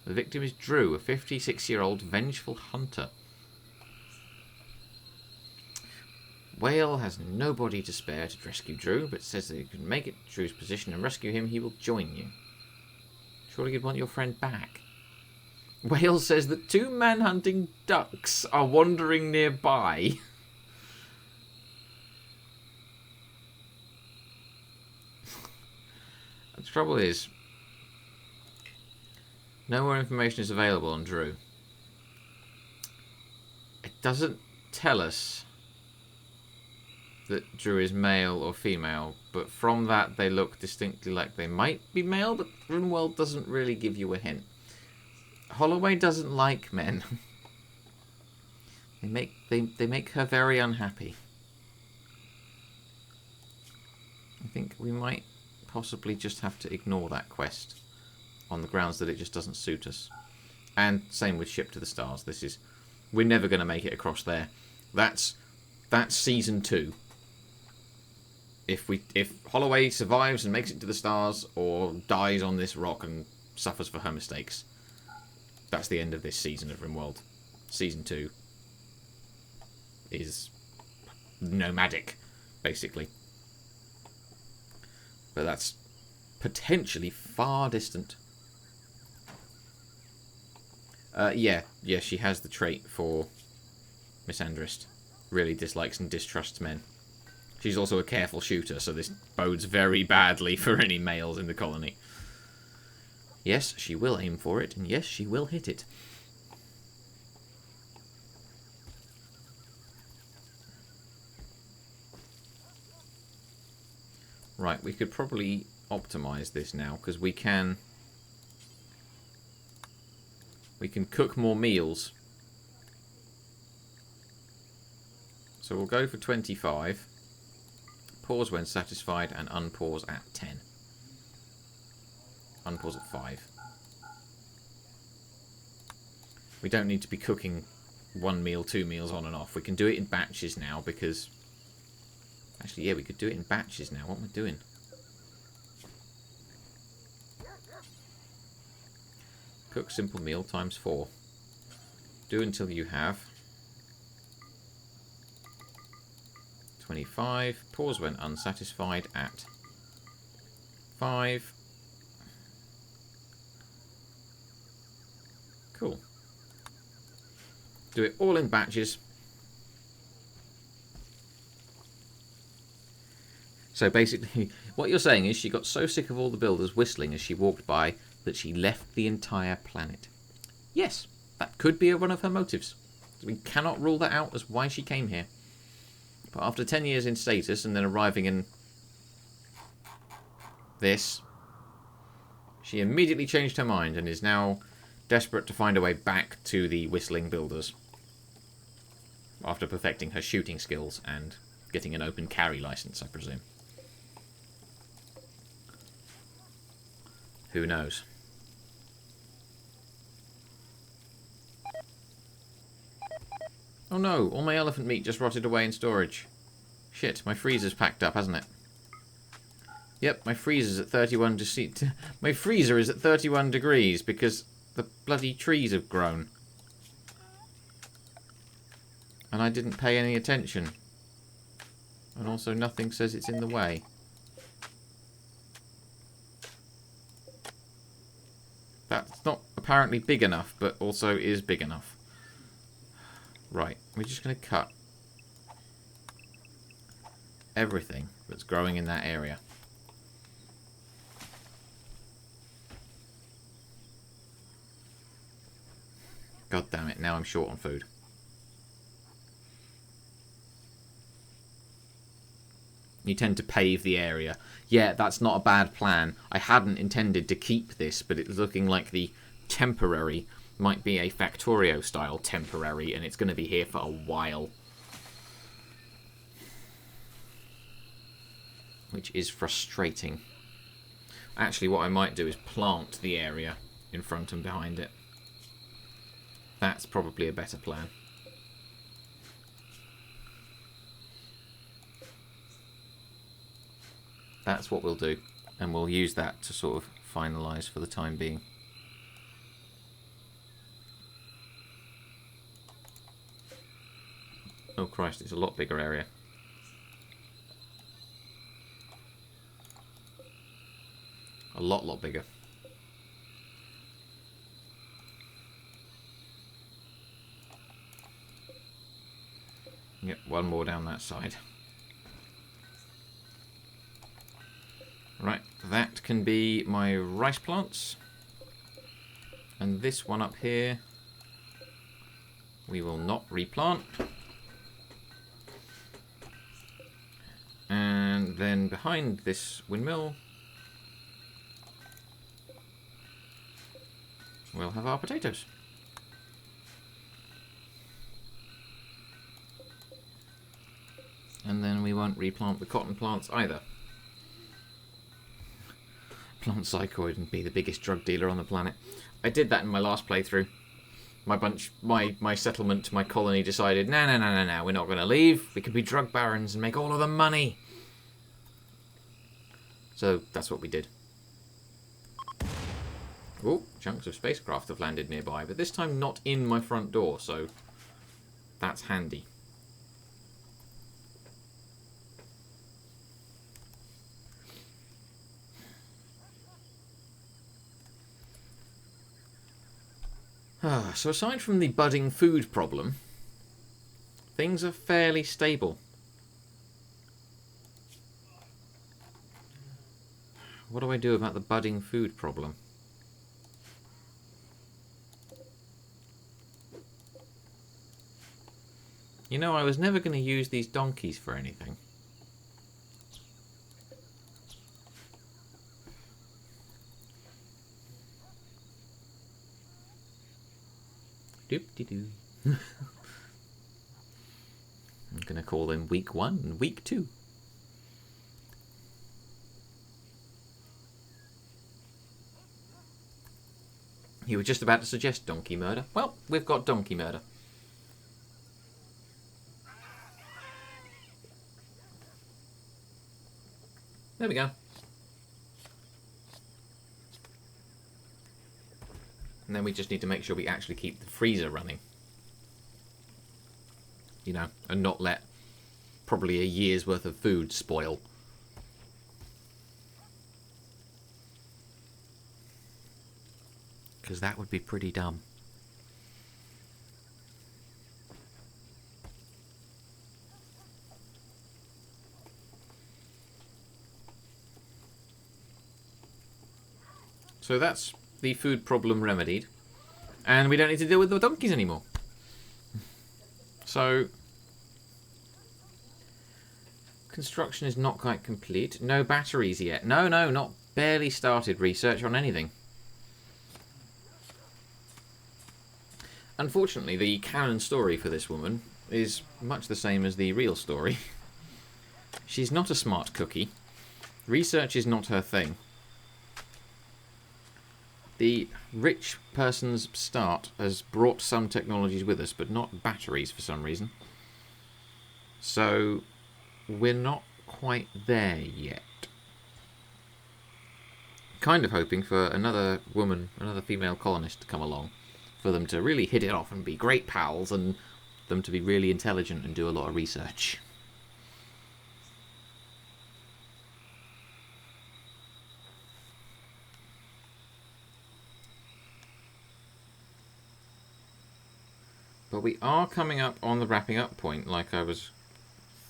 The victim is Drew, a 56-year-old vengeful hunter. Whale has nobody to spare to rescue Drew, but says that if you can make it to Drew's position and rescue him, he will join you. Surely you'd want your friend back. Whale says that 2 man-hunting ducks are wandering nearby. The trouble is, no more information is available on Drew. It doesn't tell us that Drew is male or female, but from that they look distinctly like they might be male, but RimWorld doesn't really give you a hint. Holloway doesn't like men. They make her very unhappy. I think we might possibly just have to ignore that quest on the grounds that it just doesn't suit us. And same with Ship to the Stars. We're never going to make it across there. That's season 2. If Holloway survives and makes it to the stars, or dies on this rock and suffers for her mistakes, that's the end of this season of RimWorld. Season 2 is nomadic, basically. But that's potentially far distant. Yeah, she has the trait for misandrist. Really dislikes and distrusts men. She's also a careful shooter, so this bodes very badly for any males in the colony. Yes, she will aim for it, and yes, she will hit it. Right, we could probably optimize this now, because we can cook more meals. So we'll go for 25. Pause when satisfied and unpause at 10. Unpause at 5. We don't need to be cooking 1 meal, 2 meals on and off. We can do it in batches now because... Actually, yeah, we could do it in batches now. What am I doing? Cook simple meal times 4. Do until you have 25. Pause when unsatisfied at 5. Cool. Do it all in batches. So basically, what you're saying is she got so sick of all the builders whistling as she walked by that she left the entire planet. Yes, that could be one of her motives. We cannot rule that out as why she came here. But after 10 years in status and then arriving in this, she immediately changed her mind and is now desperate to find a way back to the whistling builders. After perfecting her shooting skills and getting an open carry license, I presume. Who knows? Oh no, all my elephant meat just rotted away in storage. Shit, my freezer's packed up, hasn't it? Yep, my freezer's at 31 My freezer is at 31 degrees because the bloody trees have grown. And I didn't pay any attention. And also nothing says it's in the way. That's not apparently big enough, but also is big enough. Right, we're just going to cut everything that's growing in that area. God damn it, now I'm short on food. You tend to pave the area. Yeah, that's not a bad plan. I hadn't intended to keep this, but it's looking like the temporary might be a Factorio style temporary, and it's going to be here for a while. Which is frustrating. Actually, what I might do is plant the area in front and behind it. That's probably a better plan. That's what we'll do, and we'll use that to sort of finalise for the time being. Oh Christ, it's a lot bigger area. A lot bigger. Yep, one more down that side. Right, that can be my rice plants. And this one up here, we will not replant. And then behind this windmill, we'll have our potatoes. And then we won't replant the cotton plants either. Plant psychoid and be the biggest drug dealer on the planet. I did that in my last playthrough. My settlement, my colony decided, no, we're not going to leave. We could be drug barons and make all of the money. So that's what we did. Oh, chunks of spacecraft have landed nearby, but this time not in my front door, so that's handy. So aside from the budding food problem, things are fairly stable. What do I do about the budding food problem? You know, I was never going to use these donkeys for anything. Doop-de-doo. I'm going to call them week 1 and week 2. You were just about to suggest donkey murder. Well, we've got donkey murder. There we go. And then we just need to make sure we actually keep the freezer running. You know, and not let probably a year's worth of food spoil. Because that would be pretty dumb. So that's the food problem remedied. And we don't need to deal with the donkeys anymore. So construction is not quite complete. No batteries yet. No, not barely started research on anything. Unfortunately, the canon story for this woman is much the same as the real story. She's not a smart cookie. Research is not her thing. The rich person's start has brought some technologies with us, but not batteries for some reason. So we're not quite there yet. Kind of hoping for another woman, another female colonist to come along, for them to really hit it off and be great pals, and them to be really intelligent and do a lot of research. But we are coming up on the wrapping up point, like I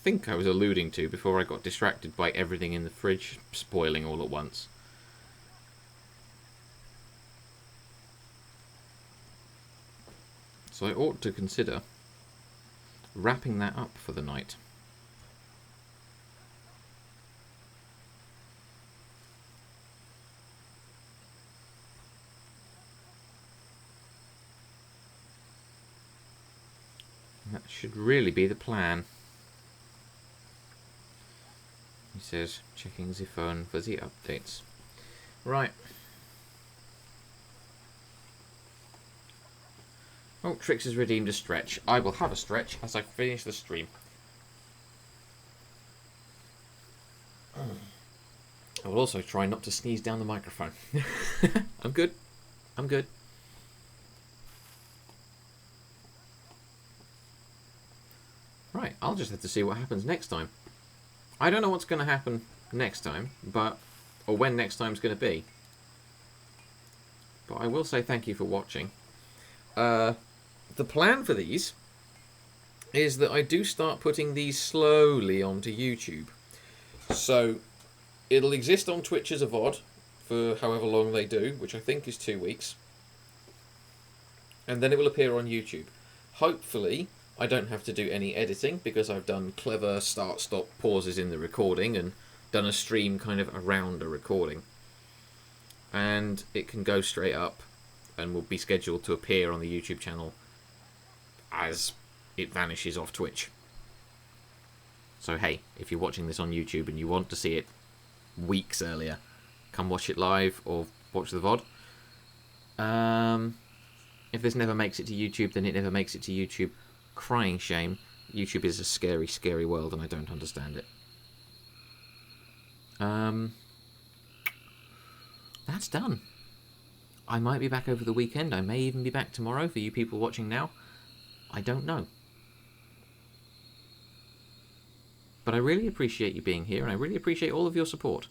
think I was alluding to before I got distracted by everything in the fridge spoiling all at once. So I ought to consider wrapping that up for the night. That should really be the plan. He says, checking the phone for the updates. Right. Oh, Trix has redeemed a stretch. I will have a stretch as I finish the stream. I will also try not to sneeze down the microphone. I'm good. I'm good. Right, I'll just have to see what happens next time. I don't know what's going to happen next time, or when next time's going to be. But I will say thank you for watching. The plan for these is that I do start putting these slowly onto YouTube. So it'll exist on Twitch as a VOD for however long they do, which I think is 2 weeks. And then it will appear on YouTube. Hopefully I don't have to do any editing because I've done clever start-stop pauses in the recording and done a stream kind of around a recording. And it can go straight up and will be scheduled to appear on the YouTube channel as it vanishes off Twitch. So hey, if you're watching this on YouTube and you want to see it weeks earlier, come watch it live or watch the VOD. If this never makes it to YouTube, then it never makes it to YouTube. Crying shame. YouTube is a scary, scary world and I don't understand it. that's done. I might be back over the weekend. I may even be back tomorrow for you people watching now. I don't know. But I really appreciate you being here, and I really appreciate all of your support.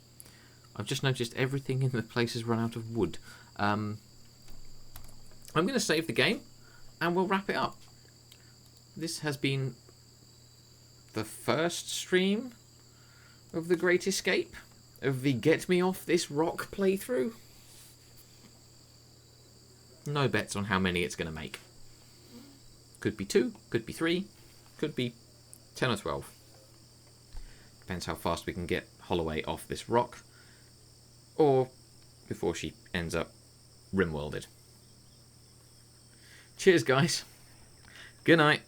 I've just noticed everything in the place has run out of wood. I'm going to save the game, and we'll wrap it up. This has been the first stream of The Great Escape, of the Get Me Off This Rock playthrough. No bets on how many it's going to make. Could be 2, could be 3, could be 10 or 12. Depends how fast we can get Holloway off this rock, or before she ends up RimWorlded. Cheers, guys. Good night.